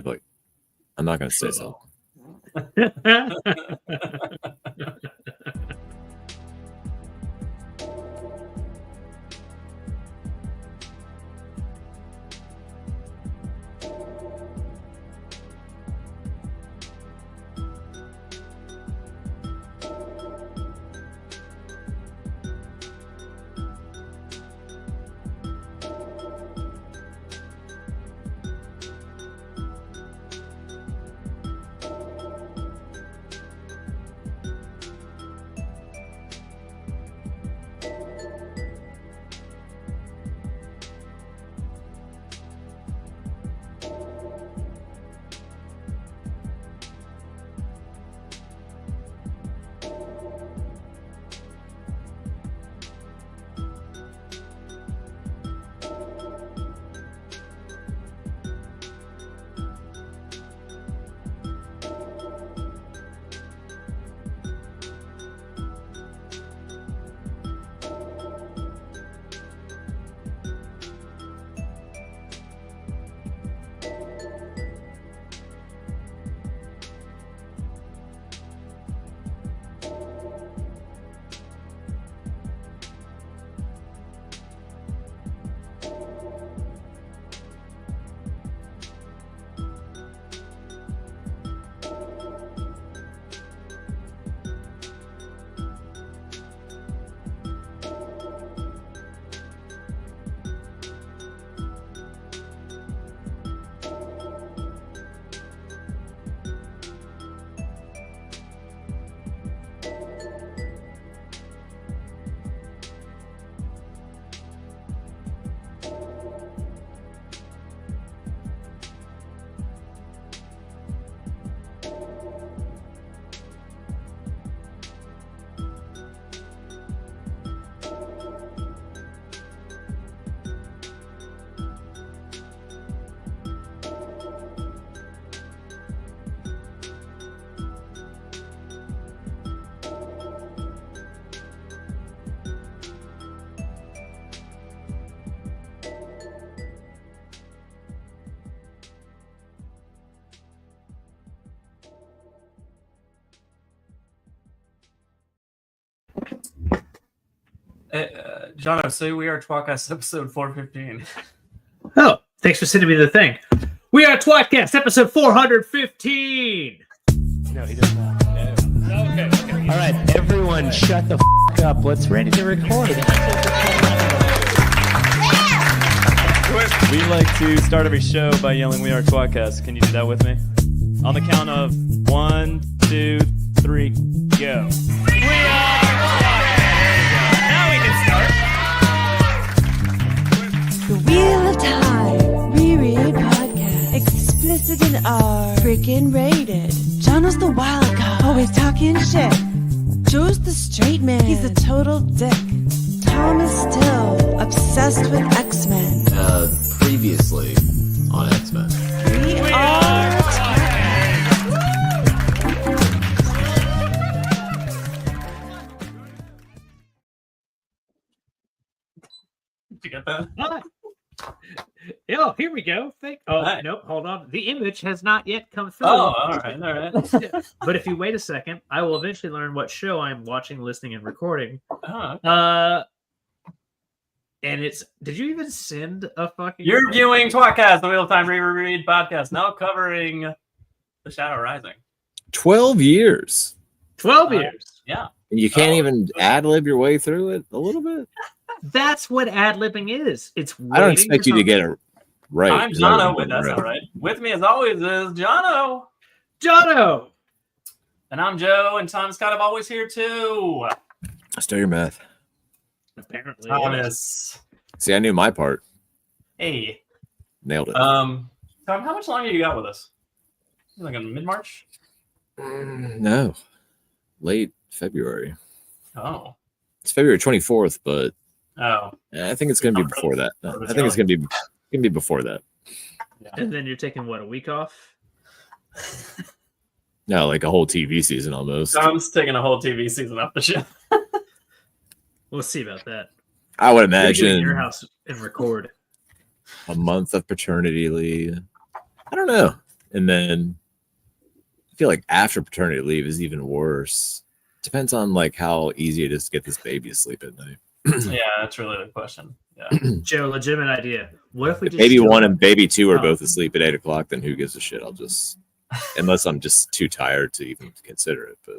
me, like, I'm not going to say so. Jono, say we are tWoTcast episode 415. Oh, thanks for sending me the thing. We are tWoTcast episode 415. No, he does not. No. Okay. All right, everyone, shut the f*** up. Let's ready to record. We like to start every show by yelling, "We are tWoTcast." Can you do that with me? On the count of 1, 2, 3, go. We are now we can start. The Wheel of Time, re-read podcast, explicit in R, freaking rated. Jono's the wild card, always talking shit. Joe's the straight man, he's a total dick. Tom is still obsessed with X-Men. Previously on X-Men. We are Did you get that? Oh, here we go. Right. Nope, hold on. The image has not yet come through. Oh, all right. But if you wait a second, I will eventually learn what show I'm watching, listening, and recording. Oh. And it's... Did you even send a fucking... You're viewing tWoTcast, the Wheel of Time re-read podcast, now covering The Shadow Rising. 12 years. 12 years. Yeah. And you can't even ad-lib your way through it a little bit? That's what ad-libbing is. It's I don't expect you to get it right. I'm Jono, but that's all right. With me, as always, is Jono. Jono! And I'm Joe, and Tom's kind of always here, too. Stir your math. Apparently. Thomas. See, I knew my part. Hey. Nailed it. Tom, how much longer you got with us? Like in mid-March? No. Late February. Oh. It's February 24th, but Oh. I think it's going to be before that. I think it's going to be before that. Yeah. And then you're taking, what, a week off? No, like a whole TV season almost. Tom's taking a whole TV season off the show. We'll see about that. I would We're gonna get in imagine your house and record. a month of paternity leave. I don't know. And then I feel like after paternity leave is even worse. Depends on like how easy it is to get this baby to sleep at night. Yeah, that's really the question. Yeah. Joe, legitimate idea. What if we If just baby show one up- and baby two are Oh. both asleep at 8 o'clock, then who gives a shit? I'll just, unless I'm just too tired to even consider it. But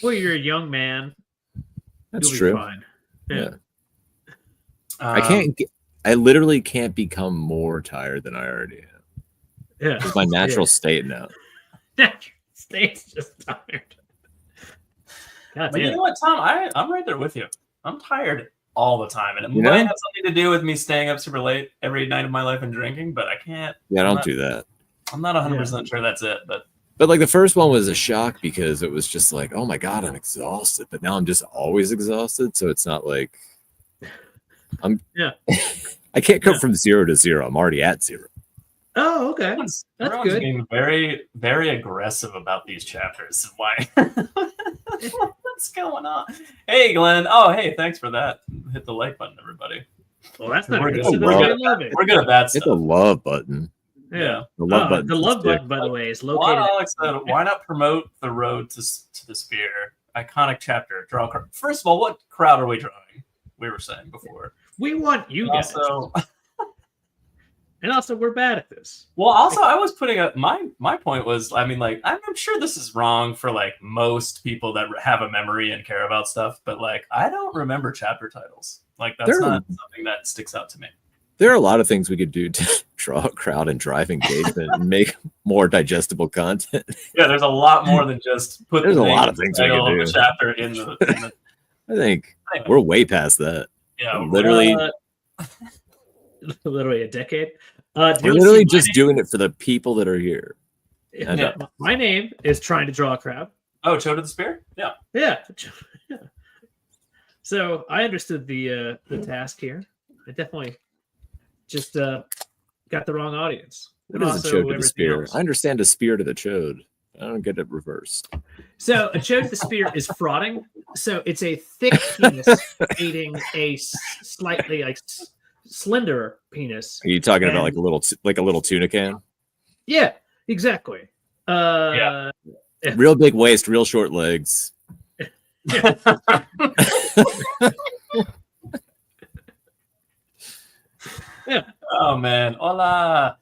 Well, you're a young man. that's You'll be true. fine. Yeah. I literally can't become more tired than I already am. Yeah. It's my natural state now. State's just tired. God But you damn. know what, Tom? I'm right there with you. I'm tired all the time, and it You might know? have something to do with me staying up super late every night of my life and drinking. But I can't. Yeah, I'm don't not- do that. I'm not 100% sure that's it. But But like the first one was a shock because it was just like, oh my God, I'm exhausted. But now I'm just always exhausted. So it's not like I can't go from 0 to 0. I'm already at 0. Oh, okay. everyone's That's good. being very, very aggressive about these chapters. Why? What's going on? Hey, Glenn. Oh, hey, thanks for that. Hit the like button, everybody. Well, that's not We're good. good. I love it. We're good at that Hit the stuff. love button. Yeah. The love Oh, button. the love button, by the way, is Juan located. Alex said, why not promote the road to the spear? Iconic chapter. Draw a crowd. First of all, what crowd are we drawing? We were saying before. We want you guys. Also, And also, we're bad at this. well, also, I was putting up my point was, I mean, like, I'm sure this is wrong for like most people that have a memory and care about stuff, but like, I don't remember chapter titles. Like, that's There- not something that sticks out to me. There are a lot of things we could do to draw a crowd and drive engagement and make more digestible content. Yeah, there's a lot more than just put. There's the a name lot and of things we title can of do. the chapter in the I think anyway, we're way past that. yeah, literally, Literally a decade. Do we're you literally see my just doing it for the people that are here. name? Yeah. My name is trying to draw a crowd. Oh, Joe to the Spear. Yeah. Yeah. Yeah. So I understood the task here. I definitely just got the wrong audience. What And is a also chode to the everything spear? else. I understand a spear to the chode. I don't get it reversed. So a chode to the spear is frauding. So it's a thick penis eating a slightly like slender penis. Are you talking about And- like a little tuna can? Yeah, exactly. Yeah. Real big waist, real short legs. Oh man, hola.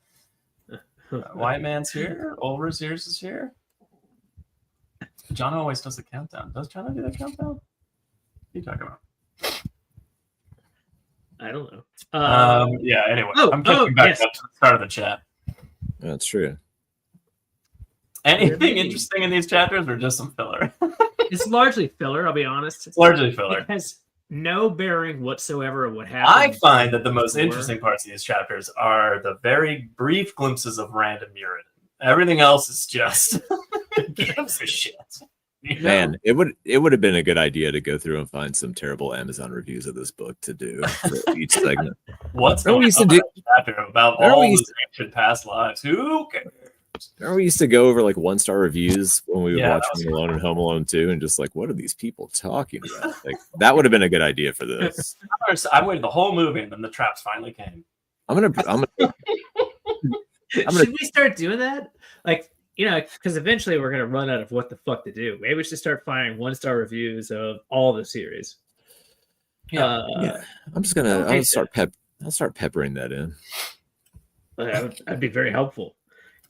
White man's here. Ulrich Sears is here. Jono always does the countdown. Does Jono do the countdown? What are you talking about? I don't know. Yeah. Anyway, oh, I'm catching back yes. up to the start of the chat. That's true. Anything interesting in these chapters, or just some filler? It's largely filler. I'll be honest. It's largely filler. It has no bearing whatsoever of what happened. I find that the most before. interesting parts of these chapters are the very brief glimpses of random Murid. Everything else is just gives a shit. You know? Man, it would have been a good idea to go through and find some terrible Amazon reviews of this book to do for each segment. What's Remember we going used to on do- in this chapter about Remember we all used those ancient past lives? Who cares? Remember we used to go over like 1-star reviews when we would Yeah, watch that was Home Alone and Home Alone 2 and just like, what are these people talking about? Like that would have been a good idea for this. I waited the whole movie, and then the traps finally came. I'm gonna Should we start doing that? Like, you know, because eventually we're gonna run out of what the fuck to do. Maybe we should start finding 1-star reviews of all the series. Yeah. yeah, I'm just gonna Okay, I'll start peppering that in. That'd be very helpful.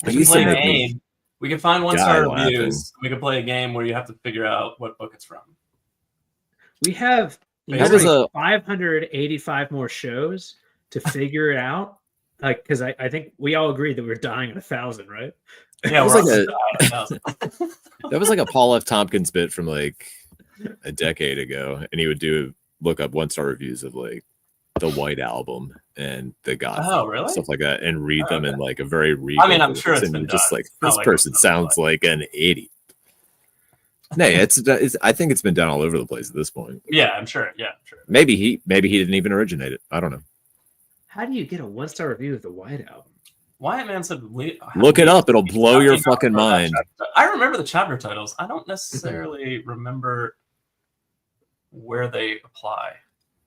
I We can used to play a make me game. We can find 1-star die reviews. We can play a game where you have to figure out what book it's from. We have That was literally 585 more shows to figure it out. Like, because I think we all agreed that we were dying at 1,000, right? Yeah, It was we're like also that was like a Paul F. Tompkins bit from like a decade ago, and he would look up 1-star reviews of like the White Album and the Godfather, Oh, really? stuff like that, and read them okay. in like a very regal I mean, I'm voice, sure it's and been you're just done. like, It's not this like person it's sounds like an idiot. No, it's I think it's been done all over the place at this point. Yeah, I'm sure. Yeah, I'm sure. Maybe he didn't even originate it. I don't know. How do you get a 1-star review of the White Album? Wyatt Man said, Look it up; it'll blow your fucking mind. I remember the chapter titles. I don't necessarily remember where they apply.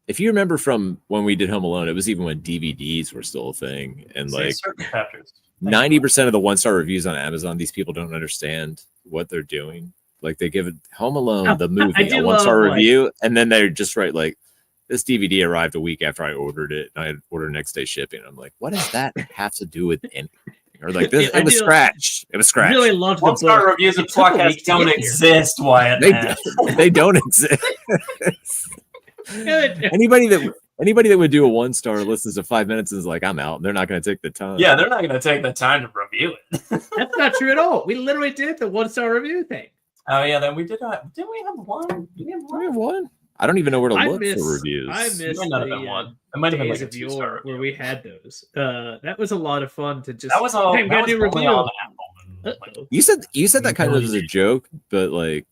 If you remember from when we did Home Alone, it was even when DVDs were still a thing, and Say like certain chapters. 90% of the 1-star reviews on Amazon, these people don't understand what they're doing. Like they give it Home Alone, the movie, a 1-star review, and then they just write like, this DVD arrived a week after I ordered it, and I ordered next day shipping. I'm like, what does that have to do with anything? Or like this, it was scratched. It was scratched. Really loved the 1-star reviews of tWoTcast don't exist, Wyatt. They don't exist. Anybody that would do a 1-star listens to 5 minutes and is like, I'm out. They're not going to take the time. Yeah, they're not going to take the time to review it. That's not true at all. We literally did the 1-star review thing. Oh yeah, then we did. Didn't we have one? Do we have one? I don't even know where to look for reviews. I missed one. It might have been like a Days of Yore where we had those. That was a lot of fun to just. That was all. Hey, we gotta do a review. You said that kind of as a joke, but like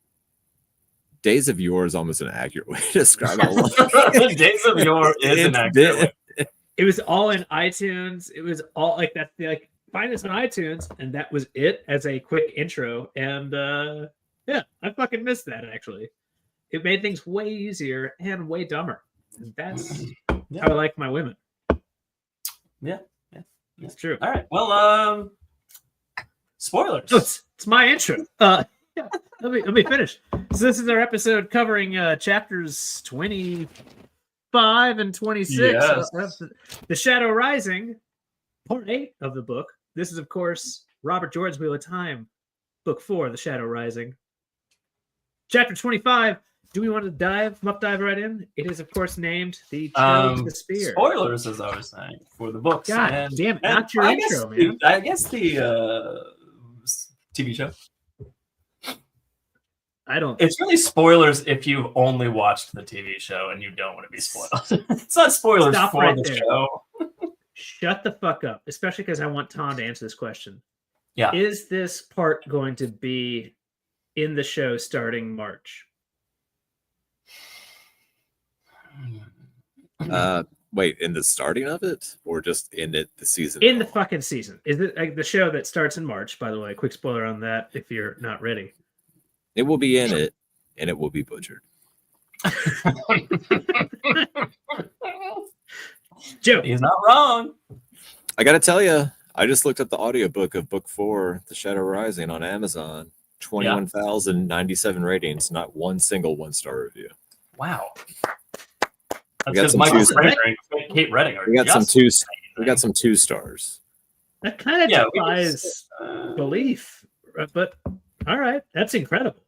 Days of Yore is almost an accurate way to describe it. Days of Yore is an accurate way. It was all in iTunes. It was all like that. Like find us on iTunes, and that was it as a quick intro. And yeah, I fucking missed that actually. It made things way easier and way dumber. That's how I like my women. Yeah. It's true. All right. Well, spoilers. Oh, it's my intro. Yeah, let me finish. So this is our episode covering chapters 25 and 26 Yes. of The Shadow Rising, part 8 of the book. This is, of course, Robert Jordan's Wheel of Time, book 4, The Shadow Rising. Chapter 25. Do we want to dive right in? It is, of course, named The Trail to the Spear. Spoilers, as I was saying, for the books. God damn it, not your intro, man. I guess the TV show. I don't. It's really spoilers if you've only watched the TV show and you don't want to be spoiled. It's not spoilers Stop for right the there. show. Shut the fuck up, especially because I want Tom to answer this question. Yeah. Is this part going to be in the show starting March? Wait, in the starting of it, or just in the season? In the fucking season. Is it like the show that starts in March? By the way, quick spoiler on that if you're not ready. It will be in it, and it will be butchered. Joe, He's not wrong. I gotta tell you, I just looked up the audiobook of book 4, The Shadow Rising, on Amazon. 21,097 ratings, not one single 1-star review. Wow. We That's got because some Michael Fraser and Kate Redding are We got some just 2 stars. that kind of Yeah, we defies just, belief, but all right, that's incredible.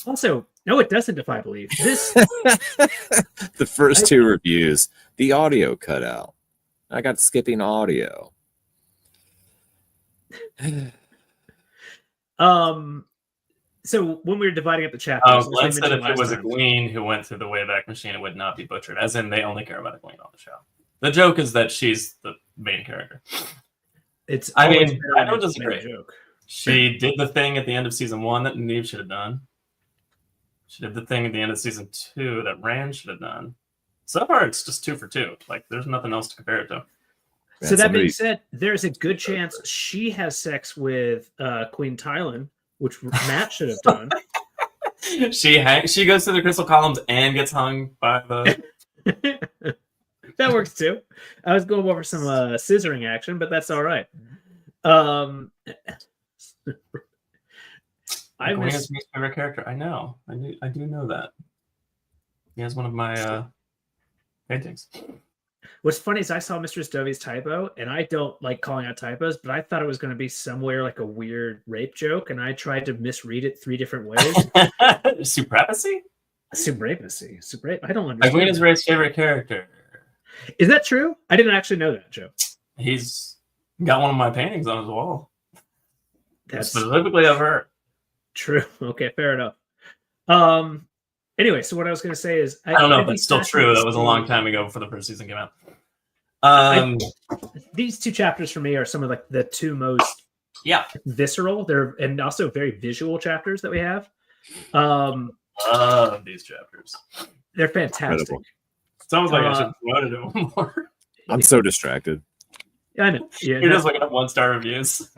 Also, no, it doesn't defy belief. This The first 2 reviews, the audio cut out. I got skipping audio. So when we were dividing up the chapters, Glenn said if it was a queen who went through the Wayback Machine, it would not be butchered. As in, they only care about a queen on the show. The joke is that she's the main character. it's. I always mean, better I when don't it's made a disagree. joke. She did the thing at the end of season 1 that Neve should have done. She did the thing at the end of season 2 that Rand should have done. So far, it's just 2 for 2. Like, there's nothing else to compare it to. So that being said, there's a good chance she has sex with Queen Tylan, which Matt should have done. She goes through the crystal columns and gets hung by the. That works too. I was going over some scissoring action, but that's all right. I Queen miss is my favorite character. I know. I do know that. He has one of my paintings. What's funny is I saw Mistress Dovey's typo, and I don't like calling out typos, but I thought it was going to be somewhere like a weird rape joke, and I tried to misread it 3 different ways. Supremacy? Supremacy. I don't My understand. Queen is Ray's favorite character. Is that true? I didn't actually know that, Joe. He's got one of my paintings on his wall. That's Specifically of her. true. Okay, fair enough. Anyway, so what I was going to say is... I don't know I'd if be that's still true. That was a fascinated long to time ago before the first season came out. see- These 2 chapters for me are some of like the 2 most Yeah. visceral, and also very visual chapters that we have. Love these chapters. They're fantastic. Incredible. Sounds like I should promote it more. I'm so distracted. Yeah, I know. Yeah, You're just looking at 1-star reviews.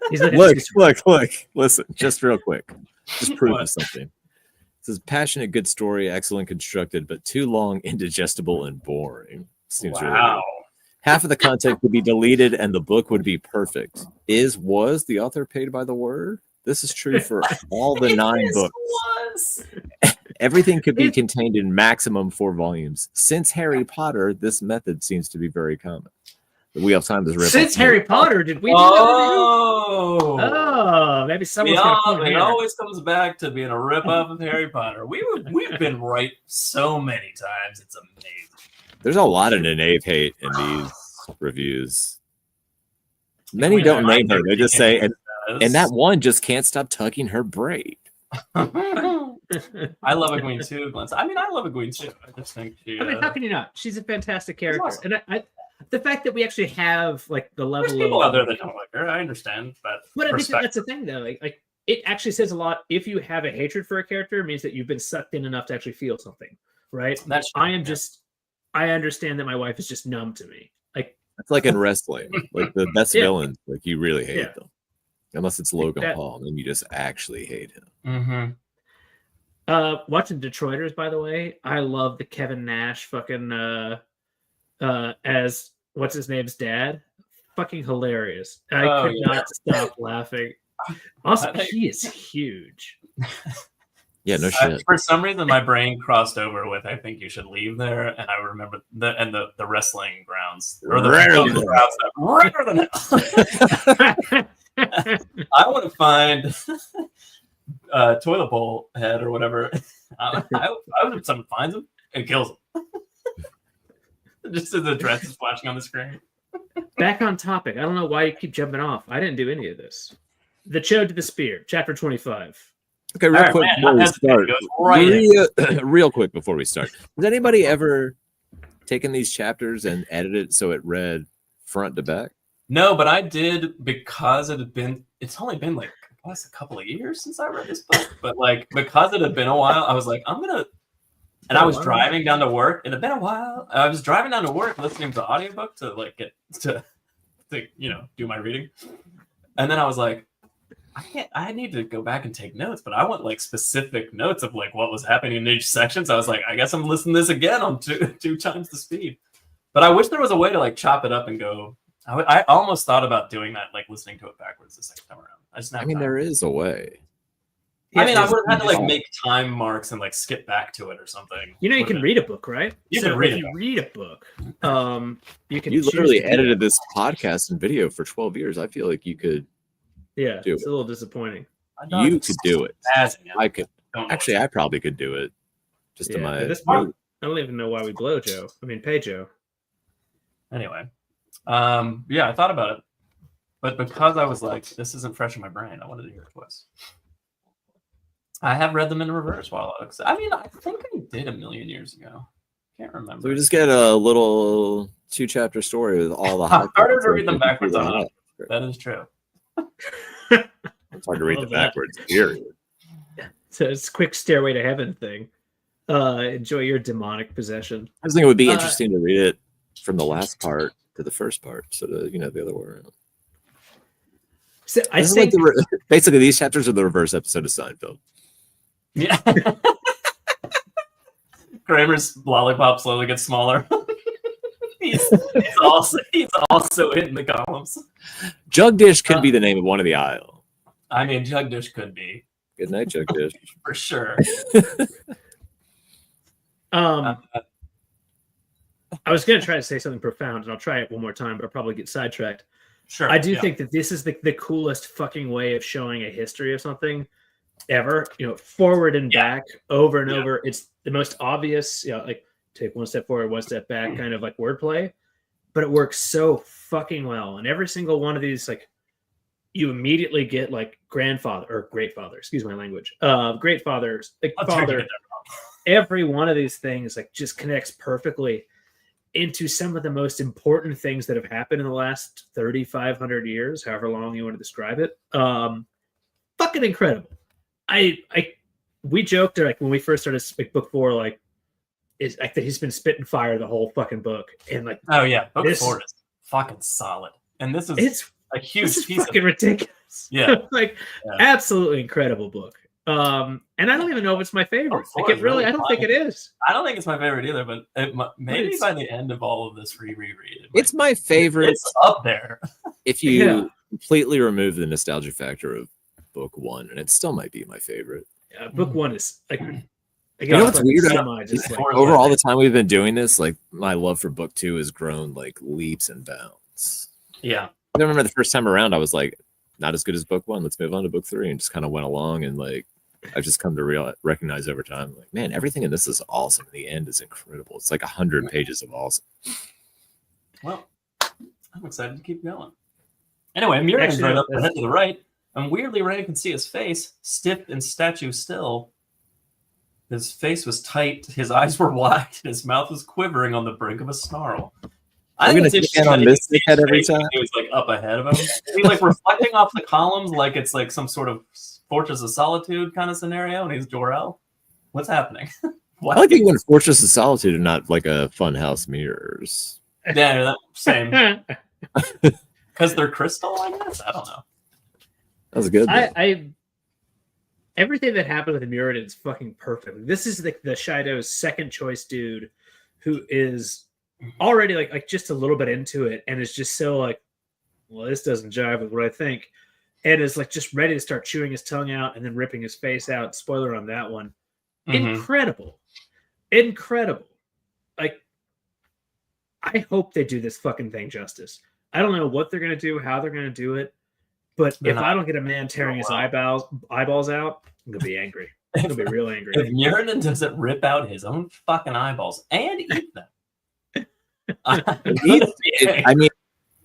he's looking Look, at look. Listen, just real quick. Just prove What? something. It says passionate, good story, excellent constructed, but too long, indigestible, and boring. Seems really Wow. weird. Half of the content could be deleted and the book would be perfect. Was the author paid by the word? This is true for all the 9 books. Everything could be contained in maximum 4 volumes. Since Harry Potter, this method seems to be very common. The Wheel of Time is ripped. Since Harry Potter, did we do that? Oh, maybe someone's it always comes back to being a rip-off of Harry Potter. We've been right so many times. It's amazing. There's a lot of Nanaeve hate in these reviews. Many don't name her. They just say, and that one just can't stop tugging her braid. I love a queen too, Glenn. I mean, I love a queen too. I just think she. I mean, how can you not? She's a fantastic character, awesome. And I, the fact that we actually have like the level There's people out there that don't like her. I understand, but I think that's the thing, though. Like it actually says a lot. If you have a hatred for a character, it means that you've been sucked in enough to actually feel something, right? That's true. I understand that my wife is just numb to me. Like it's like in wrestling, like the best villains, like you really hate them, unless it's Logan Paul, then you just actually hate him. Mm-hmm. Watching Detroiters, by the way, I love the Kevin Nash fucking as what's his name's dad. Fucking hilarious. I could not stop laughing. Also, he is huge. Yeah, no shit. For some reason, my brain crossed over with "I think you should leave there," and I remember the wrestling grounds or the I want to find toilet bowl head or whatever. I hope someone finds him and kills him. Just as the dress is flashing on the screen. Back on topic. I don't know why you keep jumping off. I didn't do any of this. The Chode to the Spear, chapter 25. Okay, real quick before we start. Real quick before we start. Has anybody ever taken these chapters and edited it so it read front to back? No, but I did because it's only been like a couple of years since I read this book. But like because it had been a while, I was like, and I was driving down to work. It had been a while. I was driving down to work listening to the audiobook to like get to do my reading. And then I was like, I need to go back and take notes, but I want like specific notes of like what was happening in each section. So I was like, I guess I'm listening to this again on two times the speed. But I wish there was a way to like chop it up and go. I almost thought about doing that, like listening to it backwards the second time around. There is a way. I mean, I would have had to like make time marks and like skip back to it or something. You can read a book, right? You can read a book. You can. You literally edited this podcast and video for 12 years. I feel like you could. Yeah, it's a little disappointing. You could do it. I could. Actually, I probably could do it. Just to my. This part, I don't even know why we blow Joe. I mean, pay Joe. Anyway, I thought about it, but because I was like, this isn't fresh in my brain, I wanted to hear it twice. I have read them in reverse while I mean, I think I did a million years ago. Can't remember. So we just get a little 2-chapter story with all the. Harder to read them backwards. That is true. It's hard to read them backwards. Period. So it's a quick Stairway to Heaven thing. Enjoy your demonic possession. I just think it would be interesting to read it from the last part to the first part, so the other way around. So I think basically these chapters are the reverse episode of Seinfeld. Yeah. Kramer's lollipop slowly gets smaller. he's also in the columns. Jugdish could be the name of one of the aisle. I mean, Jugdish could be. Good night, Jugdish. For sure. I was going to try to say something profound, and I'll try it one more time, but I'll probably get sidetracked. Sure. I do think that this is the coolest fucking way of showing a history of something ever. Forward and back, over and over. It's the most obvious, like take one step forward, one step back, kind of like wordplay, but it works so fucking well. And every single one of these, like, you immediately get like grandfather or great father, excuse my language, great fathers, like father. Every one of these things like just connects perfectly into some of the most important things that have happened in the last 3,500 years, however long you want to describe it. Fucking incredible. We joked like when we first started like book 4, like is like that he's been spitting fire the whole fucking book, and like book 4 is fucking solid, and this is a huge piece. Fucking ridiculous. Yeah, absolutely incredible book. And I don't even know if it's my favorite. Like, it really, I don't think it is. I don't think it's my favorite either, but maybe by the end of all of this re-reread, it's my favorite. It's up there. If you completely remove the nostalgia factor of book one, and it still might be my favorite. Yeah, book one is like, you know what's weird? Over all the the time we've been doing this, like my love for book two has grown like leaps and bounds. Yeah, I remember the first time around, I was like, not as good as book one. Let's move on to book three, and just kind of went along. And like, I've just come to recognize over time, like, man, everything in this is awesome. The end is incredible. It's like 100 pages of awesome. Well, I'm excited to keep going. Anyway, Muriel's right up ahead to the right, and weirdly, Ray can see his face, stiff and statue still. His face was tight, his eyes were wide, his mouth was quivering on the brink of a snarl. I'm going to stand on this head every time. He was like up ahead of him. He's like reflecting off the columns like it's like some sort of Fortress of Solitude kind of scenario, and he's Jor-El. What's happening? I like being in Fortress of Solitude and not like a Funhouse Mirrors. Yeah, same. Because they're crystal, I guess? I don't know. That was good. Everything that happened with the Muradin is fucking perfect. This is the Shido's second choice dude who is already like just a little bit into it and is just so like, well, this doesn't jive with what I think, and is like just ready to start chewing his tongue out and then ripping his face out. Spoiler on that one. Incredible. Like, I hope they do this fucking thing justice. I don't know what they're gonna do, how they're gonna do it, but if I don't get a man tearing his eyeballs out, I'm gonna be angry. I'm gonna be real angry. If Muradin doesn't rip out his own fucking eyeballs and eat them. I mean,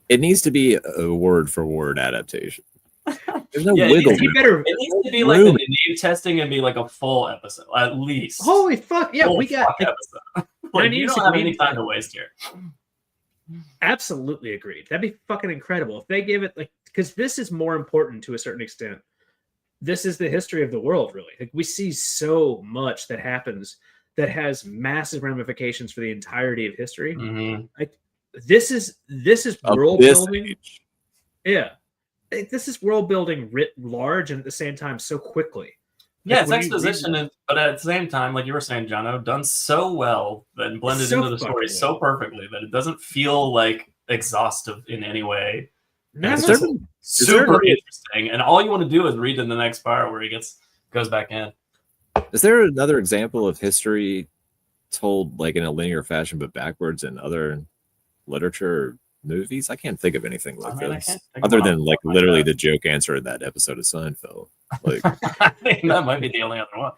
it needs to be a word for word adaptation. There's no wiggle. It needs to be like the name testing and be like a full episode, at least. Holy fuck! Yeah, we got episode. Like, you don't have any time to waste here. Absolutely agreed. That'd be fucking incredible if they give it like, because this is more important to a certain extent. This is the history of the world, really. Like, we see so much that happens that has massive ramifications for the entirety of history. Like, this is world building. Yeah, this is world building writ large and at the same time so quickly. Yeah, it's exposition, but at the same time, like you were saying, Jono, done so well and blended into the story so perfectly that it doesn't feel like exhaustive in any way. It's just super interesting, and all you want to do is read in the next part where he goes back in. Is there another example of history told like in a linear fashion but backwards in other literature or movies? I can't think of anything like this other than like literally the joke answer in that episode of Seinfeld. Like, I think that might be the only other one.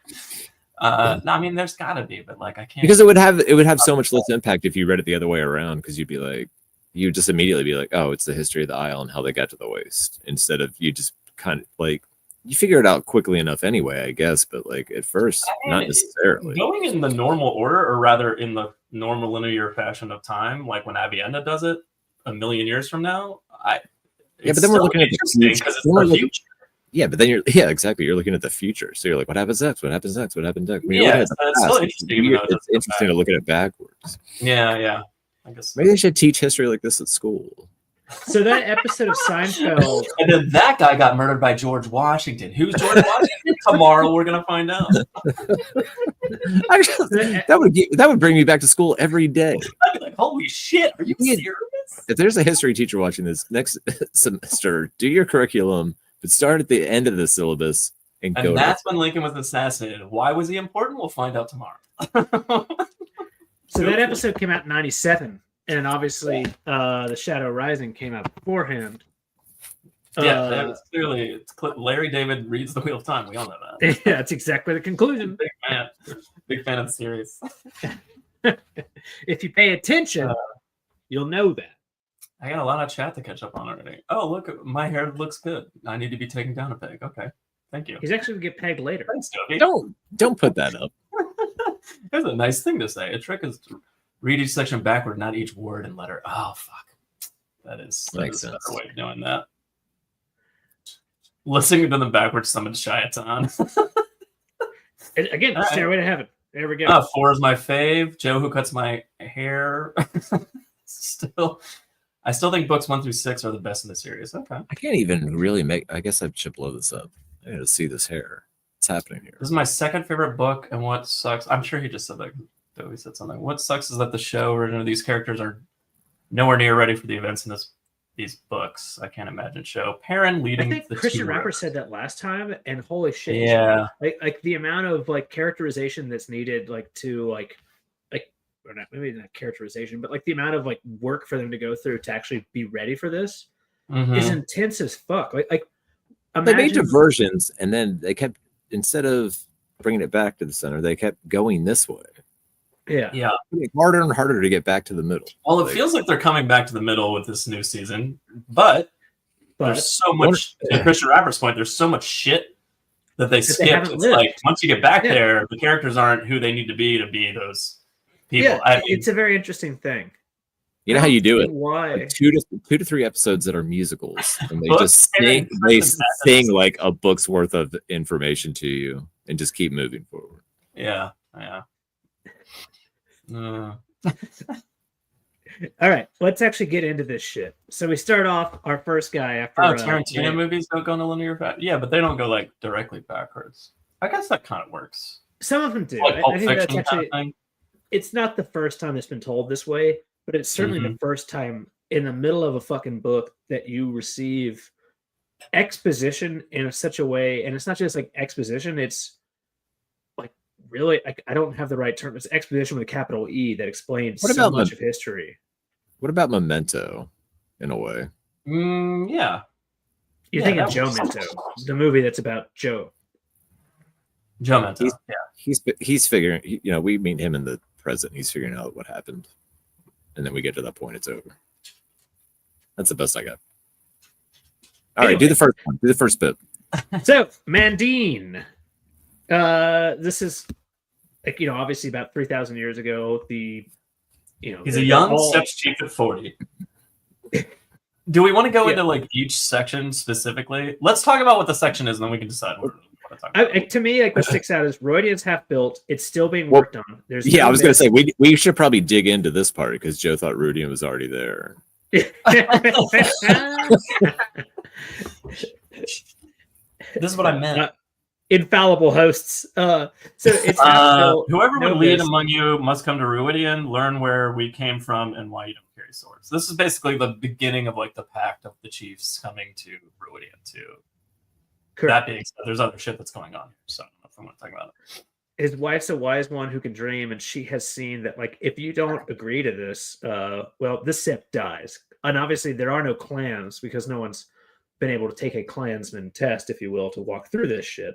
No, I mean, there's got to be, but like I can't, because it would have so much less impact if you read it the other way around, because you'd be like, you just immediately be like, oh, it's the history of the Isle and how they got to the waste, instead of you just kind of like, you figure it out quickly enough anyway, I guess, but like at first, not necessarily. Going in the normal order, or rather in the normal linear fashion of time, like when Aviendha does it a million years from now. But then we're looking at the future. Yeah, but then exactly. You're looking at the future, so you're like, what happens next? What happens next? What happens next? It's still interesting. It's interesting to look at it backwards. Yeah. I guess maybe they should teach history like this at school. So that episode of Seinfeld, and then that guy got murdered by George Washington. Who's George Washington? Tomorrow we're gonna find out. Actually, that would bring me back to school every day. I'd be like, holy shit, are you serious? If there's a history teacher watching this next semester, do your curriculum, but start at the end of the syllabus and go. And that's when Lincoln was assassinated. Why was he important? We'll find out tomorrow. So that episode came out in 97. And obviously, The Shadow Rising came out beforehand. Yeah, it's clearly Larry David reads The Wheel of Time. We all know that. Yeah, that's exactly the conclusion. Big fan of the series. If you pay attention, you'll know that. I got a lot of chat to catch up on already. Oh, look, my hair looks good. I need to be taken down a peg. Okay, thank you. He's actually going to get pegged later. Thanks, Toby. Don't put that up. That's a nice thing to say. A trick is to read each section backward, not each word and letter. Oh, fuck. That is a better way of doing that. Listening to them backwards summoned Shaitan. Again, Stairway to Heaven. There we go. 4 is my fave. Joe Who Cuts My Hair. I still think books 1 through 6 are the best in the series. Okay. I can't even really I guess I should blow this up. I gotta see this hair. What's happening here? This is my second favorite book, and what sucks, I'm sure he just said that. He said something. What sucks is that the show or these characters are nowhere near ready for the events in these books. I can't imagine show. Perrin leading. I think Christian Rapper said that last time, and holy shit! Yeah, like the amount of like characterization that's needed, like to like or not, maybe not characterization, but like the amount of like work for them to go through to actually be ready for this is intense as fuck. Like they made diversions, and then they kept, instead of bringing it back to the center, they kept going this way. Yeah. It's harder and harder to get back to the middle. Well, it feels like they're coming back to the middle with this new season, but there's so much. To Christian Rapper's point, there's so much shit that they skipped. It's like once you get back there, the characters aren't who they need to be those people. Yeah, I mean, it's a very interesting thing. You know how you do it? Why? Like 2 to 3 episodes that are musicals, and they just sing like a book's worth of information to you, and just keep moving forward. Yeah. All right, let's actually get into this shit. So we start off our first guy after. Tarantino movies don't go in a linear back. Yeah, but they don't go like directly backwards. I guess that kind of works. Some of them do. Like I think that's actually. It's not the first time it's been told this way, but it's certainly the first time in the middle of a fucking book that you receive exposition in such a way, and it's not just like exposition. It's like really, I don't have the right term. It's exposition with a capital E that explains so much of history. What about Memento, in a way? Yeah. You're thinking Joe Minto, the movie that's about Joe. Joe Minto. He's figuring. You know, we meet him in the present. He's figuring out what happened, and then we get to that point. It's over. That's the best I got. All right, do the first one. Do the first bit. So, Mandine. This is, like, you know, obviously about 3,000 years ago. He's a young steps chief at 40. Do we want to go into like each section specifically? Let's talk about what the section is, and then we can decide what to talk about. To me, like, what sticks out is Roydian's half built. It's still being worked on. I was going to say we should probably dig into this part because Joe thought Rudian was already there. This is what I meant. Infallible hosts. So it's whoever would lead among you must come to Ruidian, learn where we came from and why you don't carry swords. This is basically the beginning of like the pact of the chiefs coming to Ruidian too. That being said, there's other shit that's going on here, so I don't know if I want to talk about it. His wife's a wise one who can dream, and she has seen that, like, if you don't agree to this, well, this sept dies. And obviously there are no clans because no one's been able to take a clansman test, if you will, to walk through this shit.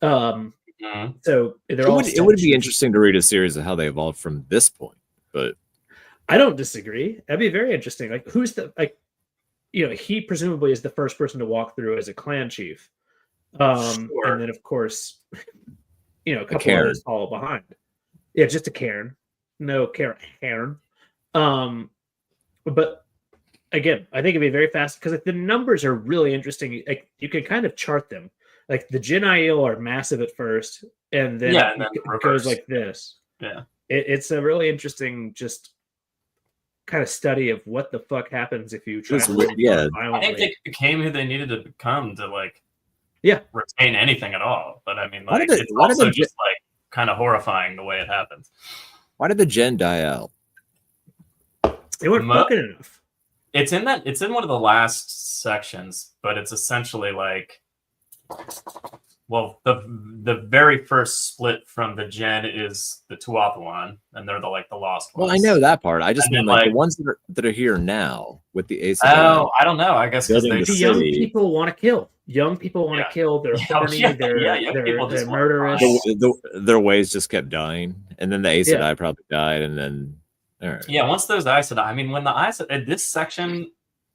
So it would be interesting to read a series of how they evolved from this point, but I don't disagree. That'd be very interesting. Like, who's the, like, you know, he presumably is the first person to walk through as a clan chief. And then of course, you know, a couple others follow behind. Yeah, just a Cairn. No Cairn. But again, I think it'd be very fast because, like, the numbers are really interesting. Like, you can kind of chart them. Like, the Jin Aiel are massive at first, and then it goes like this. Yeah, it's a really interesting, just kind of study of what the fuck happens if you try. I think they became who they needed to become to like, retain anything at all. But I mean, like, it's also just like kind of horrifying the way it happens. Why did the Gen die out? They weren't fucking enough. It's in one of the last sections, but it's essentially like, well, the very first split from the Gen is the tWoTcast, and they're the lost ones. Well, I know that part. I just mean like the ones that are here now with the Ace. Oh, I don't know. I guess the young people want to kill. Young people want to kill. They're horny. They're murderous. Their ways just kept dying, and then the Aes Sedai probably died, and then. Right. Yeah, once those Aes Sedai, I mean, when the Aes Sedai, this section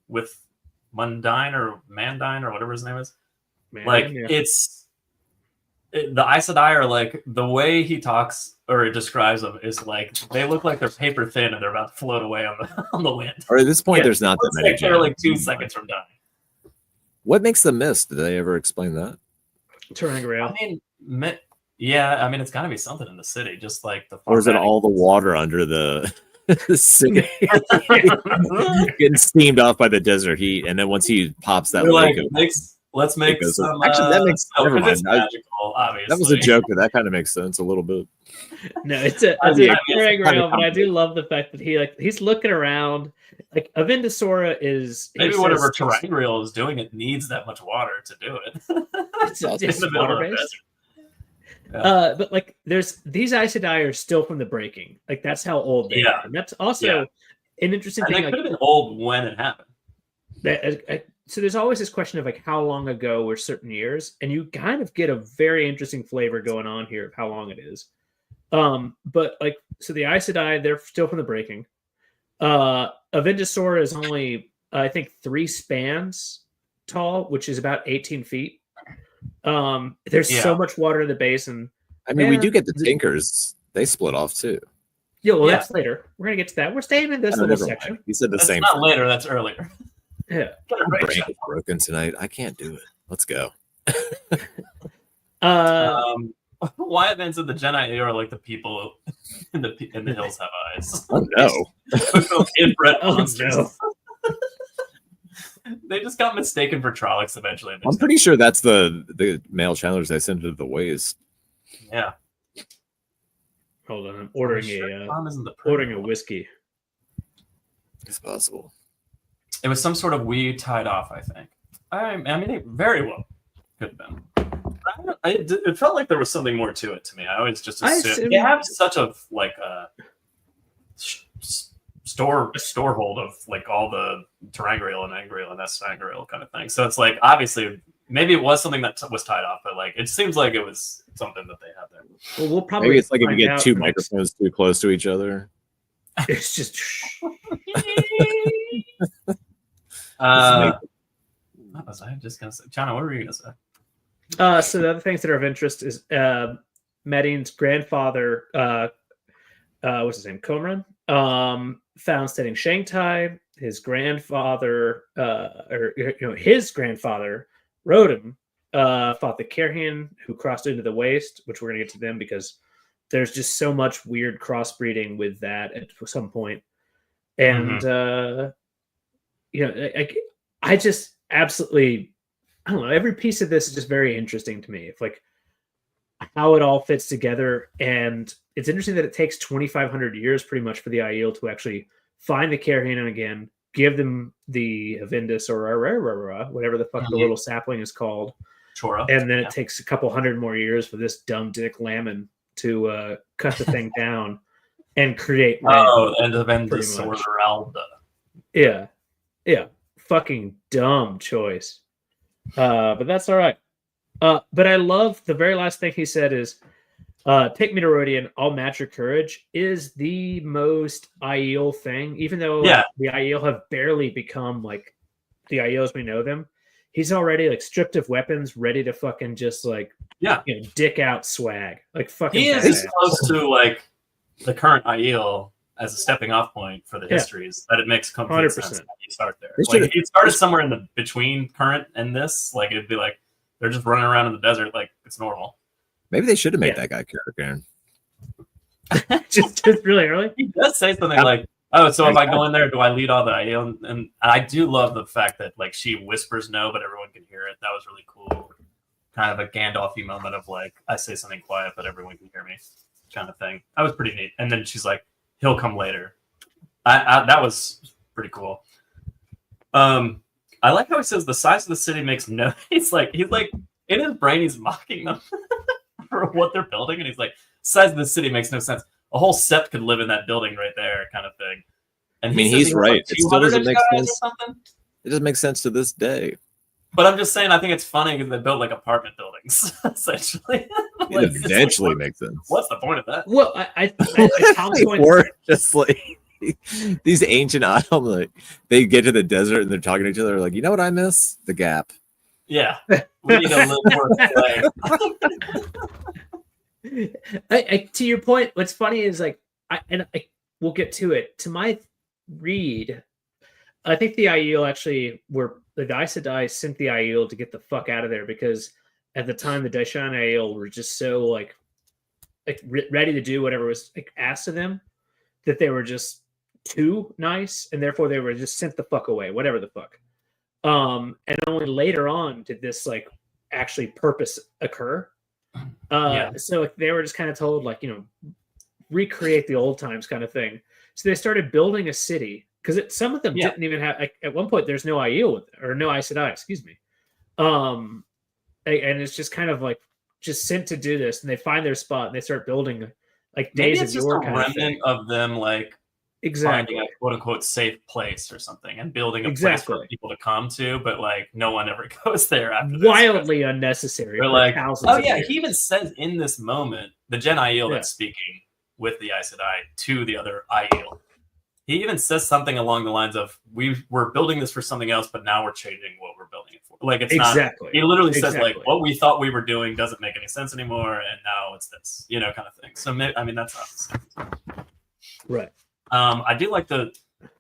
with Mundine or Mandine or whatever his name is, the Aes Sedai are like, the way he talks or describes them is like, they look like they're paper thin and they're about to float away on the wind. Or at this point, there's not that many. They're like 2 seconds from dying. What makes them mist? Did they ever explain that? Turning around. I mean, yeah, I mean, it's got to be something in the city, just like the. Or is it all the water under the city getting steamed off by the desert heat, and then once he pops that lake, let's make some. Actually, that makes. Never mind. Terrangrail, obviously. That was a joke, but that kind of makes sense a little bit. No, it's a Terrangrail, but I do love the fact that he's looking around. Like Avendosora is maybe whatever Terrangrail is doing, it needs that much water to do it. It's in the middle of the desert. Yeah. But like, there's these Aes Sedai are still from the breaking. Like that's how old they are. And that's also an interesting thing. They could have been old when it happened. So there's always this question of like how long ago were certain years, and you kind of get a very interesting flavor going on here of how long it is. But like, so the Aes Sedai, they're still from the breaking. Avendosora is only I think 3 spans tall, which is about 18 feet. There's so much water in the basin. I mean, we do get the Tinkers. They split off too. Yeah, well, that's later. We're gonna get to that. We're staying in this little section. You said that's same. Not thing. Later. That's earlier. Yeah, my brain is broken tonight. I can't do it. Let's go. Wyatt Van said the Jedi are like the people in the hills have eyes. Oh no! Inbred monsters. No. They just got mistaken for Trollocs eventually. I'm pretty sure that's the male challengers they sent to the waste. Yeah. Hold on, I'm ordering a whiskey. It's possible. It was some sort of weed tied off, I think. I mean, it very well could have been. It felt like there was something more to it to me. I always just assumed they have such a storehold of like all the Terrangrail and Angreal and Sangreal kind of thing. So it's like obviously maybe it was something that was tied off, but like it seems like it was something that they had there. Well, we'll probably maybe it's like if you get 2 microphones too close to each other. It's just. What was I just gonna say? Jono, what were you gonna say? So the other things that are of interest is Medine's grandfather, what's his name, Comran, found studying Shangtai. His grandfather, his grandfather, Rodan, fought the Kerhian, who crossed into the Waste, which we're gonna get to them because there's just so much weird crossbreeding with that at some point. And I just absolutely, I don't know. Every piece of this is just very interesting to me. It's like how it all fits together, and it's interesting that it takes 2,500 years, pretty much, for the Aiel to actually find the Kerhian again, give them the Avendus or whatever the fuck the little sapling is called, Chora, and then it takes a couple hundred more years for this dumb Dick Lamon to cut the thing down and create. And Avendus or Yeah. Fucking dumb choice. But that's all right. But I love the very last thing he said is, take me to Rodian, I'll match your courage, is the most Aiel thing. Even though the Aiel have barely become like the Aiels we know them, he's already like stripped of weapons, ready to fucking just like, dick out swag. Like fucking. He is as close to like the current Aiel as a stepping off point for the histories that it makes complete sense that you start there. Like if you started somewhere in the between current and this, like it'd be like they're just running around in the desert like it's normal. Maybe they should have made that guy character. just really early. He does say something like, "Oh, so if I go in there, do I lead all the Aiel?" And I do love the fact that like she whispers no, but everyone can hear it. That was really cool. Kind of a Gandalf-y moment of like, I say something quiet, but everyone can hear me, kind of thing. That was pretty neat. And then she's like, he'll come later. That was pretty cool. I like how he says the size of the city makes no. He's like in his brain he's mocking them for what they're building, and he's like, size of the city makes no sense. A whole sept could live in that building right there, kind of thing. And he's right. Like, it still doesn't make sense. It doesn't make sense to this day. But I'm just saying, I think it's funny because they built like apartment buildings essentially. It eventually makes sense. What's the point of that? Well, I or just like these ancient items, like they get to the desert and they're talking to each other, like, you know what I miss? The Gap. Yeah, we need to live more. To your point, what's funny is like, we'll get to it. To my read, I think the Aiel actually were the Aes Sedai sent the Aiel to get the fuck out of there because at the time the Daishan Aiel were just so like ready to do whatever was like asked of them that they were just too nice, and therefore they were just sent the fuck away, whatever the fuck. And only later on did this like actually purpose occur. So they were just kind of told, like, recreate the old times kind of thing. So they started building a city because some of them didn't even have. Like, at one point, there's no Aiel with or no Aes Sedai, excuse me. And it's just kind of like just sent to do this, and they find their spot and they start building like Days of Yore kind of thing. Of them like finding a quote unquote safe place or something and building a place for people to come to, but like no one ever goes there after this. Wildly unnecessary. They're like, oh yeah, he even says in this moment, the Gen Aiel that's speaking with the Aes Sedai to the other Aiel. He even says something along the lines of, we're building this for something else, but now we're changing what we're building it for. Like, it's not, he literally says, like, what we thought we were doing doesn't make any sense anymore, and now it's this, kind of thing. So, I mean, that's not the same. Right. I do like the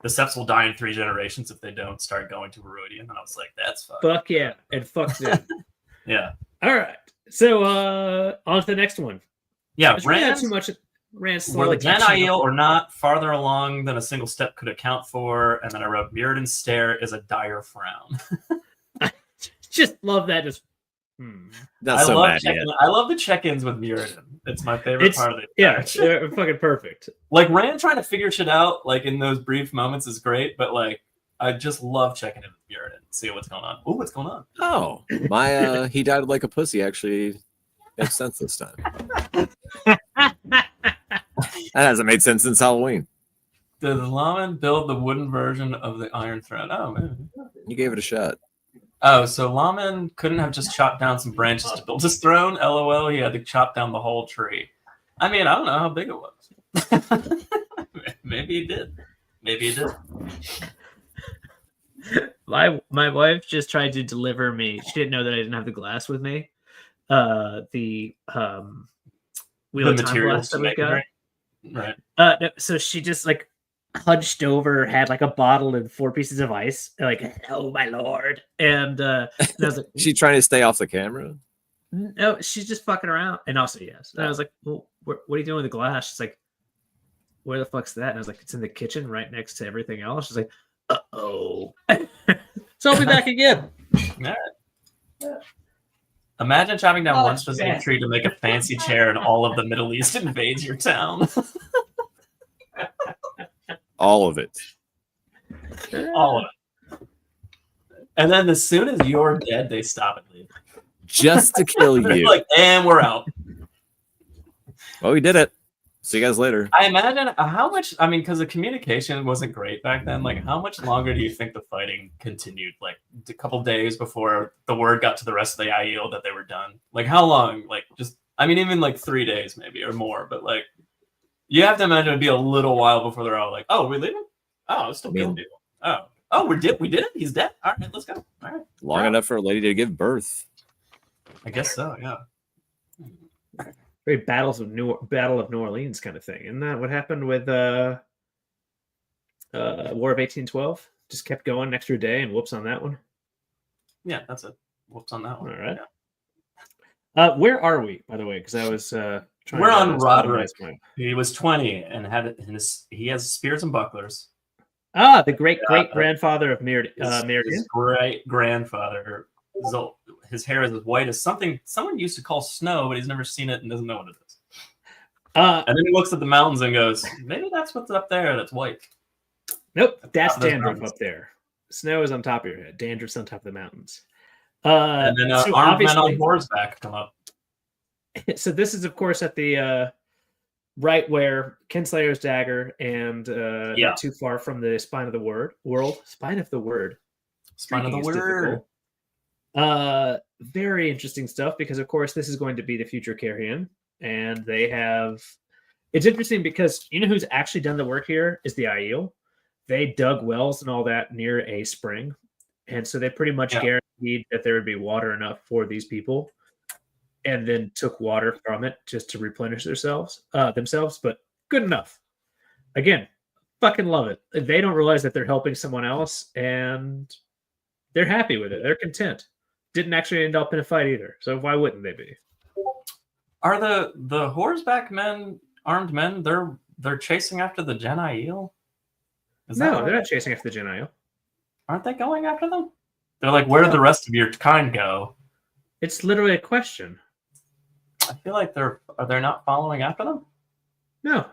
Seps will die in 3 generations if they don't start going to Rhuidean, and I was like, that's fun. Fuck yeah, and fuck them. Yeah. All right. So, on to the next one. Yeah, Rand, too much... Rand's were the Gen Aiel or not farther along than a single step could account for, and then I wrote Mirrodin's stare is a dire frown. I just love that. Just That's so bad. I love the check-ins with Mirrodin. It's my favorite part of it. Yeah, they're fucking perfect. Like Rand trying to figure shit out, like in those brief moments, is great, but like I just love checking in with Mirrodin, see what's going on. Oh, what's going on? Oh, my he died like a pussy. Actually, makes sense this time. That hasn't made sense since Halloween. Did Laman build the wooden version of the Iron Throne? Oh, man. You gave it a shot. Oh, so Laman couldn't have just chopped down some branches to build his throne? LOL, he had to chop down the whole tree. I mean, I don't know how big it was. Maybe he did. My wife just tried to deliver me. She didn't know that I didn't have the glass with me. The Wheel of Time glass that we got. Right. No, so she just like hunched over, had like a bottle and 4 pieces of ice, like, oh my lord. And I was like, she trying to stay off the camera? No, she's just fucking around. And also, yes. And I was like, well, what are you doing with the glass? She's like, where the fuck's that? And I was like, it's in the kitchen right next to everything else. She's like, uh-oh. So I'll be back again. Yeah. Imagine chopping down one specific tree to make a fancy chair and all of the Middle East invades your town. All of it. All of it. And then as soon as you're dead, they stop and leave. Just to kill you. Like, and we're out. Well, we did it. See you guys later. I imagine how much, I mean, because the communication wasn't great back then. Like, how much longer do you think the fighting continued? Like, a couple days before the word got to the rest of the Aiel that they were done? Like, how long? Like, just, I mean, even like 3 days maybe or more. But like, you have to imagine it'd be a little while before they're all like, oh, we're leaving? Oh, it's still killing people. Oh, we did it? He's dead? All right, let's go. All right. Long enough for a lady to give birth. I guess so, yeah. Very Battle of New Orleans kind of thing. Isn't that what happened with War of 1812? Just kept going an extra day and whoops on that one. Yeah, that's it. Whoops on that one. All right. Yeah. Where are we, by the way? Because I was trying. We're on Roderick. He was 20 and he has spears and bucklers. Ah, the great grandfather of Mirrodin. His great grandfather. His hair is as white as something someone used to call snow, but he's never seen it and doesn't know what it is. And then he looks at the mountains and goes, maybe that's what's up there that's white. Nope, that's dandruff up there. Snow is on top of your head. Dandruff's on top of the mountains. And then so armed men on horseback come up. So this is, of course, at the right where Kinslayer's dagger and not too far from the Spine of the Word. Spine of the Word. Very interesting stuff because, of course, this is going to be the future Carrion, and they have. It's interesting because you know who's actually done the work here is the Aiel. They dug wells and all that near a spring, and so they pretty much guaranteed that there would be water enough for these people, and then took water from it just to replenish themselves. But good enough. Again, fucking love it. They don't realize that they're helping someone else, and they're happy with it. They're content. Didn't actually end up in a fight either. So why wouldn't they be? Are the horseback men, armed men, they're chasing after the Gen Aiel? No, they're not chasing after the Gen Aiel. Aren't they going after them? They're like, where did the rest of your kind go? It's literally a question. I feel like are they not following after them? No.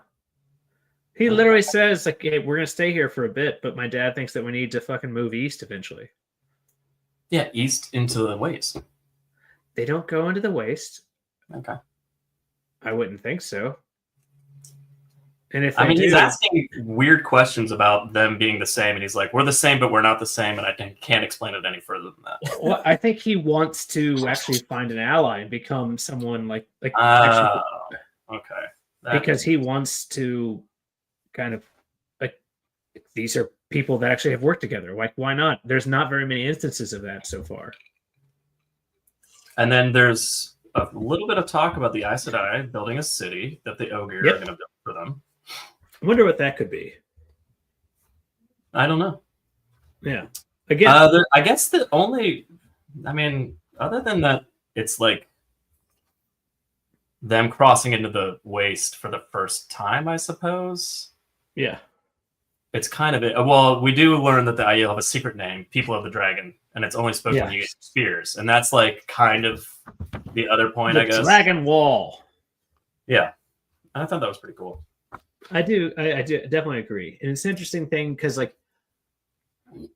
He literally says, like, hey, we're going to stay here for a bit, but my dad thinks that we need to fucking move east eventually. Yeah, east into the waste. They don't go into the waste. Okay. I wouldn't think so. And if he's asking weird questions about them being the same, and he's like, we're the same, but we're not the same, and I can't explain it any further than that. Well, I think he wants to actually find an ally and become someone like okay. Because he wants to kind of like, these are people that actually have worked together. Like, why not? There's not very many instances of that so far. And then there's a little bit of talk about the Aes Sedai building a city that the Ogre are going to build for them. I wonder what that could be. I don't know. Yeah. Again, I guess the only, other than that, it's like them crossing into the waste for the first time, I suppose. Yeah. It's kind of it. Well, we do learn that the Aiel have a secret name, People of the Dragon, and it's only spoken when you get spears. And that's like kind of the other point, I guess. Dragon Wall. Yeah. I thought that was pretty cool. I do definitely agree. And it's an interesting thing because, like,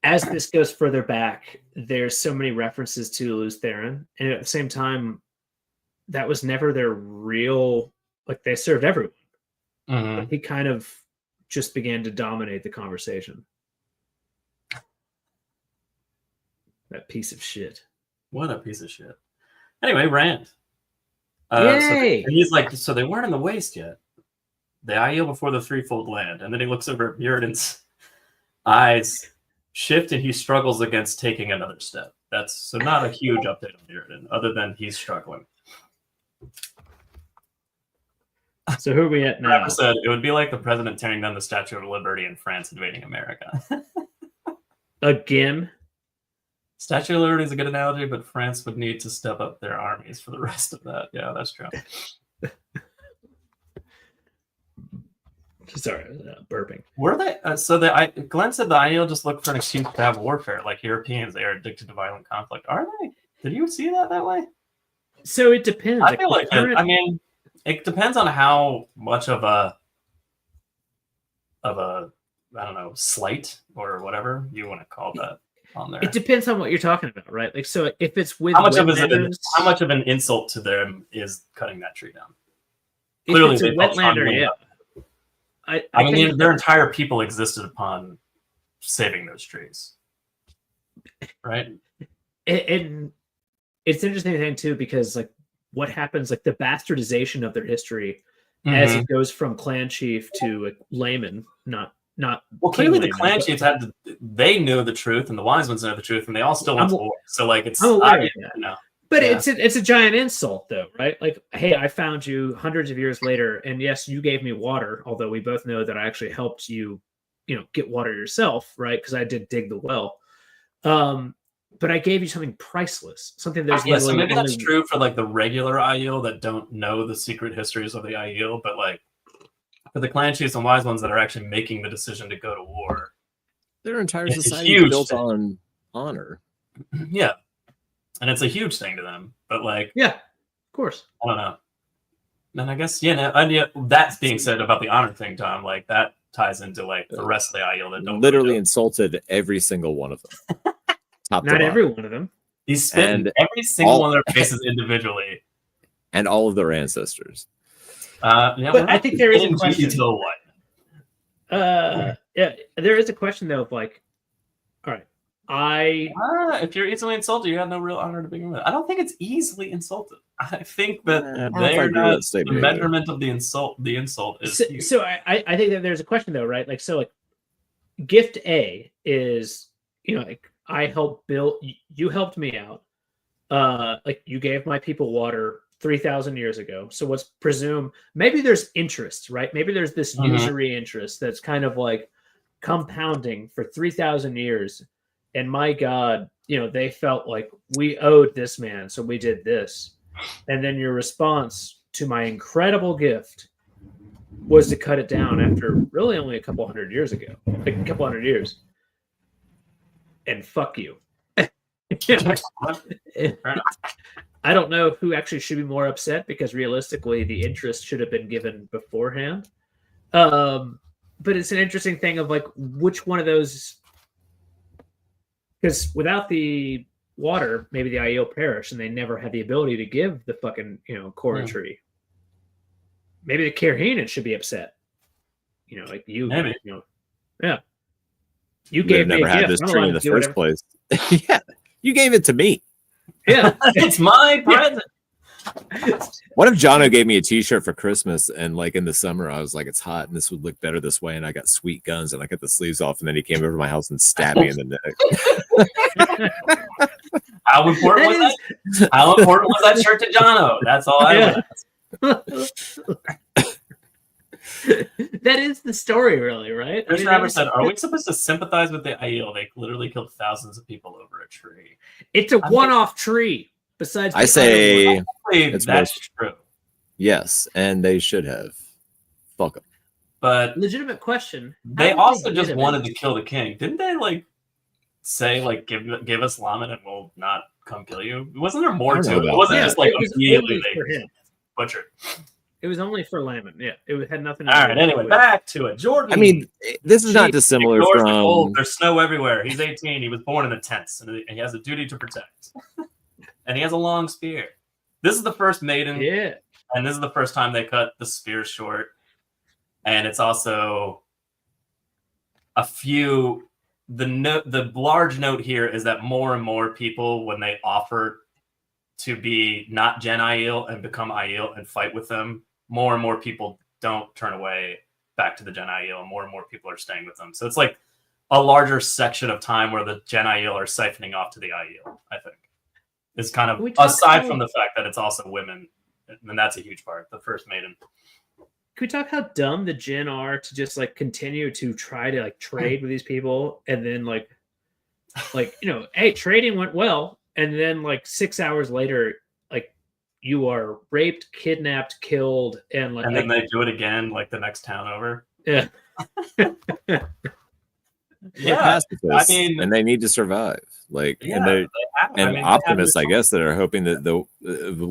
as this goes further back, there's so many references to Luz Theron. And at the same time, that was never their real, like, they served everyone. Mm-hmm. He kind of just began to dominate the conversation. That piece of shit. What a piece of shit. Anyway, Rand. Yay! So he's like, so they weren't in the waste yet. The Aiel before the threefold land. And then he looks over at Muradin's eyes shift and he struggles against taking another step. That's so not a huge update on Muradin, other than he's struggling. So who are we at now? Rapper said it would be like the president tearing down the Statue of Liberty and France invading America. Again? Statue of Liberty is a good analogy, but France would need to step up their armies for the rest of that. Yeah, that's true. Sorry, burping. Were they? Glenn said the Aiel just look for an excuse to have warfare, like Europeans. They are addicted to violent conflict. Are they? Did you see that way? So it depends. I feel like it depends on how much of a I don't know, slight or whatever you want to call that on there. It depends on what you're talking about, right? Like, so if it's with how much of an insult to them is cutting that tree down? Clearly, it's a wetlander, yeah. I mean, their entire people existed upon saving those trees, right? And it's an interesting thing too, because like what happens, like the bastardization of their history as it goes from clan chief to layman, not well. Clearly, the clan chiefs they knew the truth, and the wise ones know the truth, and they all still went to war. So like it's But it's a giant insult, though, right? Like, hey, I found you hundreds of years later, and yes, you gave me water. Although we both know that I actually helped you, get water yourself, right? Because I did dig the well. But I gave you something priceless, something that's so maybe that's true for like the regular Aiel that don't know the secret histories of the Aiel, but like for the clan chiefs and wise ones that are actually making the decision to go to war, their entire society is built on honor. Yeah. And it's a huge thing to them, but like, yeah, of course. I don't know. And I guess, that's being said about the honor thing, Tom, like that ties into like the rest of the Aiel that don't literally insulted every single one of them. Not every one of them. He's spitting every single one of their faces individually, and all of their ancestors. But I think there is a question. Yeah, there is a question though of like, all right. If you're easily insulted, you have no real honor to begin with. I don't think it's easily insulted. I think that the measurement of the insult is huge. So I think that there's a question though, right? Like, so like gift A is, like I helped build, you helped me out. Like you gave my people water 3,000 years ago. So let's presume maybe there's interest, right? Maybe there's this usury interest that's kind of like compounding for 3,000 years. And my God, they felt like we owed this man, so we did this. And then your response to my incredible gift was to cut it down after really only a couple hundred years ago, like a couple hundred years. And fuck you. I don't know who actually should be more upset because realistically, the interest should have been given beforehand. But it's an interesting thing of like which one of those, because without the water, maybe the Aiel perish and they never had the ability to give the fucking Korra tree. Maybe the Kirhinen should be upset. Like you. Maybe. Yeah. You We'd gave have me never a had gift. this I'm tree allowed in the to do first whatever. place. Yeah, you gave it to me. Yeah. It's my present. What if Jono gave me a T-shirt for Christmas and like in the summer I was like, it's hot and this would look better this way, and I got sweet guns and I cut the sleeves off, and then he came over to my house and stabbed me in the neck. How important was that? How important was that shirt to Jono? That's all I would ask. That is the story, really, right? Chris Rapper said, "Are we supposed to sympathize with the Aiel? They literally killed thousands of people over a tree. It's a one-off tree. Besides, I say that's true. Yes, and they should have. Fuck them. But legitimate question. They also just wanted to kill the king, didn't they? Like say, like give us Laman and we'll not come kill you. Wasn't there more to it? It wasn't just like immediately they butchered. It was only for Laman. Yeah, it had nothing to do with it. All right, anyway, back to it. Jordan. I mean, this is not dissimilar from... There's snow everywhere. He's 18. He was born in the tents, and he has a duty to protect. And he has a long spear. This is the first maiden. Yeah. And this is the first time they cut the spear short. And it's also a few... The large note here is that more and more people, when they offer to be not Gen Aiel and become Aiel and fight with them, more and more people don't turn away back to the Gen Aiel, and more people are staying with them. So it's like a larger section of time where the Gen Aiel are siphoning off to the Aiel, I think. It's kind of, aside from the fact that it's also women, and that's a huge part, the first maiden. Can we talk how dumb the Jinn are to just like continue to try to like trade with these people, and then like hey, trading went well, and then like 6 hours later, like you are raped, kidnapped, killed, and then they do it again like the next town over. Yeah. Yeah, I mean, and they need to survive. Like, yeah, and optimists, I guess, that are hoping that the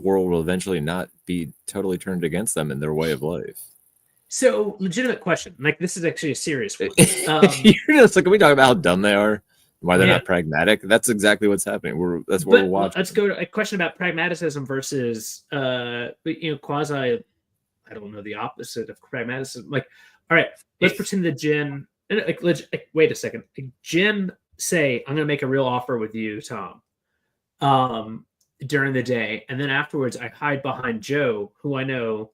world will eventually not be totally turned against them in their way of life. So, legitimate question. Like, this is actually a serious one. You're just like, can we talk about how dumb they are? Why they're not pragmatic? That's exactly what's happening. That's what we're watching. Let's go to a question about pragmatism versus, quasi. I don't know, the opposite of pragmatism. Like, all right, let's pretend the Jinn. Wait a second. Jinn say, I'm going to make a real offer with you, Tom, during the day. And then afterwards, I hide behind Joe, who I know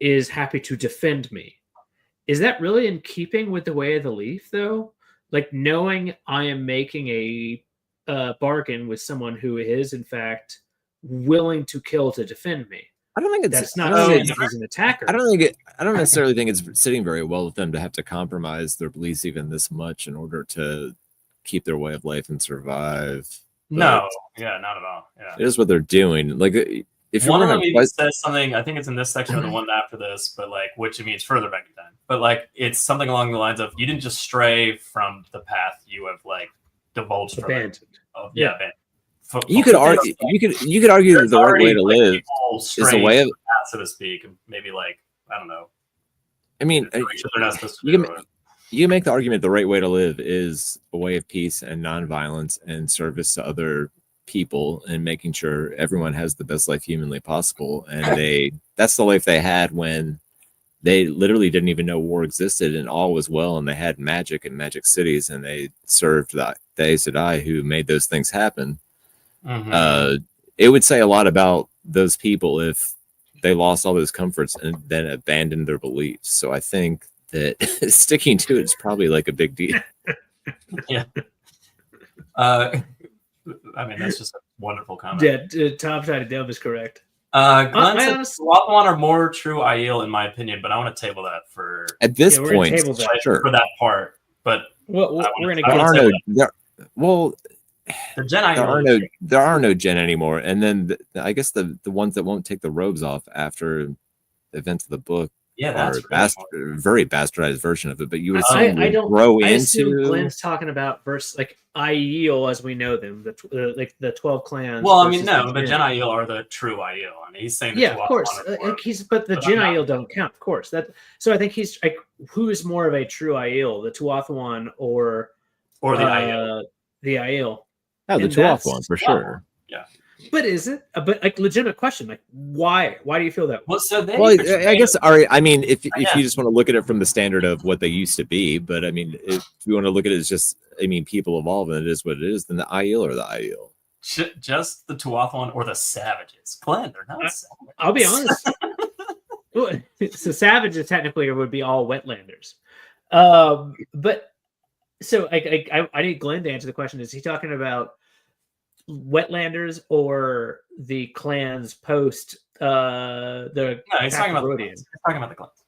is happy to defend me. Is that really in keeping with the way of the leaf, though? Like, knowing I am making a bargain with someone who is, in fact, willing to kill to defend me. I don't think that's not saying he's an attacker. I don't necessarily think it's sitting very well with them to have to compromise their beliefs even this much in order to keep their way of life and survive. No, yeah, not at all. Yeah, it is what they're doing. Like, if one of them even says something, I think it's in this section or the one after this, but like, which means further back in time. But like, it's something along the lines of, you didn't just stray from the path you have like divulged from. Abandoned. Abandoned. You could argue. You could argue that the right way to live is a way of, so to speak. Maybe like, I don't know. I mean, you can make the argument the right way to live is a way of peace and nonviolence and service to other people and making sure everyone has the best life humanly possible. And that's the life they had when they literally didn't even know war existed and all was well, and they had magic and magic cities, and they served the Aes Sedai who made those things happen. Mm-hmm. It would say a lot about those people if they lost all those comforts and then abandoned their beliefs. So I think that sticking to it is probably like a big deal. Yeah. I mean, that's just a wonderful comment. Yeah, Tom Dove is correct. Glenn said Swathawan are more true Aiel in my opinion, but I want to table that for at this point for that part. But we're going to go. The Gen there are no Gen anymore, and then I guess the ones that won't take the robes off after the events of the book that's very bastardized version of it. But you would I assume grow assume into. Glenn's talking about versus like Aiel as we know them, like the 12 clans. Well, I mean, no, the Gen Aiel are the true Aiel. I mean, he's saying of course. But the Gen Aiel don't count, of course. So I think he's like, who is more of a true Aiel, the tWoTcast or the Aiel? The Aiel. Oh, the tWoTcast for sure. Yeah. But is it? But like, legitimate question, like why? Why do you feel that? Well, so I guess. All right. I mean, if you just want to look at it from the standard of what they used to be, but I mean, if you want to look at it as just, I mean, people evolve and it is what it is. Then the Aiel or the Aiel. Just the tWoTcast or the Savages. Glenn, they're not savages. I'll be honest. So Savages technically would be all wetlanders. But so I need Glenn to answer the question. Is he talking about wetlanders or the clans post he's talking about the clans. He's talking about the clans.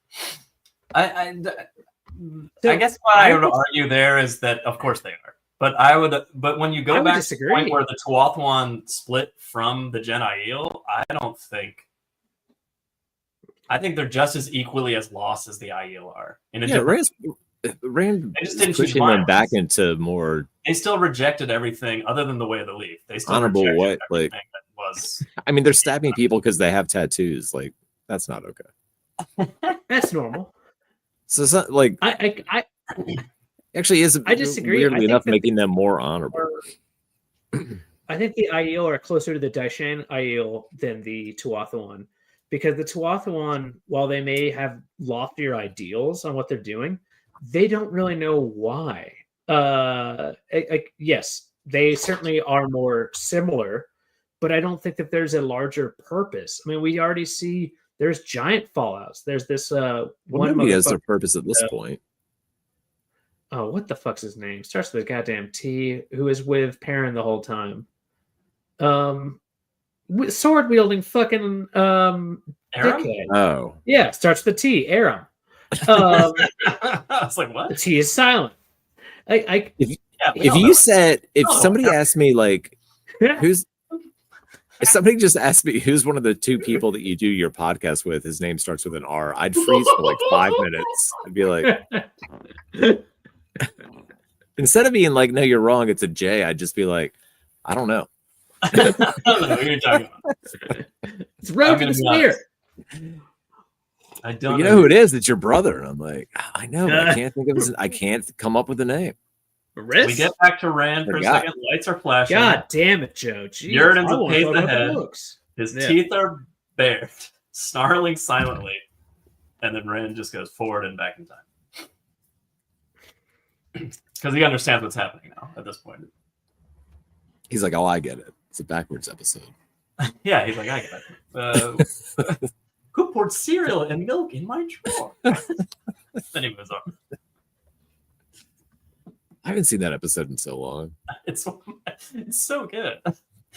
I guess what I would argue there is that of course they are. But when you go back to the point where the tWoTcast split from the Gen Aiel, I think they're just as equally as lost as the Aiel are. Rand just didn't pushing them back into more. They still rejected everything other than the way of the leaf. They still honorable rejected what that was. I mean, they're stabbing people because they have tattoos. Like that's not okay. That's normal. So it's not like I actually is. I disagree. Weirdly enough, making them more honorable. I think the Aiel are closer to the Daishan Aiel than the tWoTcast, because the tWoTcast, while they may have loftier ideals on what they're doing, they don't really know why. Yes, they certainly are more similar, but I don't think that there's a larger purpose. I mean, we already see there's giant fallouts. There's this nobody has their purpose at this point. Oh, what the fuck's his name? Starts with a goddamn T. Who is with Perrin the whole time? Sword wielding fucking dickhead. Oh, yeah, starts with a T. Aram. I was like, what? The T is silent. If somebody asked me like, if somebody just asked me who's one of the two people that you do your podcast with, his name starts with an R, I'd freeze for like 5 minutes. I'd be like, instead of being like, no, you're wrong, it's a J, I'd just be like, I don't know. I don't know what you're talking about. It's Road to the Spear. I don't. You know who it is? It's your brother. And I'm like, I know, but I can't think of his. I can't come up with a name. We get back to Rand for a second. Lights are flashing. God damn it, Joe. Uriden's a pace ahead. His teeth are bared, snarling silently, and then Rand just goes forward and back in time because he understands what's happening now at this point. He's like, "Oh, I get it. It's a backwards episode." Yeah, he's like, "I get it." Who poured cereal and milk in my drawer? Then he moves on. I haven't seen that episode in so long. It's so good.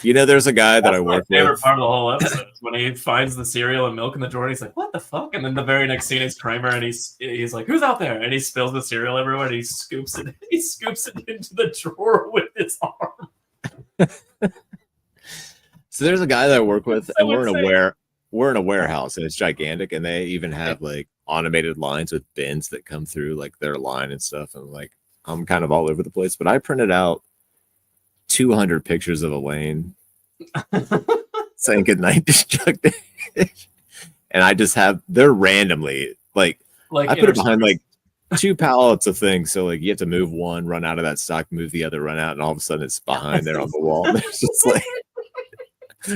You know, there's a guy that I work with. My favorite part of the whole episode is when he finds the cereal and milk in the drawer. And he's like, "What the fuck?" And then the very next scene is Kramer, and he's like, "Who's out there?" And he spills the cereal everywhere. And he scoops it. He scoops it into the drawer with his arm. So there's a guy that I work with, and we're in a warehouse, and it's gigantic, and they even have like automated lines with bins that come through like their line and stuff. And like, I'm kind of all over the place, but I printed out 200 pictures of Elaine saying goodnight to Chuck Dish. And I just have, they're randomly like I put it behind like 2 pallets of things. So like you have to move one, run out of that stock, move the other, run out, and all of a sudden it's behind there on the wall. There's just like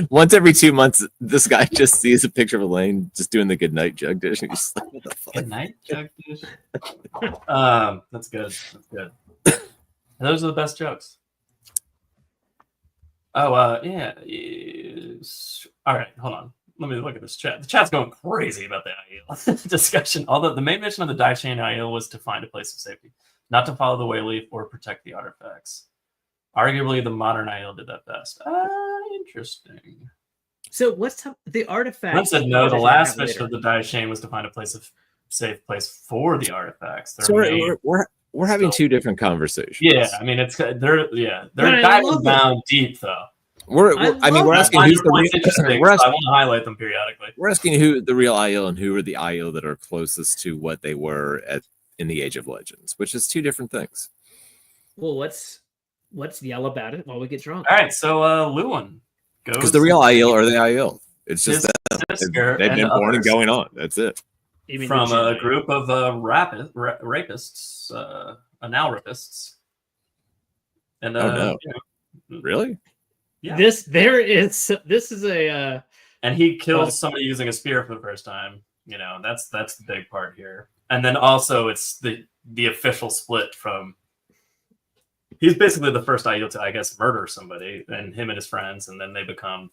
once every 2 months, this guy just sees a picture of Elaine just doing the goodnight jug dish, and he's just like, "What the fuck?" Goodnight jug dish. That's good. That's good. Those are the best jokes. Oh, yeah. All right, hold on. Let me look at this chat. The chat's going crazy about the Aiel discussion. Although the main mission of the Daishan Aiel was to find a place of safety, not to follow the Wayleaf or protect the artifacts. Arguably, the modern Aiel did that best. Interesting. So what's the artifact? One said no. The last mission of the Daishan was to find a safe place for the artifacts. So we're having 2 different conversations. Yeah, I mean they're diving down deep though. We're asking who's the points interesting. real. I want to highlight them periodically. We're asking who the real Aiel and who are the Aiel that are closest to what they were in the Age of Legends, which is two different things. Well, let's yell about it while we get drunk. All right, so Luwin goes Because the real Aiel are the Aiel. It's just his that sister they've and been born and others going on. That's it. You mean from the a Jedi? group of rapists, anal rapists. And Oh, no. you know, Really? Yeah. This is a and he kills somebody using a spear for the first time. You know, that's the big part here. And then also it's the official split from. He's basically the first Aiel to, I guess, murder somebody, and him and his friends, and then they become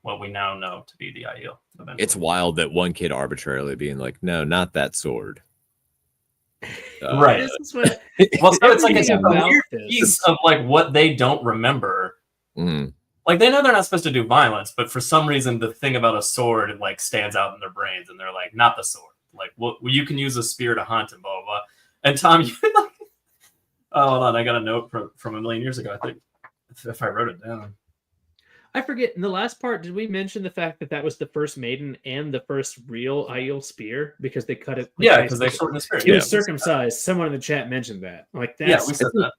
what we now know to be the Aiel. Eventually. It's wild that one kid arbitrarily being like, no, not that sword. Right. This is what, well, so it's like everything a about weird this. piece of like what they don't remember. Mm. Like they know they're not supposed to do violence, but for some reason the thing about a sword like stands out in their brains, and they're like, not the sword. Like, well, you can use a spear to hunt and blah blah blah. And Tom, you like, oh, hold on, I got a note from a million years ago. I think if I wrote it down. I forget. In the last part, did we mention the fact that was the first maiden and the first real Aiel spear because they cut it? Yeah, because they shortened the spear. It was circumcised. Someone in the chat mentioned that. Like that's Yeah, we said that.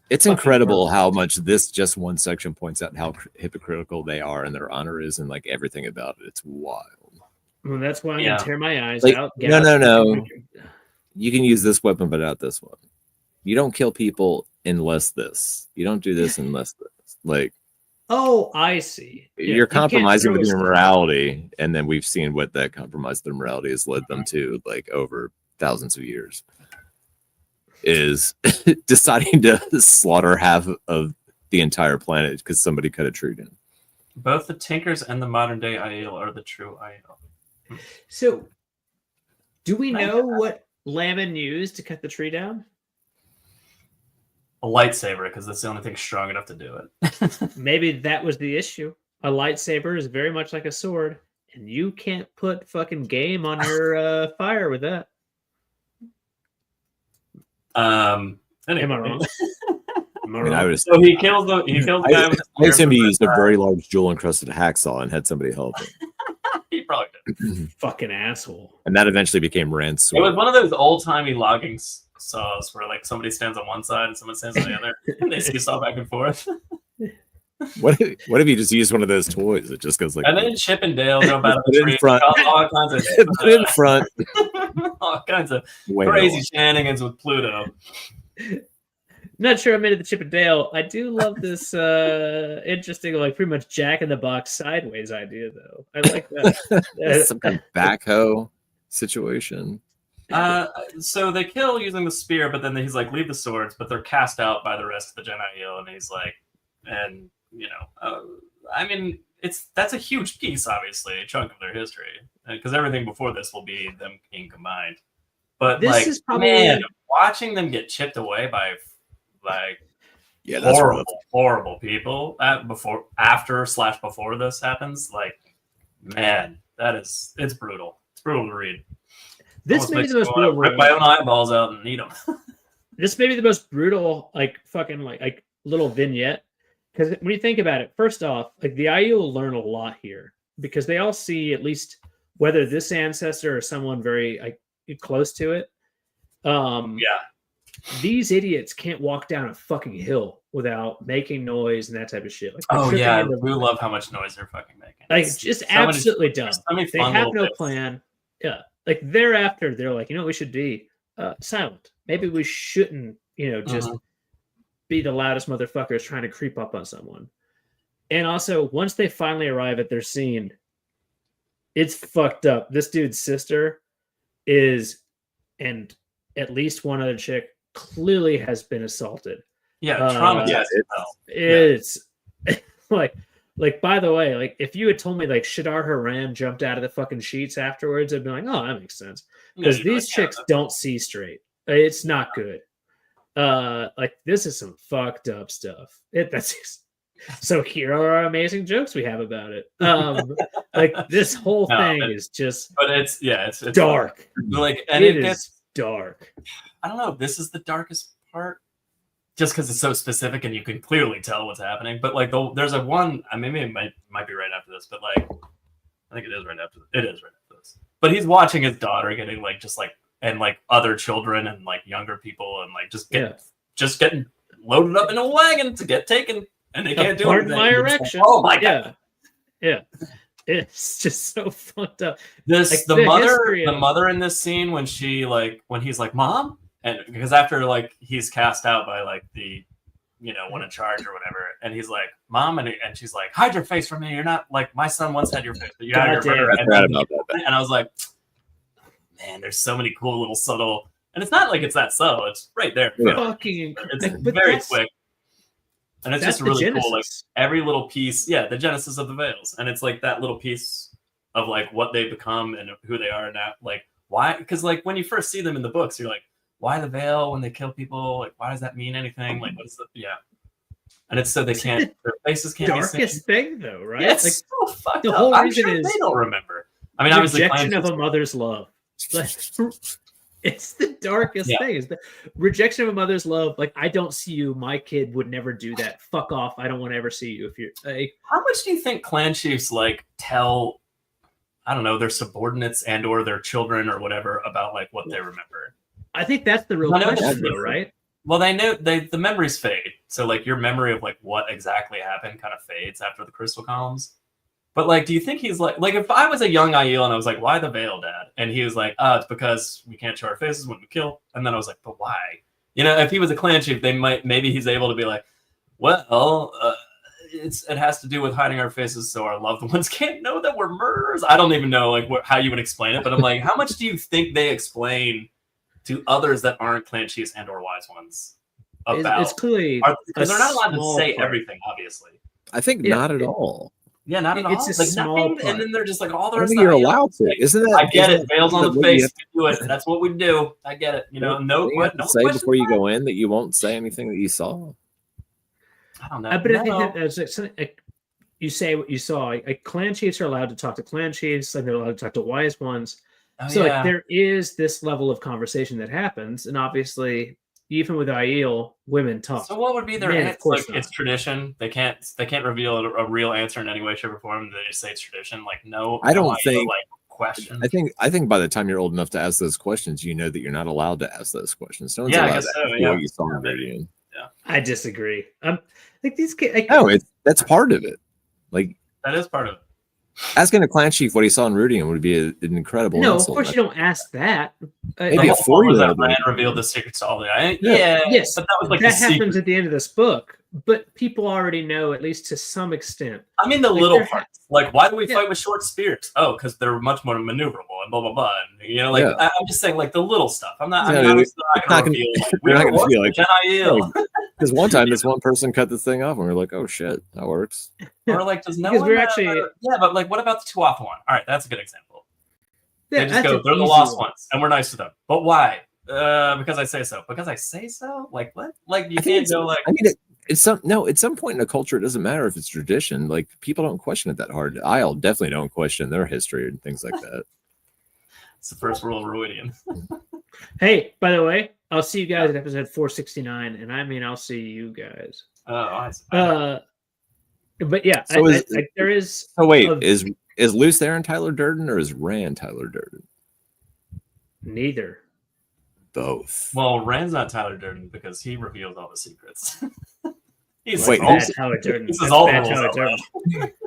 It's incredible how much this just one section points out how hypocritical they are and their honor is, and like everything about it. It's wild. Well, that's why I'm gonna tear my eyes like, out. No. You can use this weapon, but not this one. You don't kill people unless this. You don't do this unless this. Like, oh, I see. Yeah, you're compromising with your stuff. morality, and then we've seen what that compromise of their morality has led them to, like over thousands of years. Is deciding to slaughter half of the entire planet because somebody cut a tree down. Both the Tinkers and the modern day Aiel are the true Aiel. So, do we know what Laman used to cut the tree down? A lightsaber, because that's the only thing strong enough to do it. Maybe that was the issue. A lightsaber is very much like a sword, and you can't put fucking game on your fire with that. Anyway. Am I wrong? So he kills the guy with I assume he used a very large jewel encrusted hacksaw and had somebody help him. He probably did. Fucking asshole. And that eventually became Rand's sword. It was one of those old timey logging saws where like somebody stands on one side and someone stands on the other, and they seesaw back and forth. What if you just use one of those toys that just goes like? And then Chip and Dale jump out of Put the it in tree. front. All kinds of Put it in front. all kinds of Way crazy more. shenanigans with Pluto. Not sure I'm into the Chip and Dale. I do love this interesting, like pretty much Jack in the Box sideways idea, though. I like that. Some kind of backhoe situation. So they kill using the spear, but then he's like, leave the swords, but they're cast out by the rest of the Jedi, and he's like, and you know, I mean, that's a huge piece, obviously, a chunk of their history, because everything before this will be them being combined. But This like, is probably- man, watching them get chipped away by like Yeah, that's horrible people after this happens, like, man, it's brutal. It's brutal to read. This Almost may be makes the me most wanna brutal. rip my own eyeballs out and eat them. This may be the most brutal, like fucking like little vignette. Because when you think about it, first off, like the IU will learn a lot here because they all see at least whether this ancestor or someone very like close to it. These idiots can't walk down a fucking hill without making noise and that type of shit. Like, Oh yeah, I do love how much noise they're fucking making. like It's just so many- absolutely dumb. so many They fun have little no bits. plan. Yeah, like thereafter, they're like, you know, what we should be silent. Maybe we shouldn't, you know, just be the loudest motherfuckers trying to creep up on someone. And also, once they finally arrive at their scene, it's fucked up. This dude's sister is, and at least one other chick clearly has been assaulted. Yeah, traumatized. It's like by the way, like if you had told me like Shadar Haran jumped out of the fucking sheets afterwards, I'd be like, oh, that makes sense. Because these chicks don't see straight. It's not good. Like this is some fucked up stuff. So here are our amazing jokes we have about it. Like this whole thing is just, but it's dark. Like, and it it is gets dark. I don't know. This is the darkest part. just because it's so specific and you can clearly tell what's happening. But like there's a one, maybe it might be right after this, but like I think it is right after this. But he's watching his daughter getting like just like and like other children and like younger people and like just getting loaded up in a wagon to get taken, and they can't do anything. Pardon my erection. Like, oh my god. Yeah. It's just so fucked up. The mother in this scene when he's like, Mom, and because after like he's cast out by like the one in charge or whatever, and he's like, Mom, and she's like, hide your face from me. You're not like my son once had your face, but you had your murder. And I was like, man, there's so many cool little subtle, and it's not like it's that subtle. It's right there. Fucking, it's very quick. And it's just really cool, like every little piece. Yeah, the genesis of the Veils, and it's like that little piece of like what they become and who they are now. Like why? Because like when you first see them in the books, you're like, why the veil when they kill people? Like why does that mean anything? Like what is the And it's so they can't. Their faces can't. Darkest thing though, right? Yeah, it's like so fucked the up. whole I'm reason sure is they don't remember. I mean, obviously, rejection of a mother's love. It's the darkest thing. Is the rejection of a mother's love. Like, I don't see you. My kid would never do that. Fuck off. I don't want to ever see you. If you're like, how much do you think clan chiefs like tell, I don't know, their subordinates and or their children or whatever about like what they remember? I think that's the real question, though, right? Well, they know the memories fade. So like your memory of like what exactly happened kind of fades after the crystal columns. But like, do you think he's like if I was a young Aiel and I was like, why the veil, Dad? And he was like, it's because we can't show our faces when we kill. And then I was like, but why? If he was a clan chief, maybe he's able to be like, well, it has to do with hiding our faces so our loved ones can't know that we're murderers. I don't even know like how you would explain it, but I'm like, how much do you think they explain to others that aren't clan chiefs and or wise ones about? It's clearly because they're not allowed to say everything, obviously. I think not at all. Yeah, not at all. It's a small part. And then they're just like, all the I rest think of you're allowed to. Isn't that? I get it. Veils on the face. You do it. That's what we do. I get it. No say before you go in that you won't say anything that you saw. I don't know. But I think that you say what you saw. Like, clan chiefs are allowed to talk to clan chiefs, like they're allowed to talk to wise ones. Like there is this level of conversation that happens, and obviously, even with Aiel, women talk. So what would be their answer? Like, it's tradition. They can't reveal a real answer in any way, shape, or form. They just say it's tradition. Like no, I don't think. Like question. I think by the time you're old enough to ask those questions, you know that you're not allowed to ask those questions. No one's allowed to ask what you saw in Radiant. Yeah, I disagree. Like these kids. No, that's part of it. Like that is part of it. Asking a clan chief what he saw in Rudian would be an incredible. No, of course you don't ask that. Maybe a 4-year-old Rand revealed the secrets to all the. Yes, but that was like that happens at the end of this book. But people already know, at least to some extent. I mean, the little parts. Like, why do we fight with short spears? Oh, because they're much more maneuverable and blah blah blah. And, I'm just saying, like the little stuff. I'm not. I'm not going to feel like we're going to feel like because one time this one person cut this thing off, and we are like, "Oh shit, that works." Or like, does no one? We're actually but like, what about the tWoTcast one? All right, that's a good example. Yeah, they just go, they're the lost ones, and we're nice to them. But why? Because I say so. Because I say so. Like what? Like you can't go like. I mean, at some point in a culture, it doesn't matter if it's tradition. Like people don't question it that hard. I'll definitely don't question their history and things like that. It's the first rule of Ruidian. Hey, by the way, I'll see you guys at episode 469, and I mean I'll see you guys. But yeah, so there is. Oh wait, is Luce there in Tyler Durden, or is Rand Tyler Durden? Neither. Both. Well, Rand's not Tyler Durden because he revealed all the secrets. Tyler Durden. This is all Tyler Durden.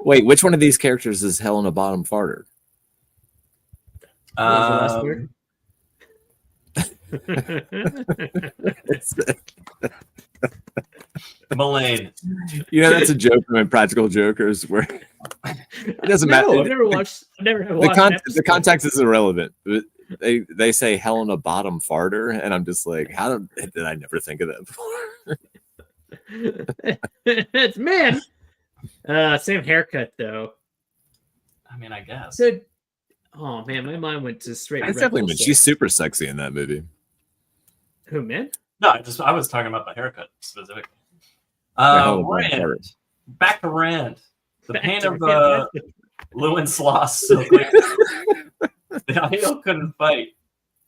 Wait, which one of these characters is Helena Bottom Farter? What was the last word? Mullane. That's a joke from Impractical Jokers where it doesn't matter. I've never watched. The context is irrelevant. They say Helena Bottom Farter, and I'm just like, how did I never think of that before? It's man. Same haircut though. I mean, I guess. Oh man, my mind went to straight. That's definitely been. She's super sexy in that movie. Who, man? No, I was talking about the haircut specifically. Rand. Back to Rand. The pain of Lewin Sloss. So the Aiel couldn't fight.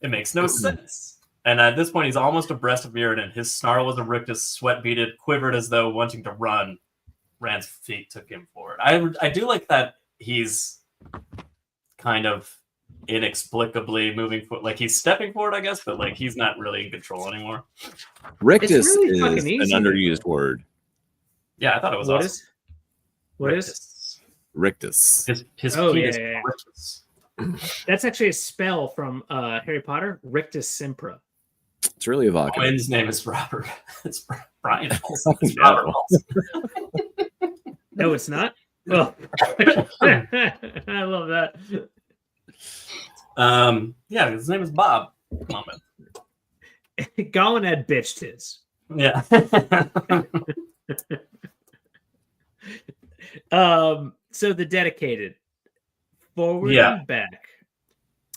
It makes no sense. And at this point, he's almost abreast of Mirrodin. His snarl was a rictus, sweat beaded, quivered as though wanting to run. Rand's feet took him forward. I do like that he's kind of inexplicably moving forward. Like he's stepping forward, I guess, but like he's not really in control anymore. Rictus really is an underused word. Yeah, I thought it was What awesome. is? What is? Rictus. His Oh, penis yeah. rictus. That's actually a spell from Harry Potter. Rictus Simpra. It's really evocative. Owen's name is Robert. It's Brian. It's No. Robert Olsen. No, it's not. Oh, I love that. Yeah, his name is Bob. Come on, man. Gollin had bitched his. Yeah. So the dedicated forward Yeah. and back.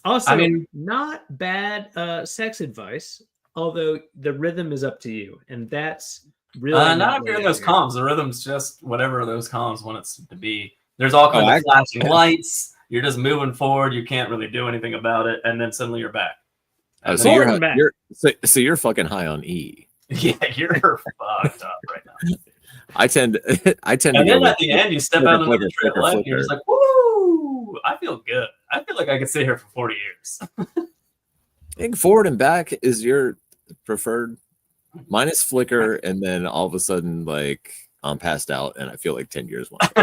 Also, I mean- not bad sex advice, although the rhythm is up to you, and that's really Not if you're in those comms. The rhythm's just whatever those comms want it to be. There's all kinds of flashing lights. You're just moving forward. You can't really do anything about it, and then suddenly you're back. Oh, so Forward you're, and back. so you're fucking high on E. Yeah, you're fucked up right now. I tend to And go then with at the end, you step out into the trail light, and you're just like, woo! I feel good. I feel like I could stay here for 40 years. I think forward and back is your preferred. Mine is flicker, and then all of a sudden, like I'm passed out, and I feel like 10 years went.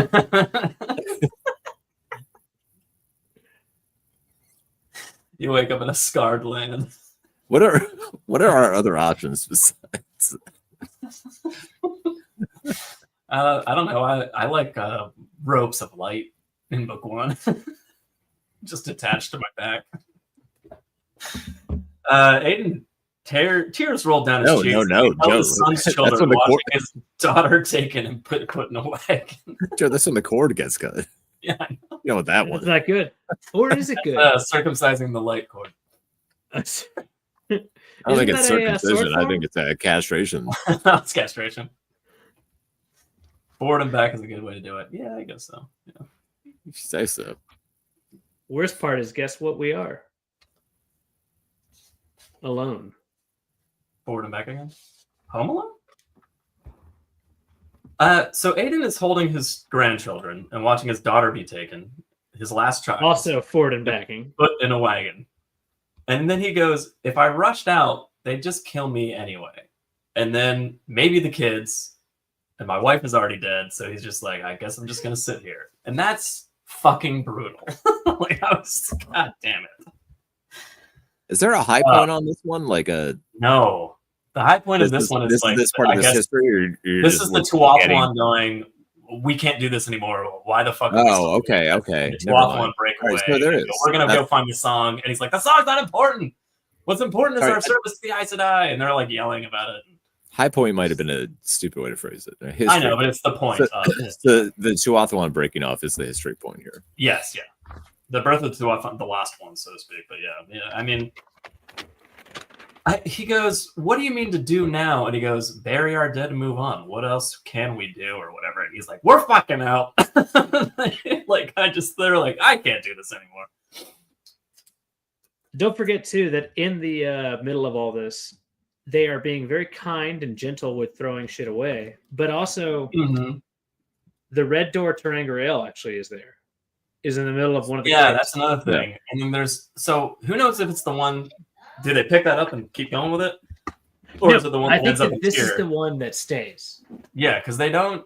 You wake up in a scarred land. What are our other options besides? I don't know. I like ropes of light in book 1, just attached to my back. Aiden, tears rolled down his cheeks. No, Joe. His son's children watching his daughter taken and put in a wagon. Joe, that's when the cord gets cut. Yeah, You know what that It's one? not good, or is it good? Circumcising the light cord. I don't think it's Isn't that a, circumcision. sword I form? think it's a castration. It's castration. Forward and back is a good way to do it. Yeah, I guess so. Yeah. You say so. Worst part is, guess what we are? Alone. Forward and back again. Home Alone? So Aiden is holding his grandchildren and watching his daughter be taken, his last child, Also forward and backing. put in a wagon. And then he goes, if I rushed out, they'd just kill me anyway. And then maybe the kids, and my wife is already dead, so he's just like, I guess I'm just gonna sit here. And that's fucking brutal. Like, I was, god damn it. Is there a high point on this one? Like a No. The high point of this one is like, this part I of this guess history, or you're this just is the forgetting? tWoTcast going, we can't do this anymore. Why the fuck? Oh, okay. The Never tWoTcast mind. breakaway. All right, so there is. We're gonna go find the song, and he's like, the song's not important. What's important is All our right. service to the Aes Sedai, and they're like yelling about it. High point might have been a stupid way to phrase it. History. I know, but it's the point. The tWoTcast breaking off is the history point here. Yes, yeah. The birth of tWoTcast, the last one, so to speak. But yeah. I mean, he goes, what do you mean to do now? And he goes, bury our dead and move on. What else can we do or whatever? And he's like, we're fucking out. Like, they're like, I can't do this anymore. Don't forget, too, that in the middle of all this, they are being very kind and gentle with throwing shit away. But also, the Red Door Turanger Ale actually is there. Is in the middle of one of the Yeah, crates. that's another thing. Yeah. And then there's, so who knows if it's the one, do they pick that up and keep going with it? Or is it the one that ends up in this here? is the one that stays. Yeah, because they don't.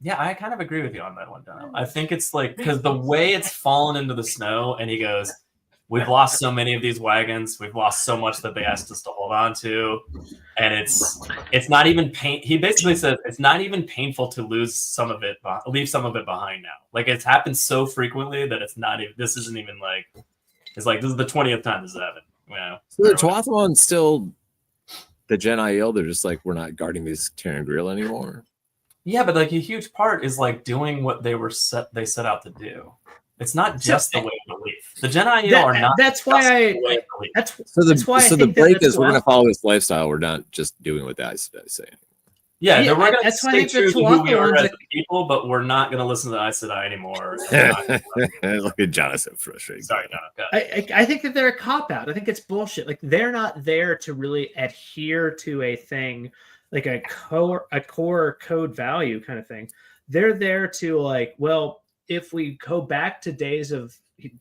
Yeah, I kind of agree with you on that one, Dono. I think it's like, because the way it's fallen into the snow, and he goes, we've lost so many of these wagons. We've lost so much that they asked us to hold on to. And it's not even he basically said it's not even painful to leave some of it behind now. Like, it's happened so frequently that it's not even, this isn't even like, it's like, this is the 20th time this has happened. You know? So the tWoTcast still the Gen IL, they're just like, we're not guarding these Terran anymore. Yeah, but like a huge part is like doing what they set out to do. It's not just the way of the leaf. The Gen IL are not. That's why the way of the leaf. that's why So the break is we're going to follow this lifestyle. We're not just doing what the Aes Sedai say. Yeah, Yeah, we're going to that's why I stay think the true to who we are tWoTcast as people, but we're not going to listen to Aes Sedai anymore. Look at John, so frustrating. Sorry, no. Go ahead. I think that they're a cop out. I think it's bullshit. Like they're not there to really adhere to a thing, like a core code value kind of thing. They're there to like, well, if we go back to days of,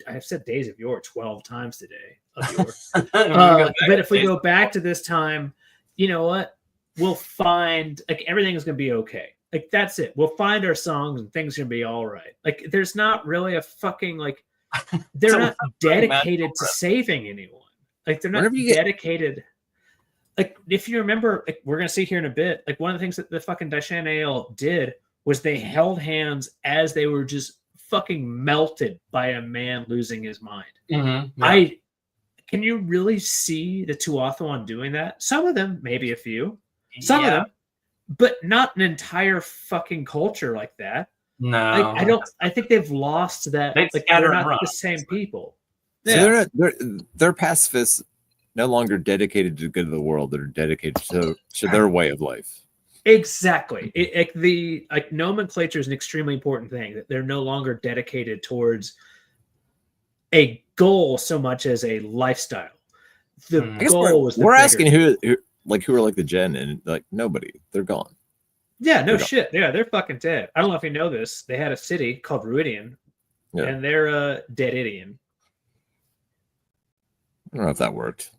I've said days of yore 12 times today. Of yore. But if we go back to this time, you know what? We'll find like everything is going to be okay. Like that's it. We'll find our songs and things are going to be all right. Like there's not really a fucking like they're not dedicated to saving anyone. Like they're not dedicated. Like if you remember, like we're going to see here in a bit. Like one of the things that the fucking Daishan Ale did was they held hands as they were just fucking melted by a man losing his mind. Mm-hmm, yeah. Can you really see the tWoTcast doing that? Some of them, maybe a few. Some of them, but not an entire fucking culture like that. No, I think they've lost that. Like they're not the same people. So they're pacifists, no longer dedicated to the good of the world. That are dedicated to their way of life. Exactly. Like nomenclature is an extremely important thing. That they're no longer dedicated towards a goal so much as a lifestyle. The goal was we're asking who are like the Gen, and like nobody, they're gone. Yeah, no shit. Yeah, they're fucking dead. I don't know if you know this. They had a city called Ruidian, and they're dead-idian. I don't know if that worked.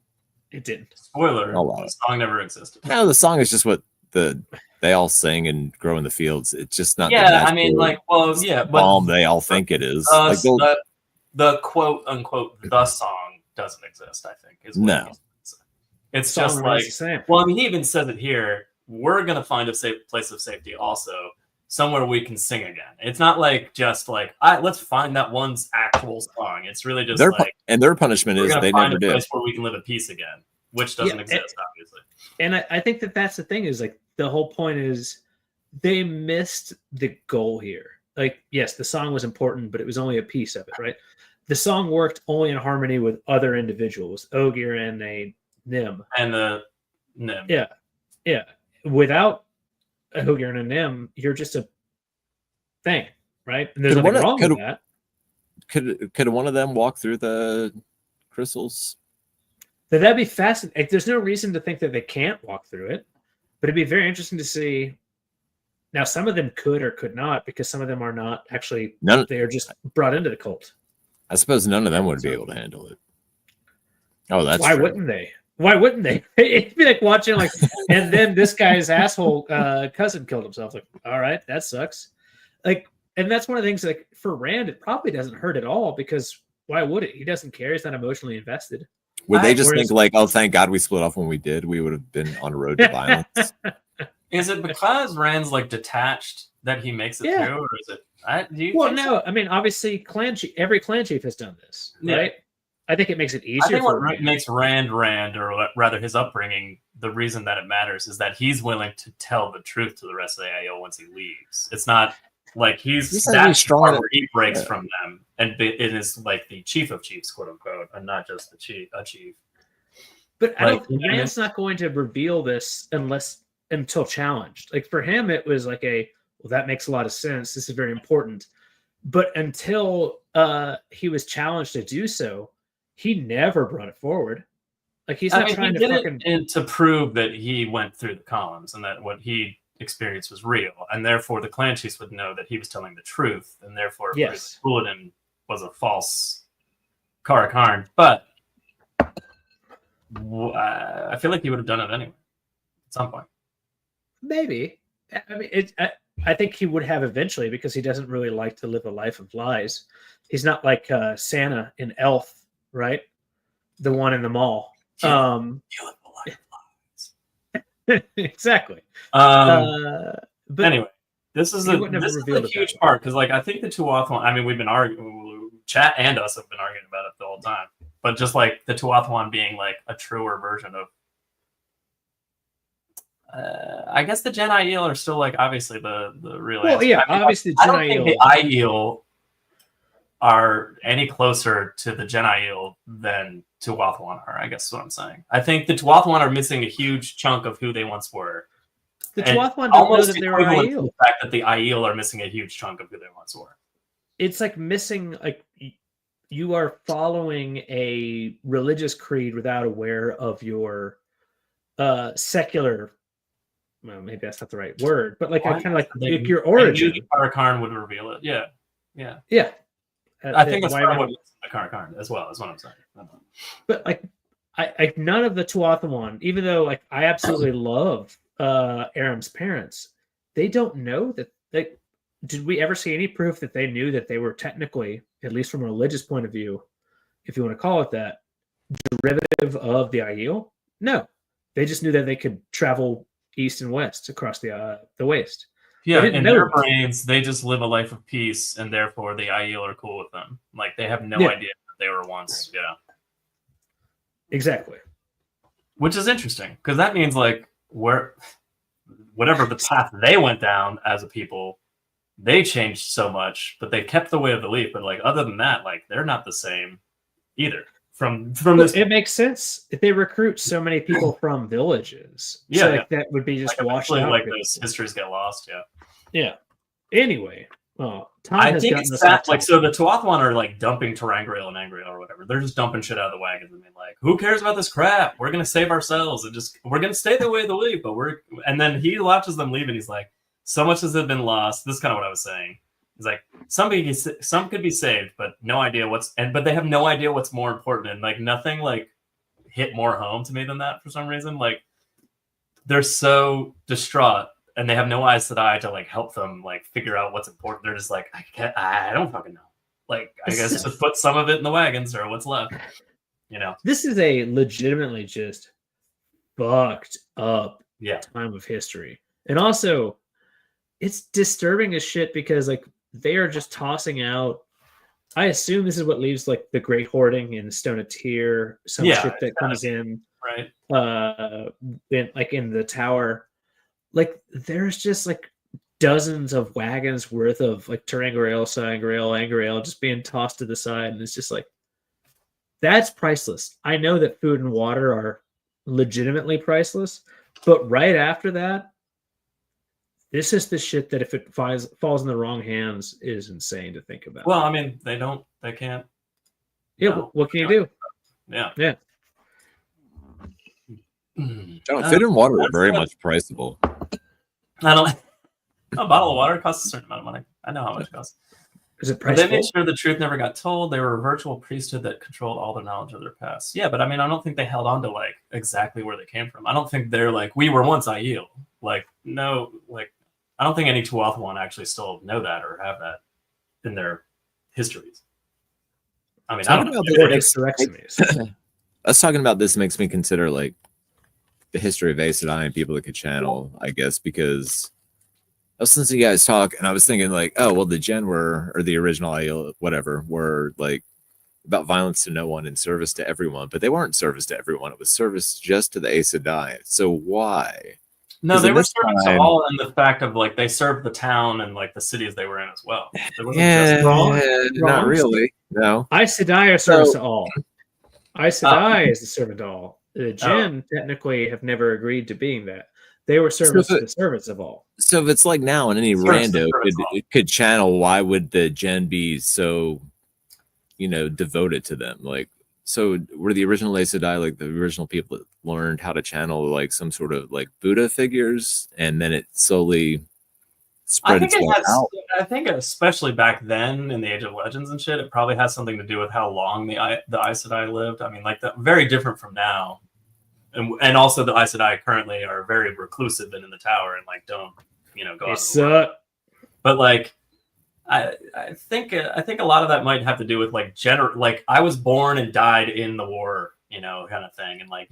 It didn't. Spoiler: the song never existed. No, the song is just what they all sing and grow in the fields. It's just not. Yeah, I mean, like, well, yeah, but they all think it is. The quote unquote the song doesn't exist. I think is what no. It's just like, well, I mean, he even says it here. We're going to find a safe place of safety also, somewhere we can sing again. It's not like just like, let's find that one's actual song. It's really just their punishment is they never did. Place where we can live at peace again, which doesn't exist, obviously. And I think that's the thing is like the whole point is they missed the goal here. Like, yes, the song was important, but it was only a piece of it, right? The song worked only in harmony with other individuals, Ogier and a Nim. And the Nim. Yeah. Yeah. Without a Ogier and a Nim, you're just a thing, right? And there's nothing wrong with that. Could one of them walk through the crystals? That'd be fascinating. There's no reason to think that they can't walk through it, but it'd be very interesting to see. Now, some of them could or could not, because some of them are not actually. They are just brought into the cult. I suppose none of them would be able to handle it. Oh, that's why wouldn't they? Why wouldn't they? It'd be like watching like, and then this guy's asshole cousin killed himself. Like, all right, that sucks. Like, and that's one of the things. Like for Rand, it probably doesn't hurt at all because why would it? He doesn't care. He's not emotionally invested. Would they just think like, oh, thank God we split off when we did? We would have been on a road to violence. Is it because Rand's like detached that he makes it through, or is it? No. So? I mean, obviously, every clan chief has done this, right? I think it makes it easier. I think what makes Rand, or rather his upbringing, the reason that it matters is that he's willing to tell the truth to the rest of the AIO once he leaves. It's not like he's that strong where he breaks from them, and it is like the chief of chiefs, quote unquote, and not just a chief. But Rand's not going to reveal this until challenged. Like for him, it was like that makes a lot of sense. This is very important. But until he was challenged to do so, he never brought it forward. Like he's not trying to prove that he went through the columns and that what he experienced was real, and therefore the clan chiefs would know that he was telling the truth, and therefore Bulletin was a false Karakarn. But I feel like he would have done it anyway at some point. Maybe. I mean, I think he would have eventually because he doesn't really like to live a life of lies. He's not like Santa in Elf, right? The one in the mall. You live a life of lies. Exactly. But anyway, this is a huge part because, like, I think the tWoTcast. I mean, we've been arguing. Chat and us have been arguing about it the whole time. But just like the tWoTcast being like a truer version of. I guess the Gen Aiel are still like obviously the real. Well, answer. Yeah, I mean, obviously the Gen Aiel. I don't think the Aiel are any closer to the Gen Aiel than tWoTcast are. I guess is what I'm saying. I think the tWoTcast are missing a huge chunk of who they once were. The And tWoTcast don't know almost that they were equivalent to Aiel. the fact that the Aiel are missing a huge chunk of who they once were. It's like missing, like you are following a religious creed without aware of your secular. Well, maybe that's not the right word, but like Why? I kind of like They- your I origin. knew the Karakarn would reveal it. Yeah. Yeah, I think that's why part of not? what makes the Karakarn as well, is what I'm saying. But like I none of the tWoTcast, even though like I absolutely love Aram's parents, they don't know that. Like, did we ever see any proof that they knew that they were technically, at least from a religious point of view, if you want to call it that, derivative of the Aiel? No, they just knew that they could travel east and west across the waste. Yeah, didn't in know their that. brains, they just live a life of peace, and therefore the Aiel are cool with them. Like, they have no Yeah. idea that they were once, Exactly. Which is interesting, because that means, like, whatever the path they went down as a people, they changed so much, but they kept the way of the leaf. But, like, other than that, like, they're not the same either. From this, It makes sense if they recruit so many people from villages. So like, that would be just like, washed eventually, out. like, those histories get lost, Yeah. Anyway, well, Tom I has think gotten it's us that, off like, topic. so the tWoTcast are like dumping Terangriel and Angriel or whatever. They're just dumping shit out of the wagons and being like, "Who cares about this crap? We're gonna save ourselves and just we're gonna stay the way they leave." But and then he watches them leave and he's like, "So much has been lost." This is kind of what I was saying. He's like, some could be saved, but no idea but they have no idea what's more important, and like nothing like hit more home to me than that for some reason. Like, they're so distraught. And they have no Aes Sedai to like help them like figure out what's important. They're just like, I don't fucking know. Like, I guess just put some of it in the wagons or what's left. This is a legitimately just fucked up time of history. And also, it's disturbing as shit because like they are just tossing out. I assume this is what leaves like the Great Hoarding in Stone of Tyr, some shit that comes in, right? In the tower. Like there's just like dozens of wagons worth of like Terangriel, Sangriel, Angriel just being tossed to the side, and it's just like that's priceless. I know that food and water are legitimately priceless, but right after that, this is the shit that if it falls in the wrong hands is insane to think about. Well, I mean, they can't. Yeah, what can you do? Yeah. Food and water are very much priceable. I don't. A bottle of water costs a certain amount of money. I know how much it costs. Is it They made priceable? sure the truth never got told. They were a virtual priesthood that controlled all the knowledge of their past. Yeah, but I mean, I don't think they held on to like exactly where they came from. I don't think they're like, we were once Aiel. Like, no, like, I don't think any tWoTcast actually still know that or have that in their histories. I mean, I don't know. Us talking about this makes me consider like the history of Aes Sedai and people that could channel, I guess, because I was listening to you guys talk and I was thinking like, oh, well, the Gen or the original Aiel, whatever, were like about violence to no one and service to everyone, but they weren't service to everyone. It was service just to the Aes Sedai. So why? No, they were serving to all in the fact of like they served the town and like the cities they were in as well. Not really. No. Aes Sedai are service to all. Aes Sedai is the servant to all. The Gen technically have never agreed to being that. They were service to the servants of all. So if it's like now and any rando could channel, why would the Gen be so, devoted to them? Like, so were the original Aes Sedai like the original people that learned how to channel like some sort of like Buddha figures, and then it slowly spread itself out? I think especially back then in the Age of Legends and shit, it probably has something to do with how long the Aes Sedai lived. I mean, like very different from now. And also the Aes Sedai currently are very reclusive and in the tower and like don't go out. But like I think a lot of that might have to do with like like I was born and died in the war, kind of thing, and like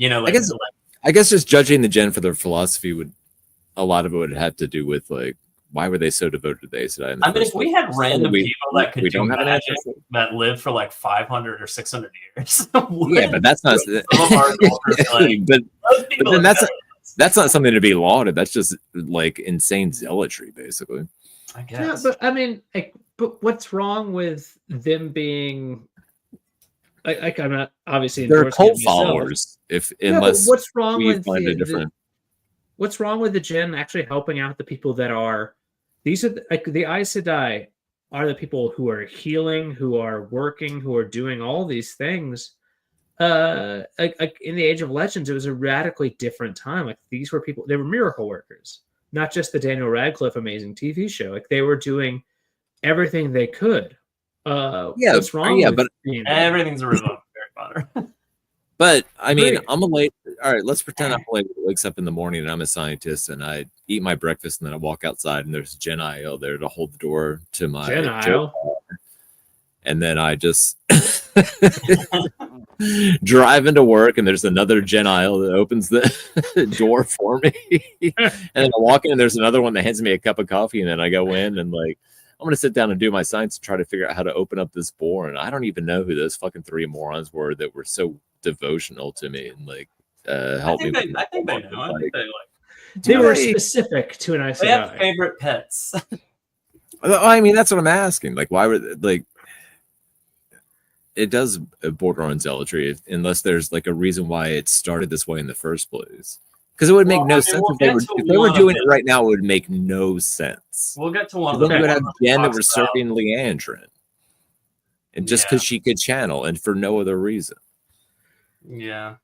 I guess just judging the Gen for their philosophy a lot of it would have to do with like why were they so devoted to the Aes Sedai? I mean, if we had random people that could do magic that lived for like 500 or 600 years, yeah, but that's not. but then that's not something to be lauded. That's just like insane zealotry, basically. I guess. Yeah, but I mean, but what's wrong with them being? Like I'm not obviously they're cult followers. Unless what's wrong we with find a different. what's wrong with the Jinn actually helping out the people that are? These are like the Aes Sedai are the people who are healing, who are working, who are doing all these things. Like in the Age of Legends, it was a radically different time. Like these were people; they were miracle workers, not just the Daniel Radcliffe amazing TV show. Like they were doing everything they could. What's wrong? Yeah, with but everything's a ripoff of Harry Potter. But I mean, Great. I'm a late. All right, let's pretend I'm a late who wakes up in the morning and I'm a scientist and I eat my breakfast and then I walk outside and there's a Gen IL there to hold the door to my Gen IL. and then I just drive into work and there's another Gen IL that opens the door for me. And then I walk in and there's another one that hands me a cup of coffee and then I go in and like I'm gonna sit down and do my science and try to figure out how to open up this door. And I don't even know who those fucking three morons were that were so devotional to me and like help me. I think they know. I think they like. They were specific to an Aes They have Sedai. favorite pets. I mean, that's what I'm asking. Like, why would like? It does border on zealotry unless there's like a reason why it started this way in the first place. Because it would make no sense if they were doing it right now. It would make no sense. We'll get to one of Then them. you would have Jen that was serving Leandrin, and just because Yeah. she could channel and for no other reason. Yeah.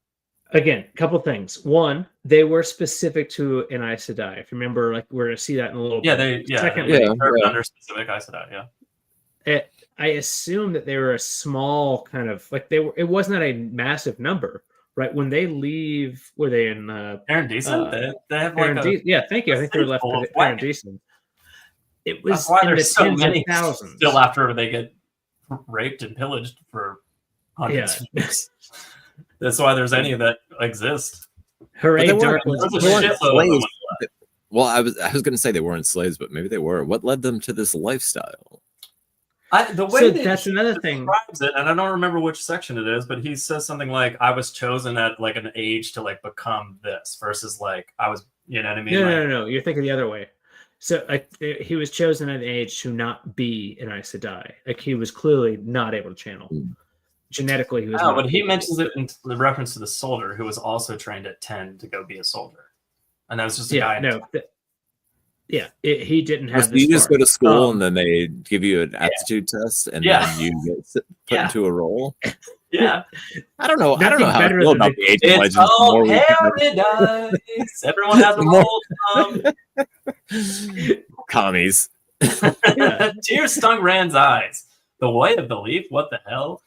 Again, a couple things. One, they were specific to an Aes Sedai. If you remember, like we're gonna see that in a little bit. Secondly, Under specific Aes Sedai, yeah. I assume that they were a small kind of like they were. It wasn't a massive number, right? When they leave, were they in? Aaron Decent. They have like yeah, thank you. I think they were left full with of Aaron whack. Decent. It was That's why in the there's so tens many of thousands. still after they get raped and pillaged for hundreds. Yeah. That's why there's any that exist. Hooray, But they Dark weren't- was There's a they weren't shitload of them. slaves. Well, I was going to say they weren't slaves, but maybe they were. What led them to this lifestyle? The way So that that's he another thing. describes it, and I don't remember which section it is, but he says something like, "I was chosen at like an age to like become this," versus like I was, you know what I mean? No. You're thinking the other way. So like he was chosen at an age to not be an Aes Sedai. Like he was clearly not able to channel. Genetically, he was. No, not but he able. mentions it in the reference to the soldier who was also trained at 10 to go be a soldier, and that was just a guy. He didn't have. So you just go to school and then they give you an Yeah. aptitude test and Yeah. then you get put Yeah. into a role. Yeah, I don't know. I don't Nothing know how I better feel than about the Age of it's Legends. The all more we paradise. Everyone has a More- whole commies. Tears stung Rand's eyes. The white of the leaf. What the hell?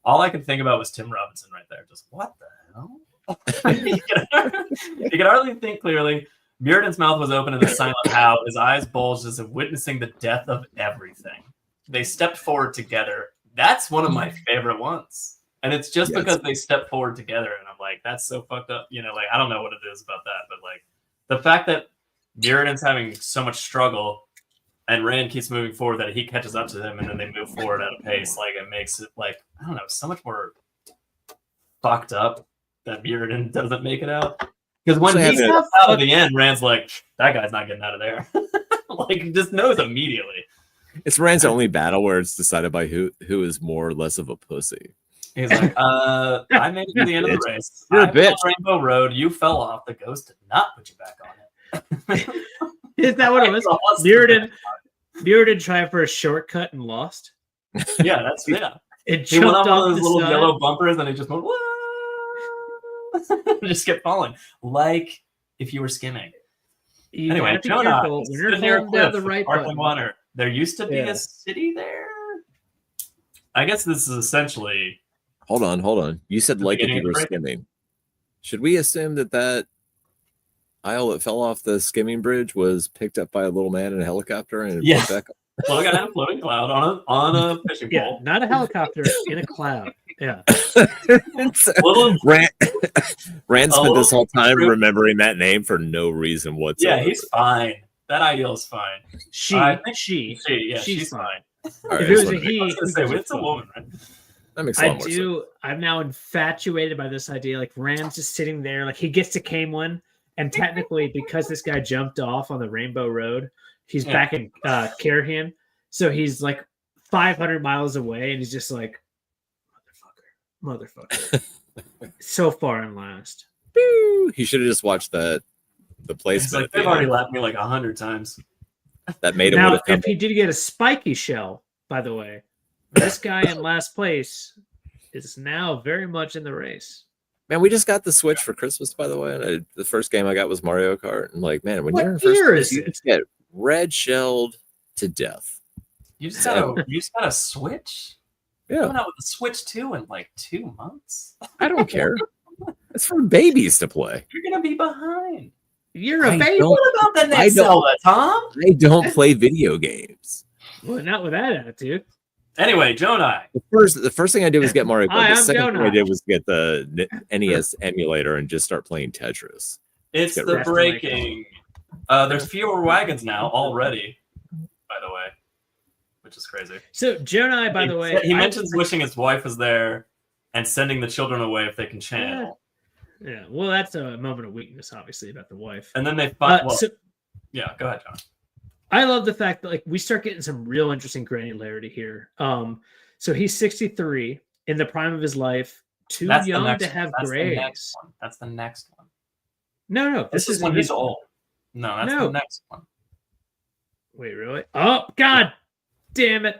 All I could think about was Tim Robinson right there. Just what the hell? You can hardly think clearly. Mirrodin's mouth was open in a silent howl. His eyes bulged as if witnessing the death of everything. They stepped forward together. That's one of my favorite ones. And it's just Yes. because they stepped forward together. And I'm like, that's so fucked up. You know, like, I don't know what it is about that. But like the fact that Mirrodin's having so much struggle and Rand keeps moving forward that he catches up to him and then they move forward at a pace, like it makes it like, I don't know, so much more fucked up that Mirrodin doesn't make it out. Because when he steps out of the end, Rand's like, that guy's not getting out of there. Like, he just knows immediately. It's Rand's only battle where it's decided by who is more or less of a pussy. He's like, I made it to the end of the race. You're a I bitch. followed Rainbow Road. You fell off. The ghost did not put you back on it. Isn't that what it was? Mirrodin tried for a shortcut and lost. Yeah, that's It He went jumped on one off of those the little side. yellow bumpers and he just went, whoa! Just kept falling. Like if you were skimming. You Anyway, gotta be Jono, careful when you're stood near a holding down cliff the with right sparkling button. water. There used to be Yeah. a city there. I guess this is essentially. Hold on. You said The like if beginning you of were the skimming. Should we assume that aisle that fell off the skimming bridge was picked up by a little man in a helicopter and Yeah. put back up? Well, I got a floating cloud on a fishing Yeah, pole. not a helicopter in a cloud. Yeah. Little, Rand spent this whole time true. remembering that name for no reason whatsoever. yeah, he's fine. That ideal is fine. She's She's fine. All right, If it was just a wanted to make- he, I was gonna who say, gives a it's a fuck? woman, right? that makes a lot I more sense. do. I'm now infatuated by this idea. Like Rand's just sitting there, like he gets to Camelin, and technically, because this guy jumped off on the Rainbow Road, he's Yeah. back in Carhian. So he's like 500 miles away, and he's just like, motherfucker. So far and last. He should have just watched that the It's placement. like they've already lapped me like 100 times. That made him. Now, if he did get a spiky shell, by the way, this guy in last place is now very much in the race. Man, we just got the Switch for Christmas, by the way. And the first game I got was Mario Kart. And like, man, when What you're in first year place, is you it? just get red shelled to death. You just got a Switch? Yeah. Coming out with a Switch 2 in like 2 months. I don't care. It's for babies to play. You're gonna be behind. You're a I baby. don't- What about the next Zelda, Tom? I don't play video games. Well, not with that attitude. Anyway, Jonai. The first thing I did was get Mario Kart. Hi, The I'm second thing I Jono. did was get the NES emulator and just start playing Tetris. It's Get the rid of breaking. There's fewer wagons now already, by the way, which is crazy. So, Jonai, by the way, He mentions wishing his wife was there and sending the children away if they can channel. Yeah, well, that's a moment of weakness, obviously, about the wife. And then they fight. Well, So, yeah, go ahead, John. I love the fact that like we start getting some real interesting granularity here. So he's 63 in the prime of his life, too young to have grades. That's the next one. No, This is when he's old. No, that's the next one. Wait, really? Oh God, damn it!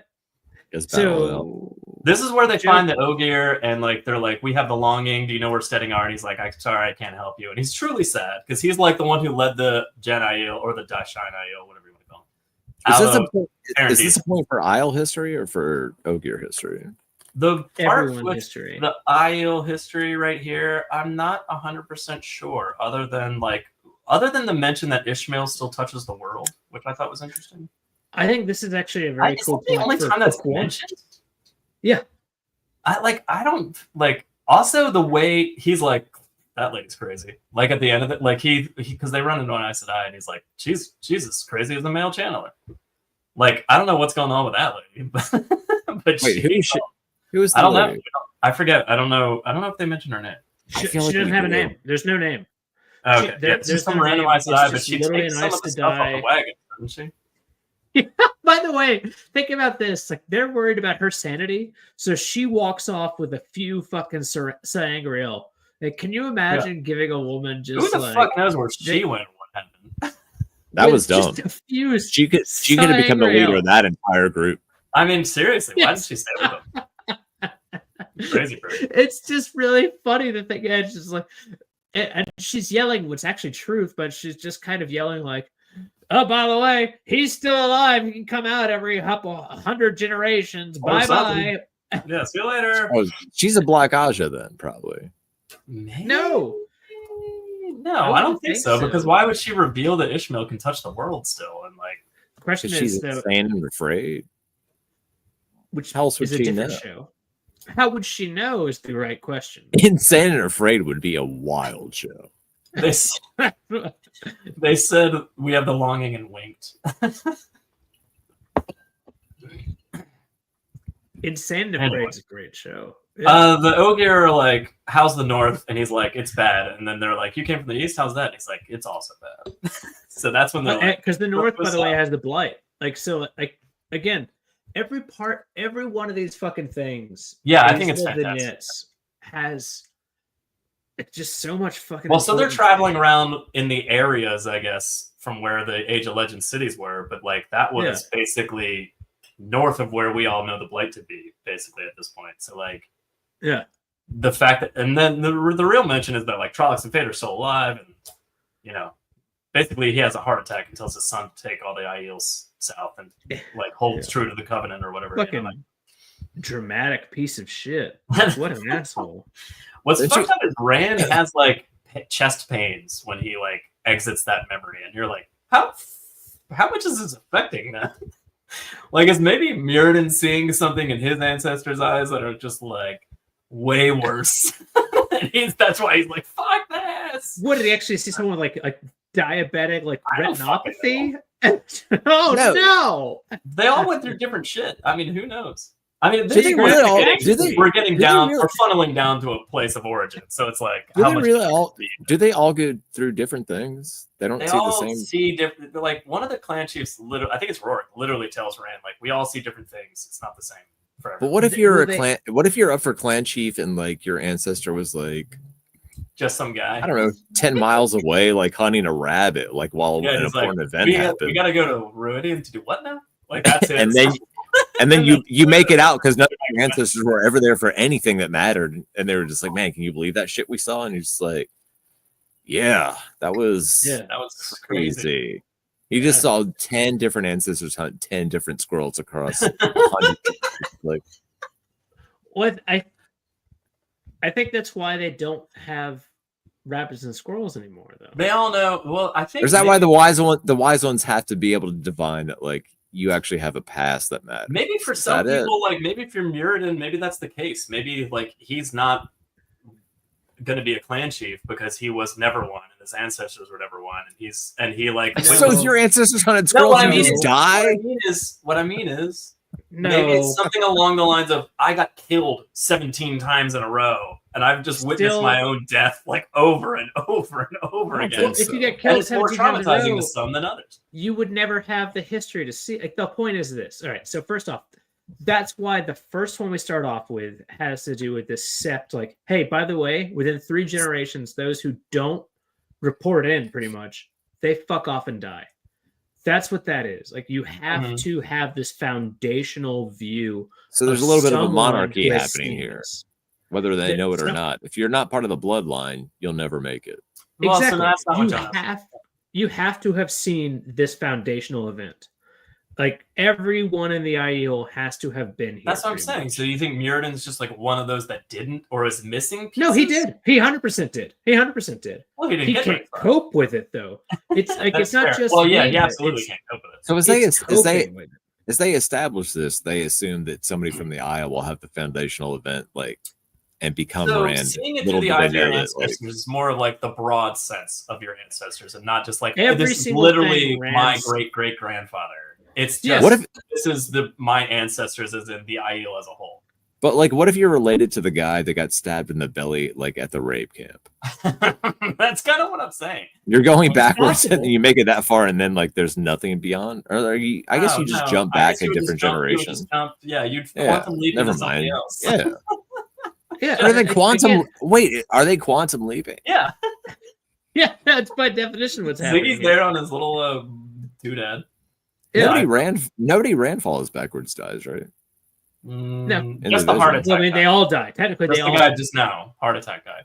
So this is where they find the Ogier and like they're like, we have the longing. Do you know where Steading are? And he's like, I'm sorry, I can't help you. And he's truly sad because he's like the one who led the Gen Aiel or the Daishin Aiel, whatever you want to call him. Is this a point for Isle history or for Ogier history? The part Everyone with history. the Aiel history right here, I'm not 100% sure. Other than the mention that Ishmael still touches the world, which I thought was interesting. I think this is actually a very cool the point only for time that's book one. mentioned. Yeah. I don't like also the way he's like, that lady's crazy. Like at the end of it, like he because they run into an Aes Sedai and he's like, she's as crazy as the male channeler. Like, I don't know what's going on with that lady. But wait, who is I don't lady? know. I forget. I don't know if they mentioned her name. She doesn't have a name. There's no name. Okay. There's some no random name. Aes Sedai, It's but just she literally takes an some Aes of the stuff off Sedai. the wagon, doesn't she? By the way, think about this. Like they're worried about her sanity, so she walks off with a few fucking sangreal. Like, can you imagine giving a woman just Who the like fuck knows where she went and what happened? That was dumb. just a few She could have become the leader of that entire group. I mean, seriously, why did Yes. she stay with him? Crazy person. It's just really funny to think. It's just like, and she's yelling what's actually truth, but she's just kind of yelling like, "Oh, by the way, he's still alive. He can come out every 100 generations. Or Bye something. bye." Yeah, see you later. Oh, she's a Black Aja then, probably. Maybe. No. No, I don't think so. Because why would she reveal that Ishmael can touch the world still? And like, The question She's is, though, insane and afraid. which How else would is a she different know? show. How would she know is the right question. Insane and Afraid would be a wild show. they said we have the longing and winked. Insane and Anyway. Afraid is a great show. Yeah. The Ogier are like, how's the north? And he's like, it's bad. And then they're like, you came from the east, how's that? And he's like, it's also bad. So that's when they're like, Because the North, by what's the way, up? has the blight. Like, so, like, again, every one of these fucking things. Yeah, I these think it's little fantastic. vignettes has just so much fucking. well, so they're important traveling shit. around in the areas, I guess, from where the Age of Legends cities were. But like, that was basically north of where we all know the blight to be, basically, at this point. So like, Yeah. the fact that, and then the real mention is that like Trollocs and Fate are still alive, and you know, basically he has a heart attack and tells his son to take all the Aiels south and like holds true to the Covenant or whatever. Fucking You know, like, dramatic piece of shit. What an asshole. what's Didn't fucked up is Rand has like chest pains when he like exits that memory, and you're like, how much is this affecting that? Like, is maybe Muradin seeing something in his ancestors' eyes that are just like way worse? And that's why he's like, fuck this. What did he actually see? Someone with like diabetic, like I don't fucking retinopathy? Oh no! They all went through different shit. I mean, who knows? I mean, Do they really all- do they- we're getting do they down, really- we're funneling down to a place of origin. So it's like, Do how they much really all? Do they all go through different things? They don't They see the all same. see different. Like one of the clan chiefs, literally, I think it's Rorik, literally tells Rand, like, we all see different things. It's not the same for But everyone. what if you're Will a they- clan? What if you're up for clan chief and like your ancestor was like just some guy. I don't know, 10 miles away, like hunting a rabbit, like while an he's like, important event we happened. got to go to Ruidian to do what now? Like that's it. and then you make it out because none of your ancestors were ever there for anything that mattered, and they were just like, man, can you believe that shit we saw? And you're just like, yeah, that was crazy. You just saw 10 different ancestors hunt 10 different squirrels across 100 like. What I think that's why they don't have rabbits and squirrels anymore, though. They all know. Well, I think Is that why the wise ones have to be able to divine that, like, you actually have a past that matters? Maybe for some people, like maybe if you're Muradin, maybe that's the case. Maybe like he's not going to be a clan chief because he was never one, and his ancestors were never one, and he like. So if your ancestors hunted squirrels, you just die. What I mean is. No. Maybe it's something along the lines of I got killed 17 times in a row, and I've just witnessed my own death like over and over and over again. Well, if you get killed, it's more traumatizing to some than others. You would never have the history to see. Like the point is this. All right. So first off, that's why the first one we start off with has to do with this sept. Like, hey, by the way, within 3 generations, those who don't report in, pretty much, they fuck off and die. That's what that is. Like you have to have this foundational view. So there's a little bit of a monarchy happening here, whether they know it or not. If you're not part of the bloodline, you'll never make it. Exactly. Well, so that's not you have to have seen this foundational event. Like everyone in the IEL has to have been here. That's what I'm saying. So you think Muradin's just like one of those that didn't or is missing pieces? No, he did. He 100% did. He 100% did. Well, he can't cope with it though. It's like it's not just. Well, yeah, he absolutely can't cope with it. So as they establish this, they assume that somebody from the Isle will have the foundational event, like, and become Rand. Seeing it through the eyes of your ancestors is more like the broad sense of your ancestors, and not just like this is literally my great great grandfather. It's just this is my ancestors as in the IEL as a whole. But like, what if you're related to the guy that got stabbed in the belly, like at the rape camp? That's kind of what I'm saying. You're going backwards and you make it that far, and then like there's nothing beyond. Or are you? I guess you just jump back a different generation. You'd quantum leap into something else. Yeah. Yeah. Are they quantum? Wait, are they quantum leaping? Yeah. Yeah, that's by definition what's happening. Ziggy's there on his little doodad. Nobody ran falls backwards dies, right? No, just the heart attack. Well, I mean, they all die. Technically, they all died just now. Heart attack died.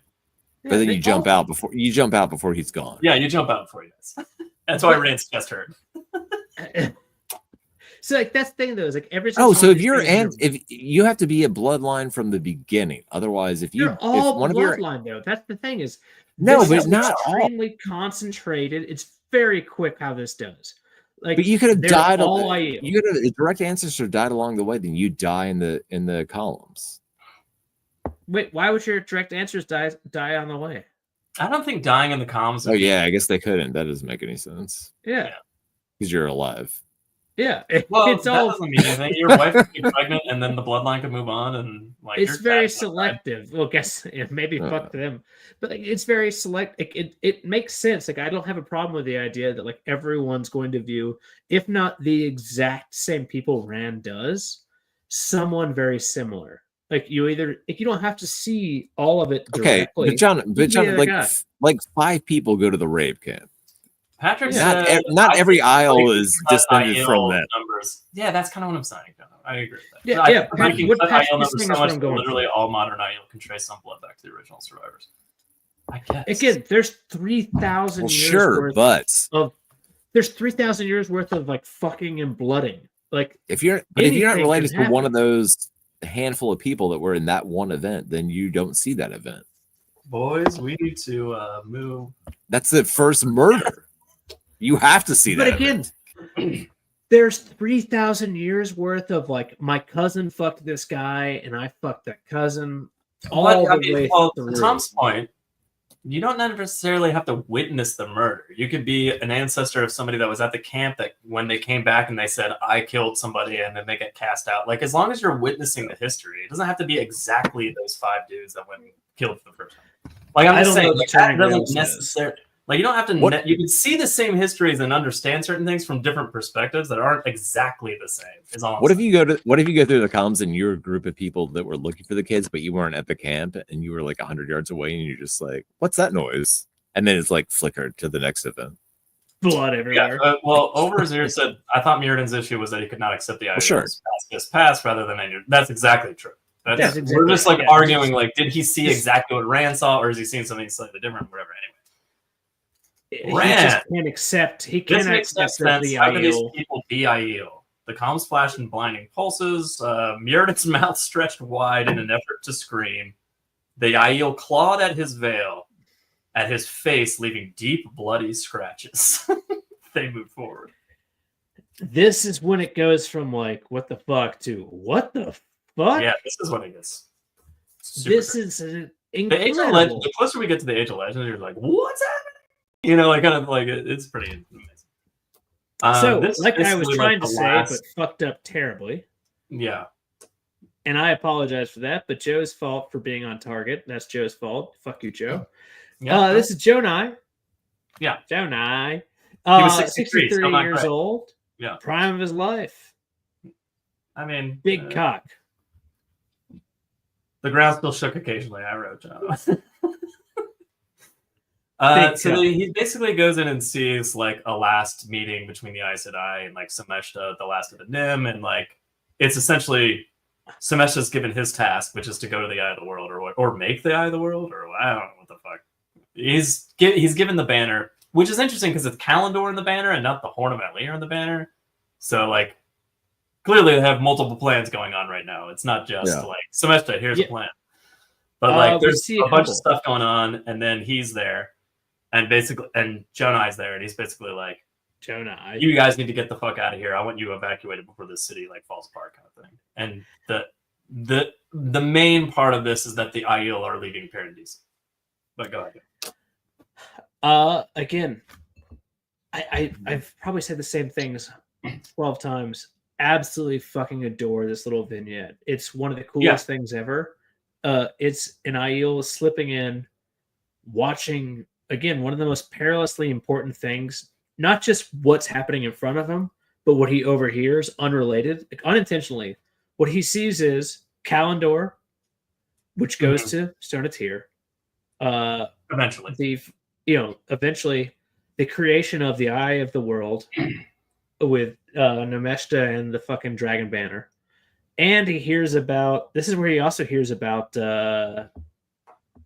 But then you jump out before he's gone. Yeah, you jump out before he does. That's why Rand's chest hurt. So like that's the thing though, is like every. So if you have to be a bloodline from the beginning, otherwise if you're all bloodline though, that's the thing is. No, but not extremely concentrated. It's very quick how this does. Like, but you could have died. You could have a direct ancestor died along the way. Then you die in the columns. Wait, why would your direct ancestors die on the way? I don't think dying in the columns. Oh yeah, I guess they couldn't. That doesn't make any sense. Yeah, because you're alive. Yeah, well, that doesn't mean anything. Your wife could be pregnant, and then the bloodline could move on, and like it's very selective. Well, guess maybe fuck them, but like, it's very select. It makes sense. Like I don't have a problem with the idea that like everyone's going to view, if not the exact same people Rand does, someone very similar. Like you don't have to see all of it directly. Okay, but John, like 5 people go to the rape camp. Patrick not every Isle is descended from that. Numbers. Yeah, that's kind of what I'm saying. I agree with that. Yeah, literally all modern Isle can trace some blood back to the original survivors. I guess. Again, there's 3,000 years there's 3,000 years worth of like fucking and blooding. Like if you're not related to one of those handful of people that were in that one event, then you don't see that event. Boys, we need to move. That's the first murder. You have to see that. But again, there's 3,000 years worth of like my cousin fucked this guy and I fucked that cousin. To Tom's point, you don't necessarily have to witness the murder. You could be an ancestor of somebody that was at the camp that when they came back and they said, I killed somebody, and then they get cast out. Like, as long as you're witnessing the history, it doesn't have to be exactly those 5 dudes that went killed for the first time. Like, I'm just saying, like, that doesn't necessarily... Like you don't have to. You can see the same histories and understand certain things from different perspectives that aren't exactly the same. Is all. What if you go through the columns and you're a group of people that were looking for the kids, but you weren't at the camp and you were like 100 yards away, and you're just like, "What's that noise?" And then it's like flickered to the next event. Blood everywhere. Yeah, well, Overseer said, I thought Mirrodin's issue was that he could not accept the idea of pass rather than any. That's exactly true. We're just like arguing, like, did he see exactly what Rand saw, or is he seeing something slightly different? Whatever. Anyway, Rand just can't accept. He can't accept the How can these people be Aiel? The comms flash in blinding pulses. Mirrodin's mouth stretched wide in an effort to scream. The Aiel clawed at his veil, at his face, leaving deep, bloody scratches. They move forward. This is when it goes from like, what the fuck, to what the fuck? Yeah, this is when it gets this is incredible. The closer we get to the Age of Legends, you're like, what's happening? You know, like, kind of like, it's pretty amazing. So, like I was trying to say, but fucked up terribly. Yeah. And I apologize for that, but Joe's fault for being on target. That's Joe's fault. Fuck you, Joe. Yeah, this is Jono. Yeah. Jono. He was 63 years old. Yeah. Prime of his life. I mean, big cock. The ground still shook occasionally. I wrote Jono. So he basically goes in and sees like a last meeting between the Aes Sedai and like Sameshta, the last of the Nim, and like it's essentially Sameshta's given his task, which is to go to the Eye of the World, or make the Eye of the World, or I don't know what the fuck. He's given the banner, which is interesting because it's Kalendor in the banner and not the Horn of Atlir in the banner. So like clearly they have multiple plans going on right now. It's not just like Sameshta, here's a plan. But like there's a bunch of stuff going on, and then he's there. And basically, and Jonai's there, and he's basically like, Jono, you guys need to get the fuck out of here. I want you evacuated before the city like falls apart, kind of thing. And the main part of this is that the Aiel are leaving Paradise. But go ahead. Again, I've probably said the same things 12 times. Absolutely fucking adore this little vignette. It's one of the coolest things ever. It's an Aiel slipping in, watching. Again, one of the most perilously important things, not just what's happening in front of him, but what he overhears, unrelated, like unintentionally. What he sees is Kalendor, which goes to Stone of Tyr. Eventually. Eventually, the creation of the Eye of the World with Nemeshta and the fucking Dragon Banner. And he hears about, this is where he also hears about...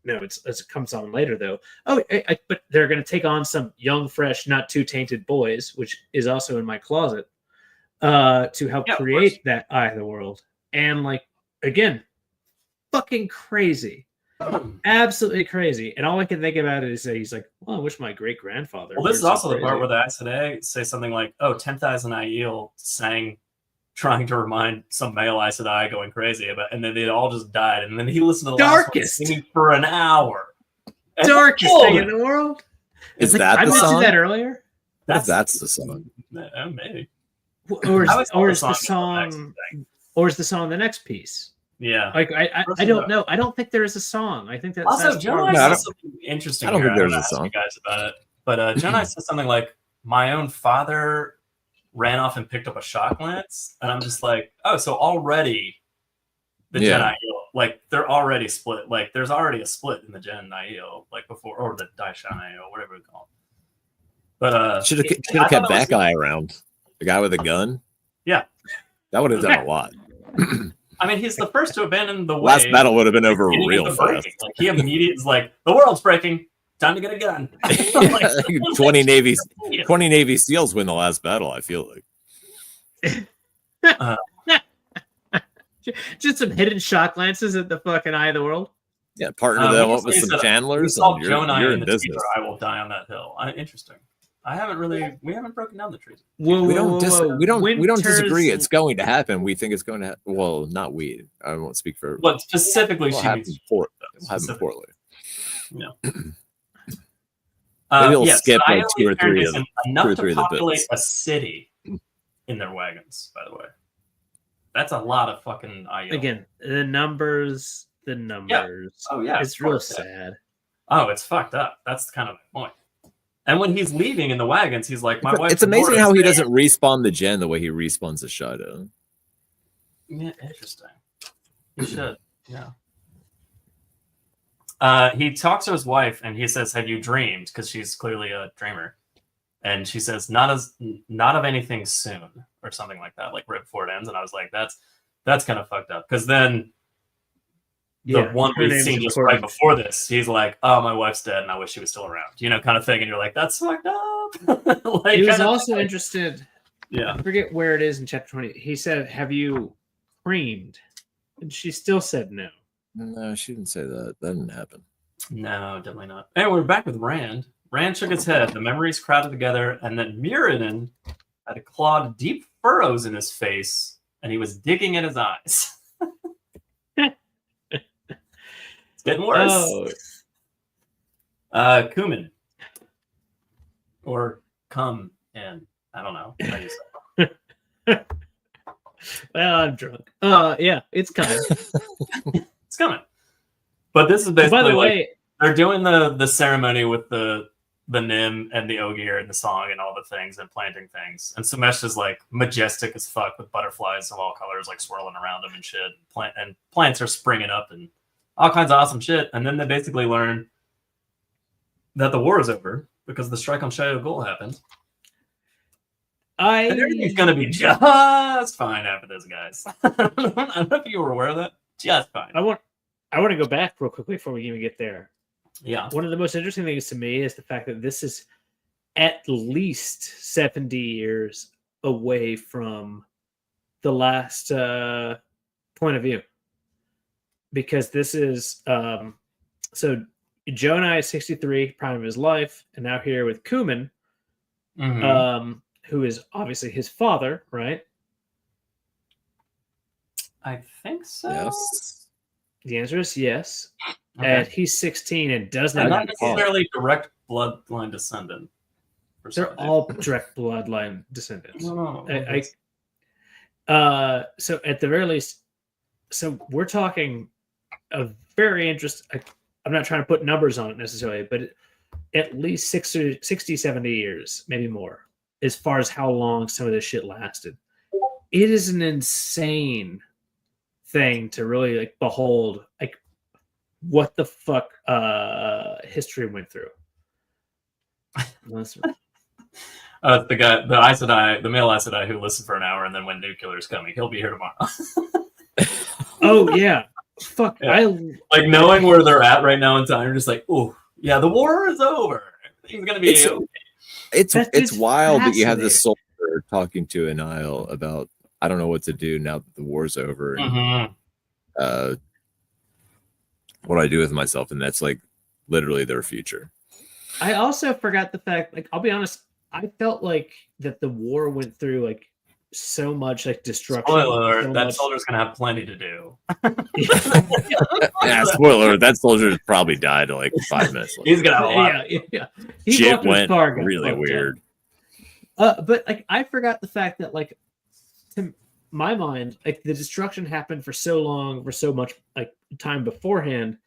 No, it comes on later though. But they're going to take on some young, fresh, not too tainted boys, which is also in my closet, to help create that Eye of the World. And like, again, fucking crazy, absolutely crazy. And all I can think about it is that he's like, well, I wish my great grandfather. Well, this is also the part where the Aes Sedai say something like, "Oh, 10,000 Aiel sang." Trying to remind some male Aes Sedai going crazy about, and then they all just died. And then he listened to the Darkest singing for an hour. Darkest thing in the world. Is that I the mentioned song? that earlier. That's the song. Maybe. Or is the song the next piece? Yeah. Like I don't know. I don't think there is a song. I think that's also Jonai says something interesting. I don't think there's a song. You guys about it, but Jonai says something like, "My own father ran off and picked up a shock lance," and I'm just like, oh, so already the Jedi, like they're already split. Like there's already a split in the Gen Aiel, like before, or the Daishan Aiel, whatever we call it. But should have kept that guy around, the guy with the gun. Yeah, that would have done a lot. I mean, he's the first to abandon the way. Last battle would have been over real fast. Like he immediately is like, the world's breaking. Time to get a gun. Like, 20 Navy SEALs win the last battle, I feel like. Just some hidden shock lances at the fucking Eye of the World. Yeah, partner them up with some Chandlers. You're in business. I will die on that hill. Interesting. We haven't broken down the trees. We don't disagree. It's going to happen. We think it's going to happen. Well, not we. I won't speak for. But specifically, it'll happen poorly. No. Maybe we'll skip like two or three of to populate a city in their wagons. By the way, that's a lot of fucking Aiel. Again, the numbers. Yeah. Oh yeah, it's real sad. Oh, it's fucked up. That's kind of the point. And when he's leaving in the wagons, he's like, "My wife." It's amazing how he doesn't respawn the gen the way he respawns the Shadow. Yeah, interesting. He should. Yeah. He talks to his wife and he says, "Have you dreamed?" Because she's clearly a dreamer, and she says, "Not of anything soon," or something like that, like right before it ends. And I was like, "That's kind of fucked up." Because then the one we seen just right before this, he's like, "Oh, my wife's dead, and I wish she was still around," kind of thing. And you're like, "That's fucked up." He was also interested. Yeah, I forget where it is in chapter 20. He said, "Have you creamed?" And she still said no. No, she didn't say that. That didn't happen. No, definitely not. And we're back with Rand. Rand shook his head. The memories crowded together, and then Muradin had clawed deep furrows in his face, and he was digging at his eyes. It's getting worse. Oh. Cumin. Or come in. I don't know. How you say. Well, I'm drunk. Yeah, it's coming. It's coming. But this is basically by the way, they're doing the ceremony with the Nim and the Ogier and the song and all the things and planting things. And Sumesh is like majestic as fuck with butterflies of all colors like swirling around him and shit. Plants are springing up and all kinds of awesome shit. And then they basically learn that the war is over because the strike on Shio Gul happened. And everything's gonna be just fine after this, guys. I don't know if you were aware of that. Just fine. I want to go back real quickly before we even get there. Yeah. One of the most interesting things to me is the fact that this is at least 70 years away from the last point of view. Because this is so Jono is 63, prime of his life, and now here with Cumin, who is obviously his father, right? I think so. Yes. The answer is yes. Okay. And he's 16 and does not. Not necessarily direct bloodline descendant. They're all direct bloodline descendants. No. So at the very least, so we're talking a very interesting. I'm not trying to put numbers on it necessarily, but at least 60, 70 years, maybe more, as far as how long some of this shit lasted. It is an insane thing to really like behold, like what the fuck history went through. The guy, the male Aes Sedai who listened for an hour and then when nuclear is coming, he'll be here tomorrow. Oh yeah, fuck! Yeah. Like knowing where they're at right now in time, you're just like, oh yeah, the war is over. Everything's gonna be okay. It's wild that you have this soldier talking to an Isle about I don't know what to do now that the war's over. And, what do I do with myself? And that's like literally their future. I also forgot the fact, like, I'll be honest, I felt like that the war went through like so much like destruction. Spoiler alert, that soldier's gonna have plenty to do. Yeah, spoiler alert, that soldier probably died like 5 minutes later. He's gonna have a lot. Yeah. Shit went really weird. But like I forgot the fact that like to my mind, like the destruction happened for so long, for so much like time beforehand,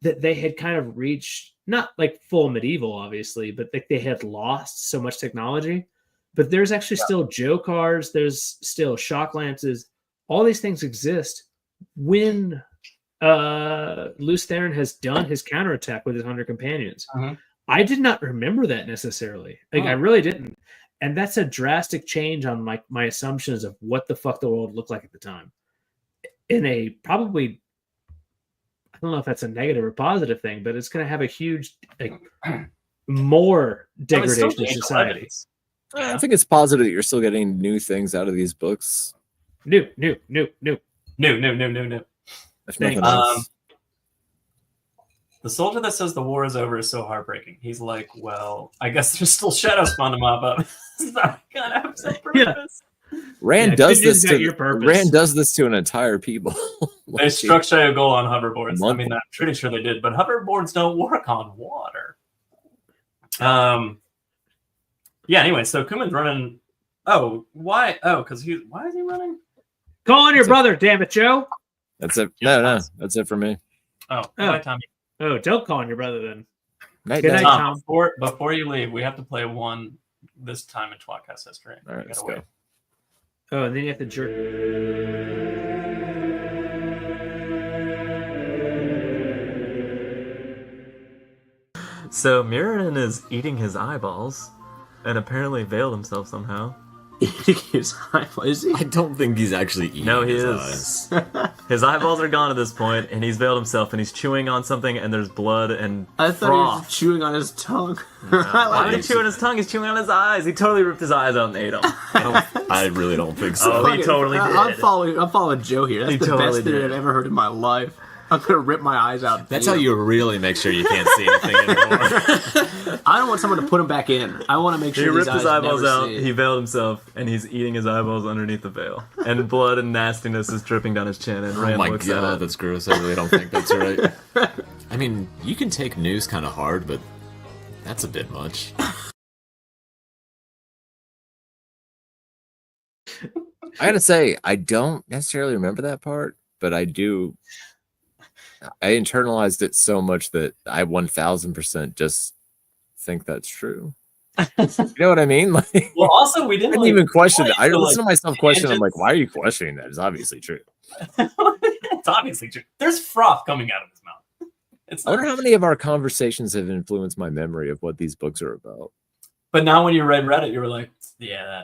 that they had kind of reached not like full medieval, obviously, but like they had lost so much technology. But there's actually still Jokars, there's still shock lances, all these things exist when Lews Therin has done his counterattack with his 100 companions. I did not remember that necessarily. Like I really didn't. And that's a drastic change on my assumptions of what the fuck the world looked like at the time. In a probably, I don't know if that's a negative or positive thing, but it's going to have a huge, like, more degradation of society. I think it's positive that you're still getting new things out of these books. New. If nothing else. The soldier that says the war is over is so heartbreaking. He's like, well, I guess there's still shadow spawn to mop up. It's not gonna have some purpose. Rand does this to an entire people. They struck Shio Gul on hoverboards. I mean, I'm pretty sure they did, but hoverboards don't work on water. Yeah, anyway, so Cumin's running. Oh, why? Oh, because why is he running? Call on your brother, damn it, Joe. That's it. No, that's it for me. Oh, bye, Tommy. Oh, don't call on your brother then. Night, Good night, night. Tom. Before you leave, we have to play one this time in tWoTcast history. All right, let's go. Oh, and then you have to jerk. So Mirrodin is eating his eyeballs, and apparently veiled himself somehow. Eating his eyeball. Is he? I don't think he's actually eating. No, he his is. eyes. His eyeballs are gone at this point, and he's veiled himself, and he's chewing on something, and there's blood and I thought froth. he was chewing on his tongue. Why would he chew on his tongue? He's chewing on his eyes. He totally ripped his eyes out and ate them. I really don't think so. Oh, he totally did. I'm following Joe here. That's He the totally best thing did. I've ever heard in my life. I'm gonna rip my eyes out. That's how you really make sure you can't see anything anymore. I don't want someone to put them back in. I want to make sure He these ripped his eyes eyeballs never out, see. he veiled himself, and he's eating his eyeballs underneath the veil. And blood and nastiness is dripping down his chin, and Oh Rand my looks at god, it. that's gross. I really don't think that's right. I mean, you can take news kind of hard, but that's a bit much. I gotta say, I don't necessarily remember that part, but I do. I internalized it so much that I 1000% just think that's true. You know what I mean? Like, Well, also we I didn't didn't like, even question it. I so, listen to myself question. I'm like, tangents. why are you questioning that? It's obviously true. it's obviously true. There's froth coming out of his mouth. It's I wonder how many of our conversations have influenced my memory of what these books are about. But now when you read Reddit, you were like, yeah,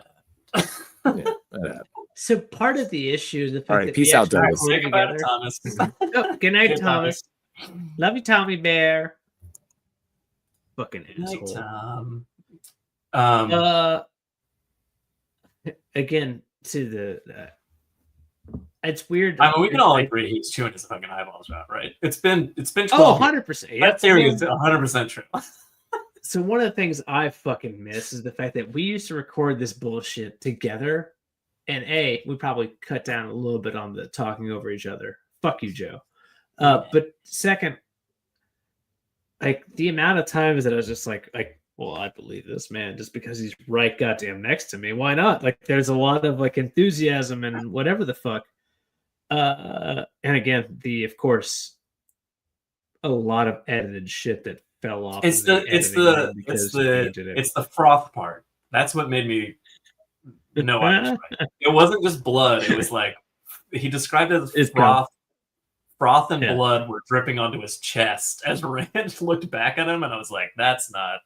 that. Yeah, that happened. So part of the issue is the fact All right, that peace we out, actually Douglas. recorded Think about it, together. Thomas. Oh, good night, Good Thomas. Love you, Tommy Bear. Fucking Night, asshole. Tom. Again, to the it's weird. I mean, we can all agree he's chewing his fucking eyeballs out, right? It's been 12 Oh, years. 100%. That theory is 100% true. So one of the things I fucking miss is the fact that we used to record this bullshit together, and we probably cut down a little bit on the talking over each other. Fuck you, Joe. But second, like the amount of times that I was just like, well, I believe this man just because he's right goddamn next to me. Why not? Like, there's a lot of like enthusiasm and whatever the fuck. And again, of course, a lot of edited shit that fell off. It's the froth part. That's what made me know I was right. It wasn't just blood. It was like he described it as froth. Froth and blood were dripping onto his chest as Rand looked back at him, and I was like, "That's not."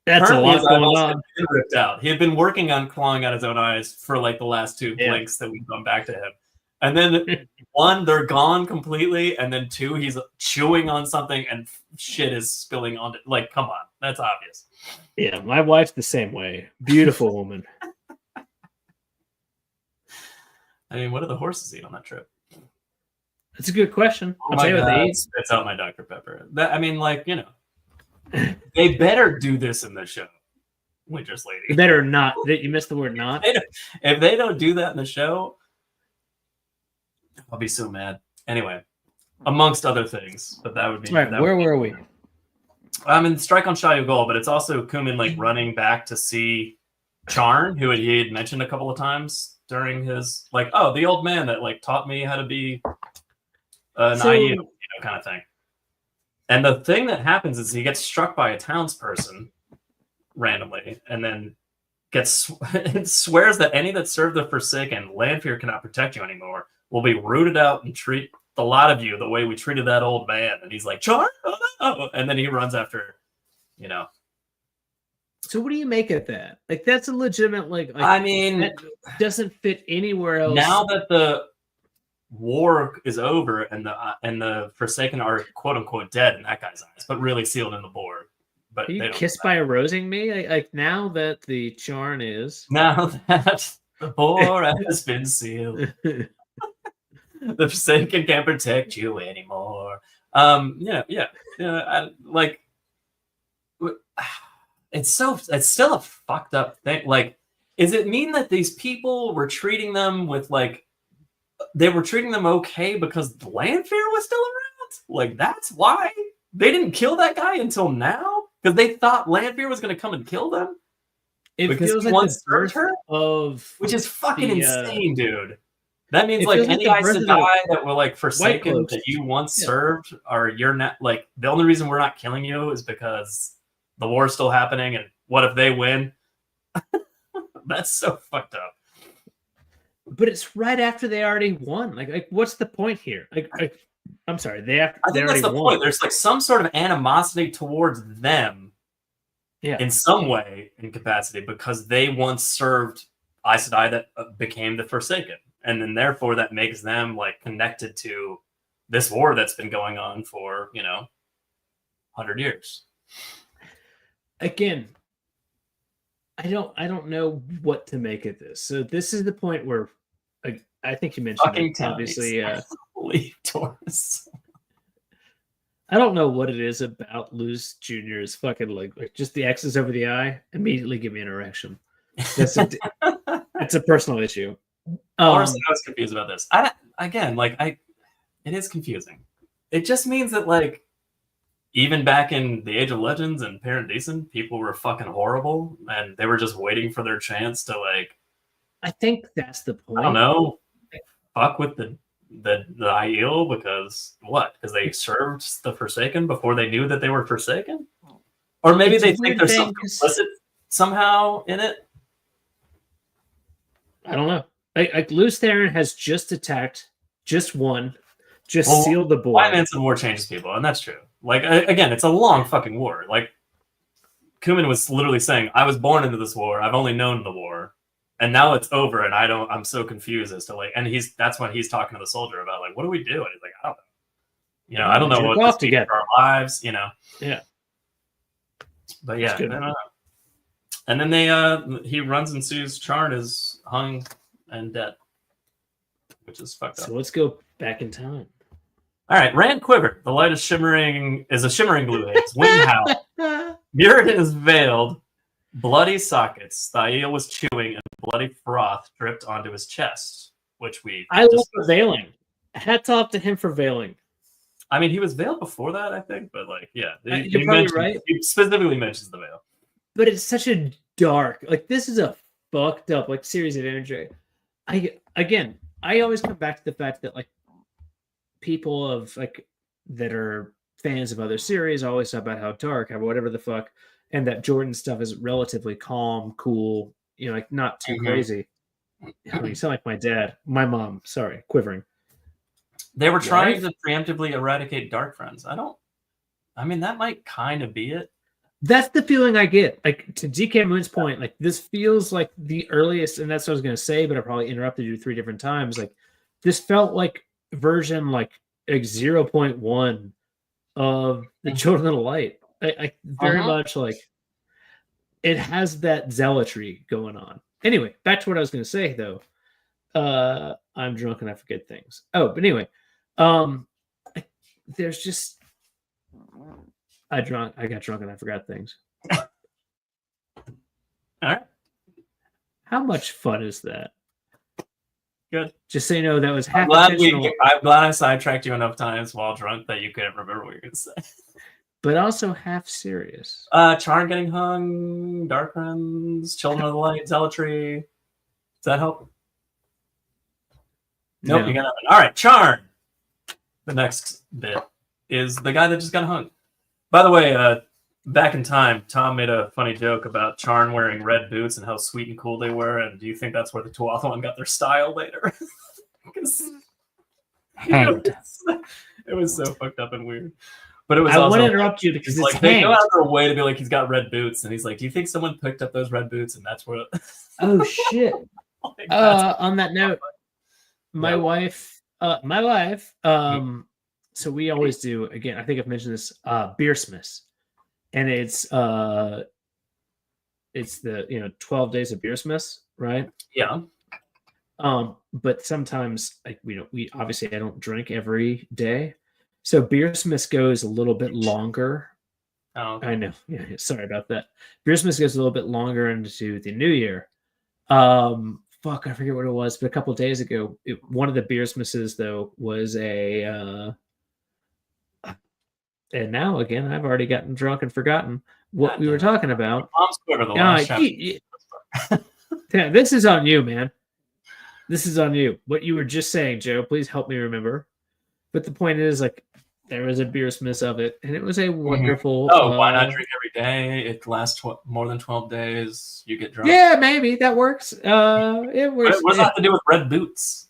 That's a lot going on. Had been ripped out. He had been working on clawing out his own eyes for like the last two blinks that we've gone back to him. And then one, they're gone completely, and then two, he's chewing on something and shit is spilling onto. Like, come on, that's obvious. Yeah, my wife's the same way. Beautiful woman. I mean, what do the horses eat on that trip? That's a good question. Oh I'll my tell you what God, they eat. spits out my Dr. Pepper. I mean, like, you know, they better do this in the show, Winter's Lady. You better not. You missed the word not. If they don't do that in the show, I'll be so mad. Anyway, amongst other things, but that would be Right, where were we? I'm in Strike on Shia Goal, but it's also Kumin like running back to see Charn, who he had mentioned a couple of times during his like, oh, the old man that like taught me how to be an IU, you know, kind of thing. And the thing that happens is he gets struck by a townsperson randomly, and then swears that any that serve the Forsaken, Lanfear cannot protect you anymore, will be rooted out and treat the lot of you the way we treated that old man. And he's like, Charn? Oh, no. And then he runs after, you know. So what do you make of that? Like, that's a legitimate, like I mean, that doesn't fit anywhere else. now that the war is over and the Forsaken are quote unquote dead in that guy's eyes, but really sealed in the board. But Are you they don't kissed by a rosing me? Like now that the Charn is. now that the board has been sealed. The Forsaken can't protect you anymore. It's still a fucked up thing. Like, does it mean that these people were treating them with like they were treating them okay because Lanfear was still around? Like, that's why they didn't kill that guy until now? Because they thought Lanfear was going to come and kill them? It Because feels he like once the birth served her? of Which is fucking the, insane, dude. That means It like feels like any the Aes birth of the Sedai that were like forsaken cloaks. that you once Yeah. served, or you're not like the only reason we're not killing you is because the war is still happening, and what if they win? That's so fucked up. But it's right after they already won. Like what's the point here? Like I'm sorry, I think that's the point. There's like some sort of animosity towards them, in some way, in capacity, because they once served Aes Sedai that became the Forsaken, and then therefore that makes them like connected to this war that's been going on for 100 years. Again, I don't know what to make of this. So this is the point where I think you mentioned Fucking it, obviously. Leave Taurus. I don't know what it is about Luz Jr.'s fucking like just the X's over the I immediately give me an erection. It's a personal issue. Honestly, I was confused about this. It is confusing. It just means that like even back in the Age of Legends and Parent Decent, people were fucking horrible, and they were just waiting for their chance to like. I think that's the point. I don't know. Fuck with the Aiel because what? Because they served the Forsaken before they knew that they were Forsaken, or maybe they think there's something implicit somehow in it. I don't know. Like Luz Theron has just attacked, just won, sealed the board. White Man some war changes people, and that's true. Like again, it's a long fucking war. Like Kuman was literally saying, "I was born into this war. I've only known the war, and now it's over, and I'm so confused as to like." And that's when he's talking to the soldier about like, "What do we do?" And he's like, "I don't know. I don't know what this means for our lives. Yeah. But yeah, and then he runs and sees Charn is hung and dead, which is fucked up. So let's go back in time. All right, Rand quivered. The light is a shimmering blue haze. Wind howled. Muradin is veiled. Bloody sockets. Thael was chewing, and bloody froth dripped onto his chest, which I love the veiling. Hats off to him for veiling. I mean, he was veiled before that, I think, but like, yeah, you're probably right. He specifically mentions the veil. But it's such a dark, like this is a fucked up like series of imagery. I always come back to the fact that like people of like that are fans of other series always talk about how dark, how whatever the fuck, and that Jordan stuff is relatively calm, cool, like not too crazy. You sound like my dad, my mom. Sorry, quivering. They were trying to preemptively eradicate Dark Friends. I mean, that might kind of be it. That's the feeling I get. Like to DK Moon's point, like this feels like the earliest, and that's what I was going to say, but I probably interrupted you 3 different times. Like this felt like version like 0.1 of the Children of the Light. I very much like it has that zealotry going on. Anyway, back to what I was going to say though. I'm drunk and I forget things. Oh, but anyway, there's just I got drunk and I forgot things. All right. How much fun is that? Good. Just so you know, that was half I'm intentional. glad I sidetracked you enough times while drunk that you couldn't remember what you were going to say. But also half serious. Charn getting hung, Dark Friends, Children of the Light, Zealotry. Does that help? Nope, you got nothing. All right, Charn. The next bit is the guy that just got hung. By the way, back in time, Tom made a funny joke about Charn wearing red boots and how sweet and cool they were. And do you think that's where the tWoTcast got their style later? It was so fucked up and weird. But it was. I also, want to interrupt you because it's like they go out of their way to be like he's got red boots, and he's like, "Do you think someone picked up those red boots?" And that's where. Oh shit! Like, On that note, my wife. So we always do. Again, I think I've mentioned this. Beersmiths, and it's the 12 days of Beersmiths, right? Yeah. But sometimes we obviously I don't drink every day. So Beersmiths goes a little bit longer. Oh, okay. I know. Yeah, sorry about that. Beersmiths goes a little bit longer into the new year. Fuck, I forget what it was, but a couple of days ago, one of the Beersmiths though was a. And now again, I've already gotten drunk and forgotten what we were talking about. Mom's quiver the last chapter. Yeah, this is on you, man. This is on you. What you were just saying, Joe, please help me remember. But the point is, like, there was a Beersmith of it, and it was a wonderful. Oh, why not drink every day? It lasts more than 12 days. You get drunk. Yeah, maybe that works. It works. What does that have to do with red boots?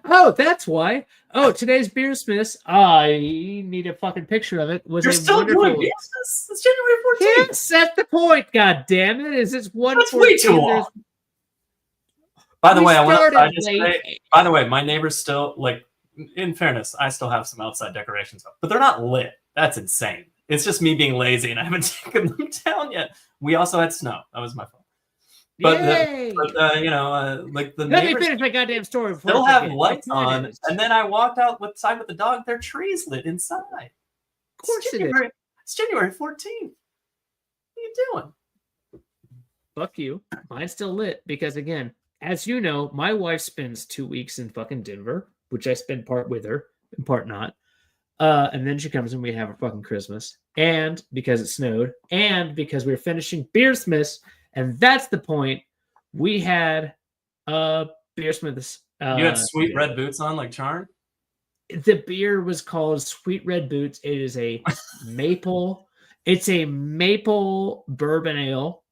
Oh, that's why. Oh, today's Beersmith. I need a fucking picture of it. Was You're a still wonderful. doing Beersmith? It's January 14th. Can't set the point. God damn it! Is it's 1:14? That's way too long. By the way, I want to just late. say, by the way, my neighbors still, like, in fairness, I still have some outside decorations up, but they're not lit. That's insane. It's just me being lazy and I haven't taken them down yet. We also had snow. That was my fault. But, you know, like the Let me neighbors finish my goddamn story. Before still I have forget. lights on, and then I walked outside with the dog. Their trees lit inside. Of course it is. It's January 14th. What are you doing? Fuck you. Mine's still lit because, again, as you know, my wife spends 2 weeks in fucking Denver, which I spend part with her and part not. And then she comes and we have her fucking Christmas. And because it snowed, and because we were finishing Beersmiths, and that's the point. We had Beersmiths. You had sweet red boots on like Charn? The beer was called Sweet Red Boots. It is a maple. It's a maple bourbon ale.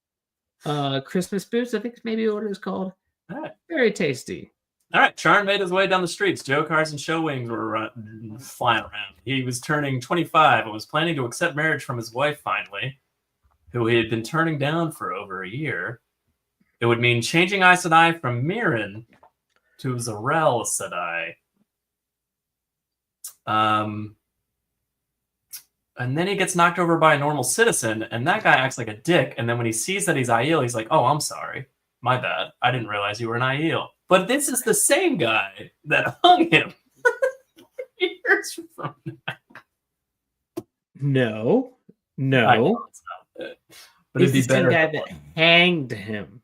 Christmas boots, I think is maybe what it was called. All right. Very tasty. All right, Charn made his way down the streets. Joe cars and show wings were flying around. He was turning 25 and was planning to accept marriage from his wife finally, who he had been turning down for over a year. It would mean changing Aes Sedai from Mirren to Zarel Sedai. And then he gets knocked over by a normal citizen, and that guy acts like a dick. And then when he sees that he's Aiel, he's like, "Oh, I'm sorry. My bad. I didn't realize you were an Aiel." But this is the same guy that hung him years from now. No. I know it's not it. But it'd be It's the better. guy that hanged him.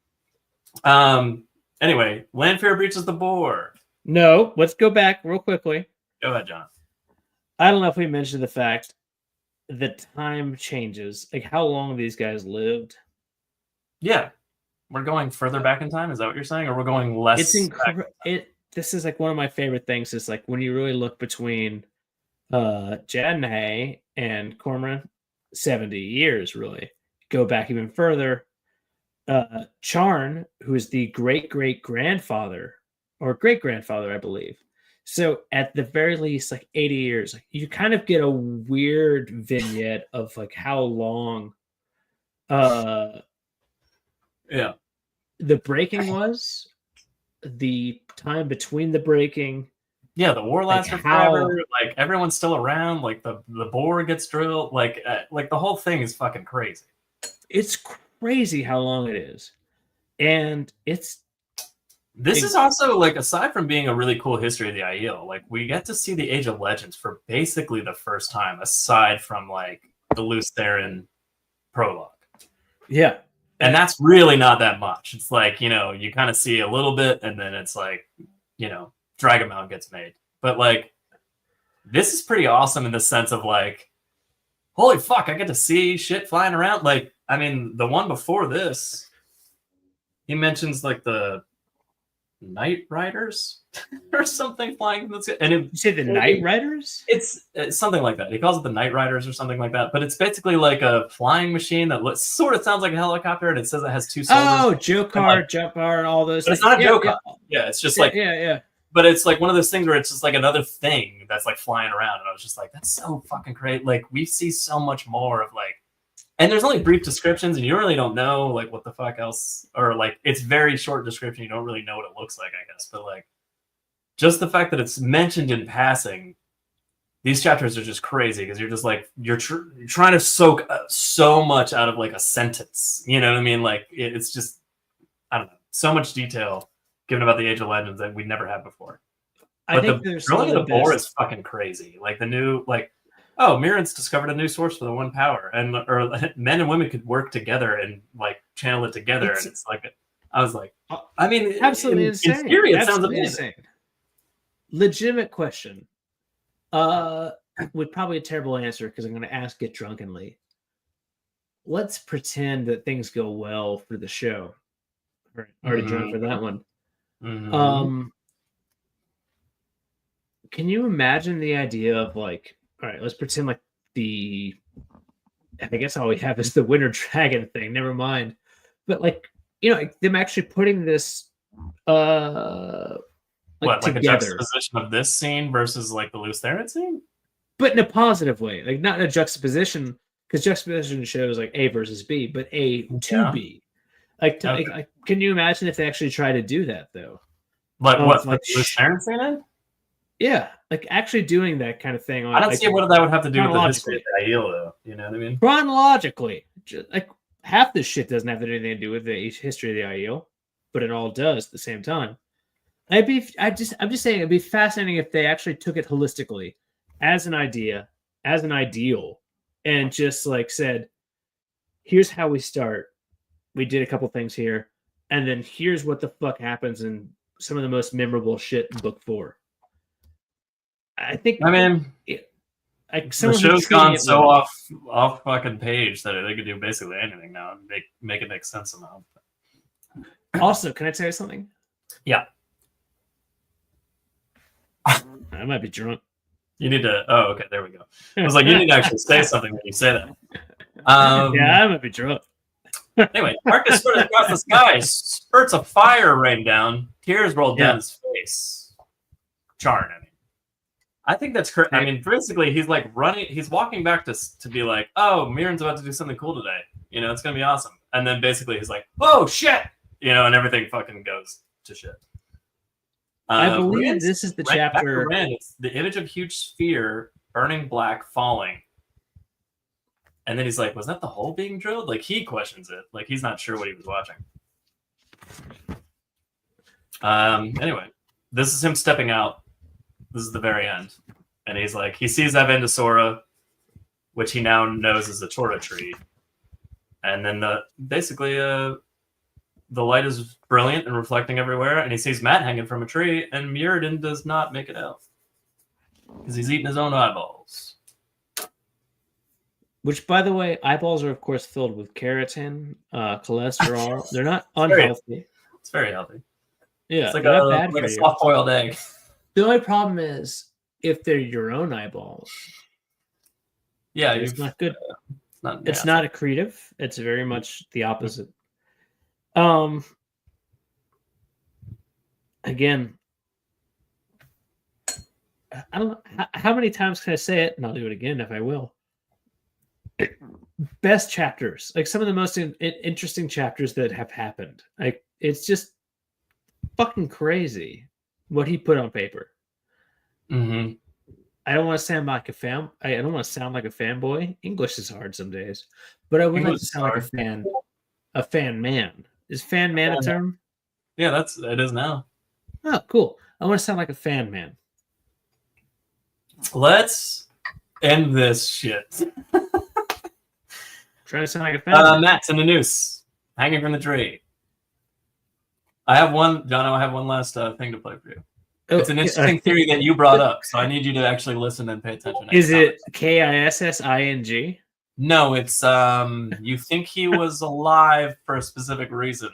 Anyway, Lanfear breaches the board. No, let's go back real quickly. Go ahead, John. I don't know if we mentioned the fact that time changes, like how long these guys lived. Yeah. We're going further back in time? Is that what you're saying? Or we're going less It's incredible. This is like one of my favorite things is like when you really look between Jadnhay and Cormoran, 70 years really. Go back even further. Charn, who is the great-great-grandfather or great-grandfather, I believe. So at the very least, like 80 years, like you kind of get a weird vignette of like how long Yeah. the breaking was, the time between the breaking. Yeah, the war lasted Like how- forever. Like everyone's still around. Like the bore gets drilled. Like the whole thing is fucking crazy. It's crazy how long it is. And it's This is also like, aside from being a really cool history of the Aiel, like we get to see the Age of Legends for basically the first time, aside from like the Luce Theron prologue. yeah. And that's really not that much. It's like, you know, you kind of see a little bit and then it's like, you know, Dragonmount gets made. But like, this is pretty awesome in the sense of like, holy fuck, I get to see shit flying around. Like, I mean, the one before this, he mentions like the Night Riders or something flying in the sky. And You say the Night Riders? it's something like that. He calls it the Night Riders or something like that. But it's basically like a flying machine that sort of sounds like a helicopter, and it says it has two soldiers. Oh, Jokar, Jumper, and all those. But it's things. not a Jokar. Yeah, it's just like, yeah. but it's like one of those things where it's just like another thing that's like flying around. And I was just like, that's so fucking great. Like we see so much more of like, and there's only brief descriptions and you really don't know like what the fuck else, or like it's very short description. You don't really know what it looks like, I guess. But like just the fact that it's mentioned in passing, these chapters are just crazy because you're just like, you're trying to soak so much out of like a sentence. You know what I mean? Like it's just, I don't know, so much detail given about the Age of Legends that we'd never had before. I But think the there's drilling some of of the the bore best. is fucking crazy. Like the new, like, oh, Mirren's discovered a new source for the one power, and or men and women could work together and like channel it together. And it's like, I was like, I mean, Absolutely in insane. theory, it sounds Absolutely amazing. insane. Legitimate question. With probably a terrible answer because I'm going to ask it drunkenly. Let's pretend that things go well for the show. Already drunk for that one. Mhm. Can you imagine the idea of like, all right, let's pretend like I guess all we have is the Winter Dragon thing. Never mind. But like, like them actually putting this What, like a together, juxtaposition of this scene versus like the Loose Theron scene? but in a positive way, like not in a juxtaposition, because juxtaposition shows like A versus B, but A to B. Like, can you imagine if they actually try to do that though? Like what? Like the Loose Theron scene in? Yeah, like actually doing that kind of thing. I don't see what that would have to do with the history of the Aiel, though. You know what I mean? Chronologically, like half this shit doesn't have anything to do with the history of the Aiel, but it all does at the same time. I'm just saying it'd be fascinating if they actually took it holistically, as an idea, as an ideal, and just like said, "Here's how we start. We did a couple things here, and then here's what the fuck happens in some of the most memorable shit in book 4." I mean, like the show's gone so off fucking page that they could do basically anything now and make it make sense somehow. Also, can I tell you something? Yeah. I might be drunk. You need to. Oh, okay. There we go. I was like, you need to actually say something when you say that. Yeah, I might be drunk. Anyway, darkness spread across the sky. Spurts of fire rained down. Tears rolled down his face. Charn, I mean. I think that's correct. I mean, basically, he's like running. He's walking back to be like, "Oh, Mirren's about to do something cool today. It's gonna be awesome." And then basically, he's like, "Oh shit!" And everything fucking goes to shit. I believe this is the chapter. It's the image of huge sphere, burning black, falling. And then he's like, "Was that the hole being drilled?" Like he questions it. Like he's not sure what he was watching. Anyway, this is him stepping out. This is the very end. And he's like, he sees Avendasora, which he now knows is the Torah tree. And then the light is brilliant and reflecting everywhere. And he sees Matt hanging from a tree. And Muradin does not make it out. Because he's eating his own eyeballs. Which, by the way, eyeballs are, of course, filled with keratin, cholesterol. They're not unhealthy. It's very healthy. Yeah, it's like a soft-boiled egg. The only problem is if they're your own eyeballs. Yeah, it's not good. It's not accretive. It's very much the opposite. Again, I don't know how many times can I say it, and I'll do it again if I will. Best chapters, like some of the most interesting chapters that have happened. Like it's just fucking crazy what he put on paper. Mm-hmm. I don't want to sound like a fan. I don't want to sound like a fanboy. English is hard some days, but I would like to sound like a fan man. Is fan man a term? Yeah, it is now. Oh, cool. I want to sound like a fan man. Let's end this shit. Trying to sound like a fan man. Matt's in the noose, hanging from the tree. Jono, I have one last thing to play for you. It's an interesting theory that you brought up, so I need you to actually listen and pay attention. Is it KISSING? No, it's you think he was alive for a specific reason.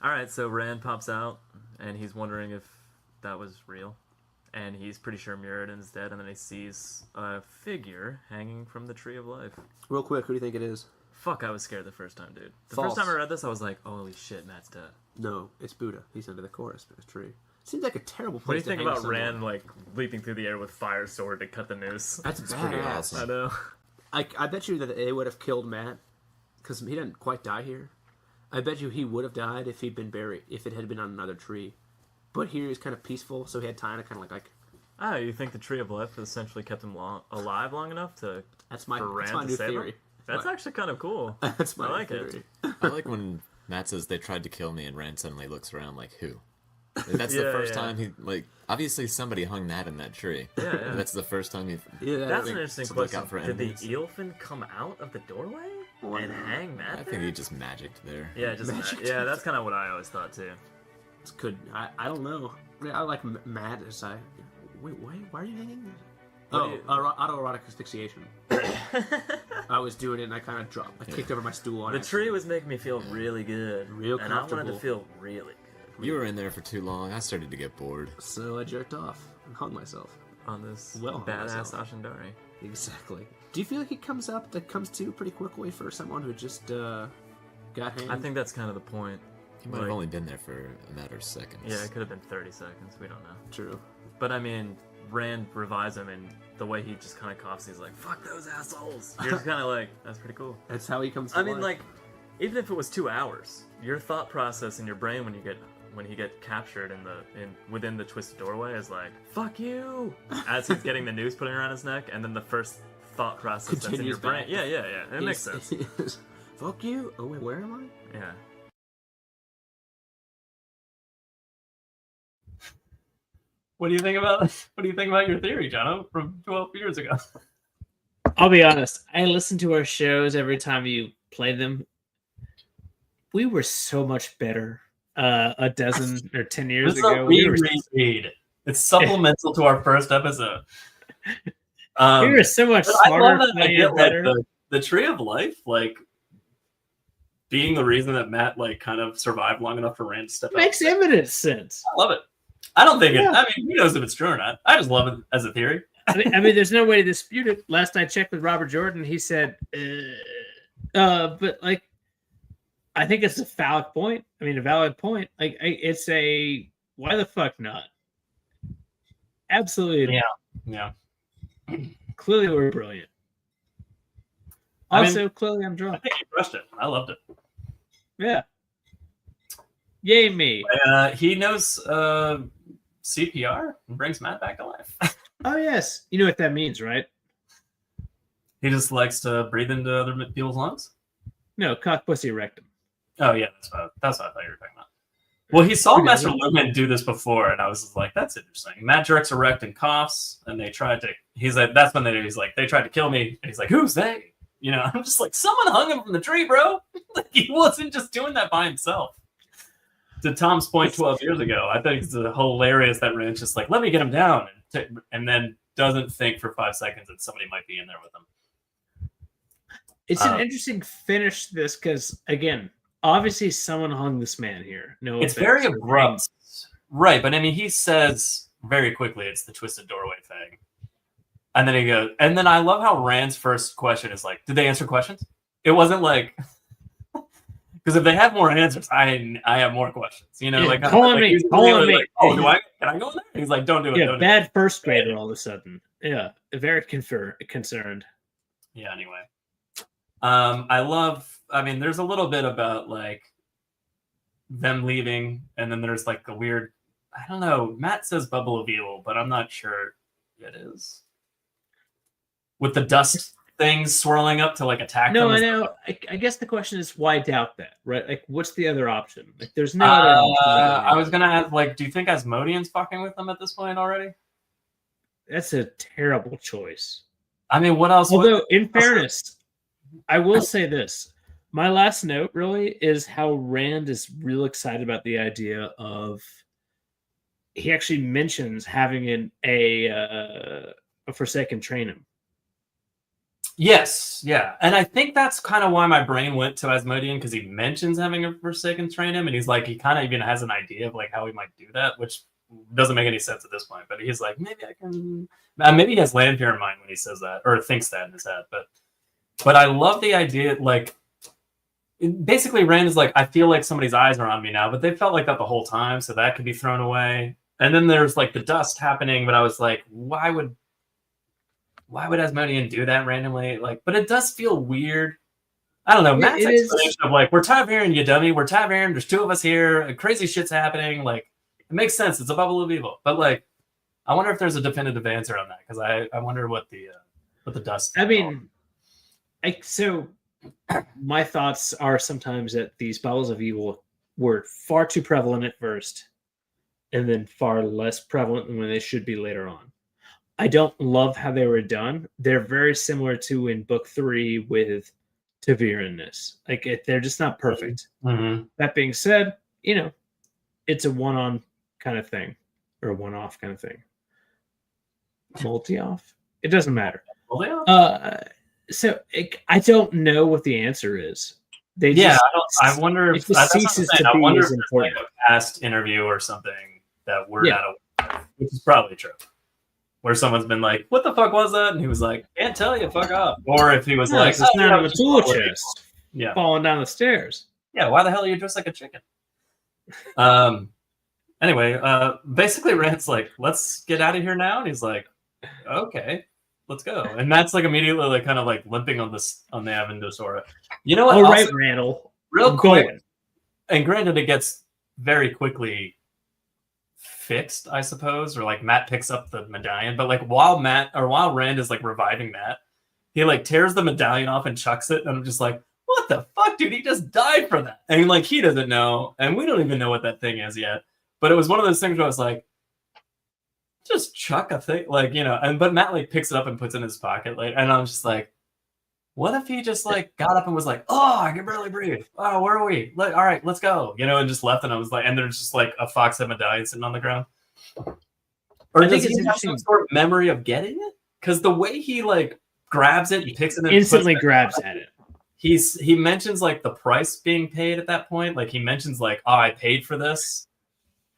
All right, so Rand pops out, and he's wondering if that was real. And he's pretty sure Muradin's dead, and then he sees a figure hanging from the Tree of Life. Real quick, who do you think it is? Fuck, I was scared the first time, dude. The False. first time I read this, I was like, holy shit, Matt's dead. No, it's Buddha. He's under the chorus tree. Seems like a terrible place. What do you think about someone. Rand, like, leaping through the air with fire sword to cut the noose? That's pretty awesome. I know. I bet you that they would have killed Matt, because he didn't quite die here. I bet you he would have died if he'd been buried, if it had been on another tree. But here he's kind of peaceful, so he had time to kind of like Oh, you think the Tree of Life essentially kept him alive long enough to that's my new theory. That's actually kind of cool. That's my I like theory. it. I like when Matt says they tried to kill me, and Rand suddenly looks around like, who? That's the first time he, like, obviously somebody hung that in that tree. Yeah. That's the first time you. That's an interesting question. Out for Did the enemies. Eelfin come out of the doorway and hang Matt I think he just magicked there. Yeah, yeah, that's kind of what I always thought too. I don't know. I like Matt as I. Wait, why are you hanging? Autoerotic asphyxiation. I was doing it and I kind of dropped. I kicked over my stool on The tree was making me feel really good. Real and I wanted comfortable. to feel really good. You were in there for too long. I started to get bored. So I jerked off and hung myself. On this Well, badass myself. Ashendari. Exactly. Do you feel like he comes to pretty quickly for someone who just got hanged? I think that's kind of the point. He might have only been there for a matter of seconds. Yeah, it could have been 30 seconds. We don't know. True. But I mean, Rand revives him, and the way he just kind of coughs, he's like, "Fuck those assholes." You're just kind of like, "That's pretty cool." That's how he comes to I mean, life. like, even if it was 2 hours, your thought process in your brain when he get captured within the twisted doorway is like, "Fuck you," as he's getting the noose put around his neck, and then the first thought process that's in your brain. back. Yeah. It makes sense. Fuck you. Oh wait, where am I? Yeah. What do you think about your theory, Jono, from 12 years ago? I'll be honest. I listen to our shows every time you play them. We were so much better a dozen or 10 years This is ago. a We were re-read. It's supplemental to our first episode. so much But I smarter, love that funnier, idea, better. like the Tree of Life, like being the reason that Matt like kind of survived long enough for Rand to step out. Makes eminent sense. I love it. I don't think Yeah. it. I mean, who knows if it's true or not? I just love it as a theory. I mean, there's no way to dispute it. Last I checked with Robert Jordan, he said, but like, I think it's a valid point. I mean, a valid point. Like, it's a why the fuck not? Absolutely. Yeah. Clearly, we're brilliant. I mean- Also, clearly, I'm I drunk. think he crushed it. I loved it. Yeah. Yay me. He knows CPR and brings Matt back to life. Oh yes. You know what that means, right? He just likes to breathe into other people's lungs. No, cock, pussy, rectum. Oh yeah, that's what I thought you were talking about. Well, he saw Okay. Master Lumen do this before, and I was just like, "That's interesting." Matt jerks erect and coughs, and they tried to. He's like, "That's when they tried to kill me," and he's like, "Who's they?" You know, I'm just like, "Someone hung him from the tree, bro." Like, he wasn't just doing that by himself. To Tom's point 12 years ago, I think it's hilarious that Rand's just like, "Let me get him down," and then doesn't think for 5 seconds that somebody might be in there with him. It's an interesting finish to this because, again, obviously someone hung this man here. No, It's offense very or abrupt, right? But I mean, he says very quickly it's the twisted doorway thing, and then he goes, and then I love how Rand's first question is like, "Did they answer questions?" It wasn't like, because if they have more answers, I have more questions. You know, Yeah, like call on me, he's call on really me. like, "Oh, can I go in there?" He's like, "Don't do it." Yeah, Don't do bad first grader all of a sudden. Yeah, very concerned. it. Yeah. Anyway, I mean, there's a little bit about like them leaving, and then there's like a weird, I don't know. Matt says bubble of evil, but I'm not sure it is. With the dust things swirling up to like attack No, them. I know. I guess the question is why doubt that, right? Like, what's the other option? Like, there's no other option. I was gonna ask, like, do you think Asmodean's fucking with them at this point already? That's a terrible choice. I mean, what else? Although, in fairness, I will say this. My last note really is how Rand is real excited about the idea of. He actually mentions having a Forsaken train him. Yes, yeah, and I think that's kind of why my brain went to Asmodean, because he mentions having a Forsaken train him, and he's like, he kind of even has an idea of like how he might do that, which doesn't make any sense at this point. But he's like, maybe I can. Maybe he has Lanfear in mind when he says that, or thinks that in his head. But I love the idea, like. Basically, Rand is like, I feel like somebody's eyes are on me now, but they felt like that the whole time, so that could be thrown away. And then there's like the dust happening, but I was like, why would Asmodean do that randomly? Like, but it does feel weird. I don't know. Yeah, Matt's it is. explanation of like, we're Tavern, you dummy. We're Tavern. There's 2 of us here. Crazy shit's happening. Like, it makes sense. It's a bubble of evil. But like, I wonder if there's a definitive answer on that, because I wonder what the dust. I mean, so my thoughts are sometimes that these bubbles of evil were far too prevalent at first, and then far less prevalent than when they should be later on. I don't love how they were done. They're very similar to in book 3 with Tavir in this. Like, they're just not perfect. Mm-hmm. That being said, you know, it's a one-on kind of thing, or a one-off kind of thing. Multi-off. It doesn't matter. Well, they are. I don't know what the answer is. I wonder if it just ceases to be as important. Like a past interview or something that we're not aware of, which is probably true. Where someone's been like, "What the fuck was that?" and he was like, "Can't tell you, fuck up." Or if he was like, "It's the sound of a tool chest yeah, falling down the stairs." Yeah, why the hell are you dressed like a chicken? Anyway, basically Rand's like, "Let's get out of here now," and he's like, "Okay, let's go." And Matt's like immediately like kind of like limping on the Avendosora. You know what? All right, Randall. Real quick. And granted, it gets very quickly fixed, I suppose, or like Matt picks up the medallion, but like while Rand is like reviving Matt, he like tears the medallion off and chucks it, and I'm just like, what the fuck, dude? He just died for that, and like he doesn't know, and we don't even know what that thing is yet. But it was one of those things where I was like, just chuck a thing, like, you know. And but Matt like picks it up and puts it in his pocket, like, and I was just like, what if he just like got up and was like, oh, I can barely breathe. Oh, where are we? Like, all right, let's go. You know, and just left. And I was like, and there's just like a foxhead medallion sitting on the ground. Or I think it's some sort of memory of getting it? Because the way he like grabs it, he picks it and instantly grabs at it. He mentions like the price being paid at that point. Like he mentions like, oh, I paid for this.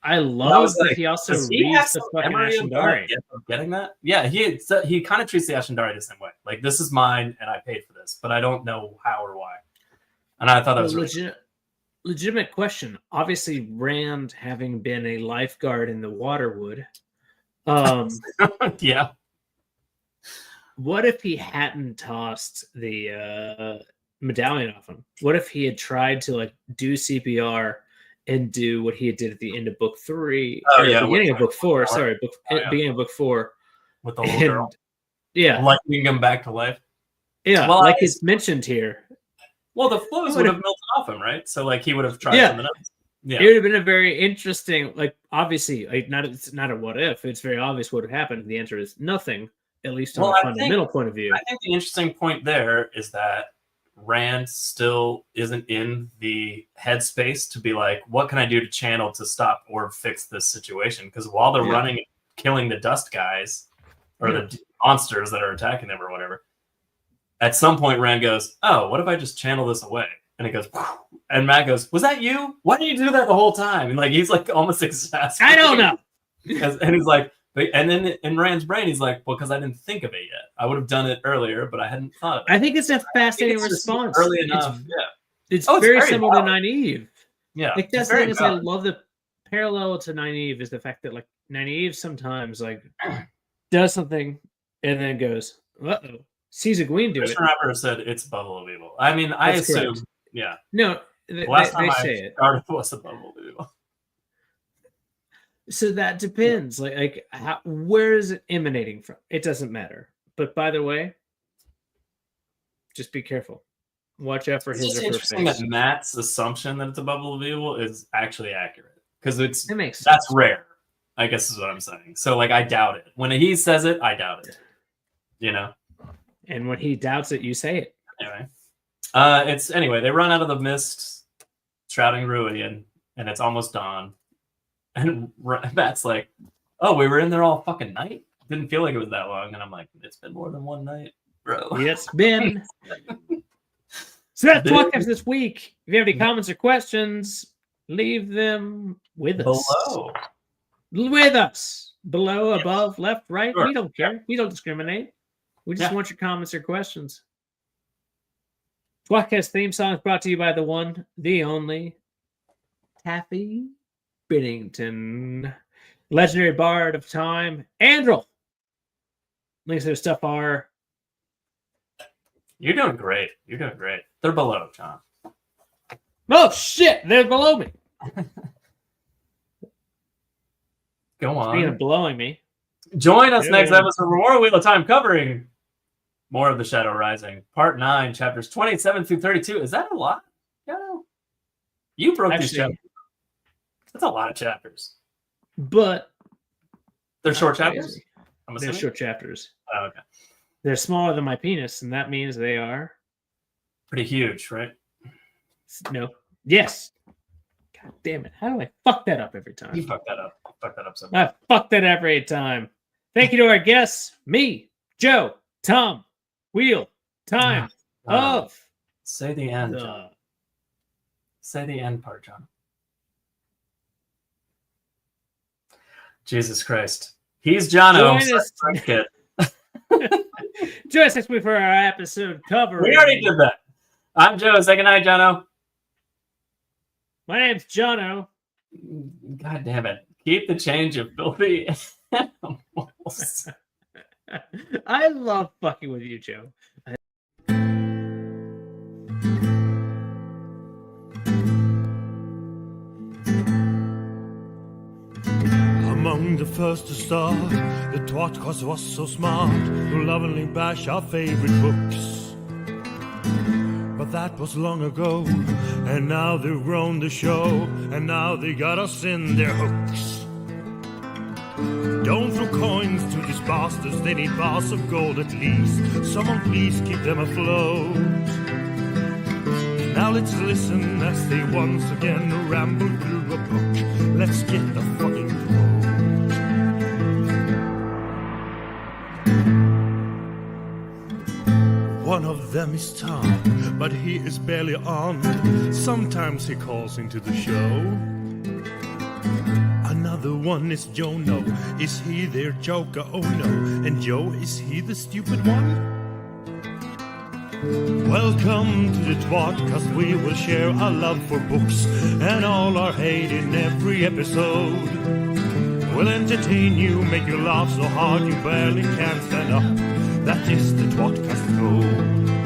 I love that he also reads the fucking Ashendari. Getting that? Yeah, he kind of treats the Ashendari the same way. Like, this is mine, and I paid for this, but I don't know how or why. And I thought that was legitimate question. Obviously, Rand, having been a lifeguard in the Waterwood, yeah. What if he hadn't tossed the medallion off him? What if he had tried to like do CPR and do what he did at the end of book 3? Beginning of book 4. Sorry, beginning of book 4 with the little girl. Yeah, lightning him back to life. Yeah, well, like it's mentioned here. Well, the flows would have melted off him, right? So like he would have tried something else. Yeah, it would have been a very interesting. Like obviously, like it's not a what if. It's very obvious what would have happened. The answer is nothing. At least on a fundamental point of view. I think the interesting point there is that Rand still isn't in the headspace to be like, what can I do to channel to stop or fix this situation? Because while they're running, killing the dust guys or the monsters that are attacking them or whatever, at some point Rand goes, oh, what if I just channel this away? And it goes, and Matt goes, was that you? Why didn't you do that the whole time? And like he's like almost exasperated. I don't know. And he's like, and then in Rand's brain, he's like, well, because I didn't think of it yet. I would have done it earlier, but I hadn't thought of it. I think it's a fascinating response. Early enough. It's very similar to Nynaeve. Yeah. Like that's the thing is I love the parallel to Nynaeve is the fact that like Nynaeve sometimes like does something and then goes, uh-oh, sees a Egwene do it. Christian Rapper said it's a bubble of evil. I mean, I assume, yeah. No, last time they say it started was a bubble of evil. So that depends. Like where is it emanating from? It doesn't matter. But by the way, just be careful. Watch out for his or her interesting face. that Matt's assumption that it's a bubble of evil is actually accurate because it makes sense. That's rare. I guess is what I'm saying. So like I doubt it. When he says it, I doubt it. You know. And when he doubts it, you say it. Anyway. They run out of the mist, shrouding Ruidian, and it's almost dawn. And Matt's like, oh, we were in there all fucking night? Didn't feel like it was that long. And I'm like, it's been more than one night, bro. It's been. So that's tWoTcast this week. If you have any comments or questions, leave them with us. Below. With us. Below, above, left, right. Sure. We don't care. We don't discriminate. We just want your comments or questions. tWoTcast theme song is brought to you by the one, the only, Taffy Bennington, legendary bard of time, Andrel. Links to their stuff are. You're doing great. You're doing great. They're below, John. Oh shit! They're below me. Go on. Speaking of blowing me, join us next episode of Memorial Wheel of Time, covering more of the Shadow Rising, Part 9, chapters 27 through 32. Is that a lot? No. You broke these chapters. That's a lot of chapters. But they're short chapters? They're short chapters. Oh, okay. They're smaller than my penis, and that means they are pretty huge, right? No. Yes. God damn it. How do I fuck that up every time? You fuck that up. Fuck that up so I fuck that every time. Thank you to our guests, me, Joe, Tom, Wheel, time of Say the end, John. Say the end part, John. Jesus Christ. He's Jono. Join us next week for our episode cover. We already did that. I'm Joe. Say goodnight, Jono. My name's Jono. God damn it. Keep the change of filthy animals. I love fucking with you, Joe. Among the first to start, the tWoTcast was so smart to lovingly bash our favorite books. But that was long ago, and now they've grown the show, and now they got us in their hooks. Don't throw coins to these bastards, they need bars of gold at least. Someone please keep them afloat. Now let's listen as they once again ramble through a book. Let's get the fucking quote. One of them is Tom, but he is barely on. Sometimes he calls into the show. Another one is Jono. Is he their joker? Oh no. And Joe, is he the stupid one? Welcome to the tWoTcast. We will share our love for books and all our hate in every episode. We'll entertain you, make you laugh so hard you barely can stand up. That is the tWoTcast code.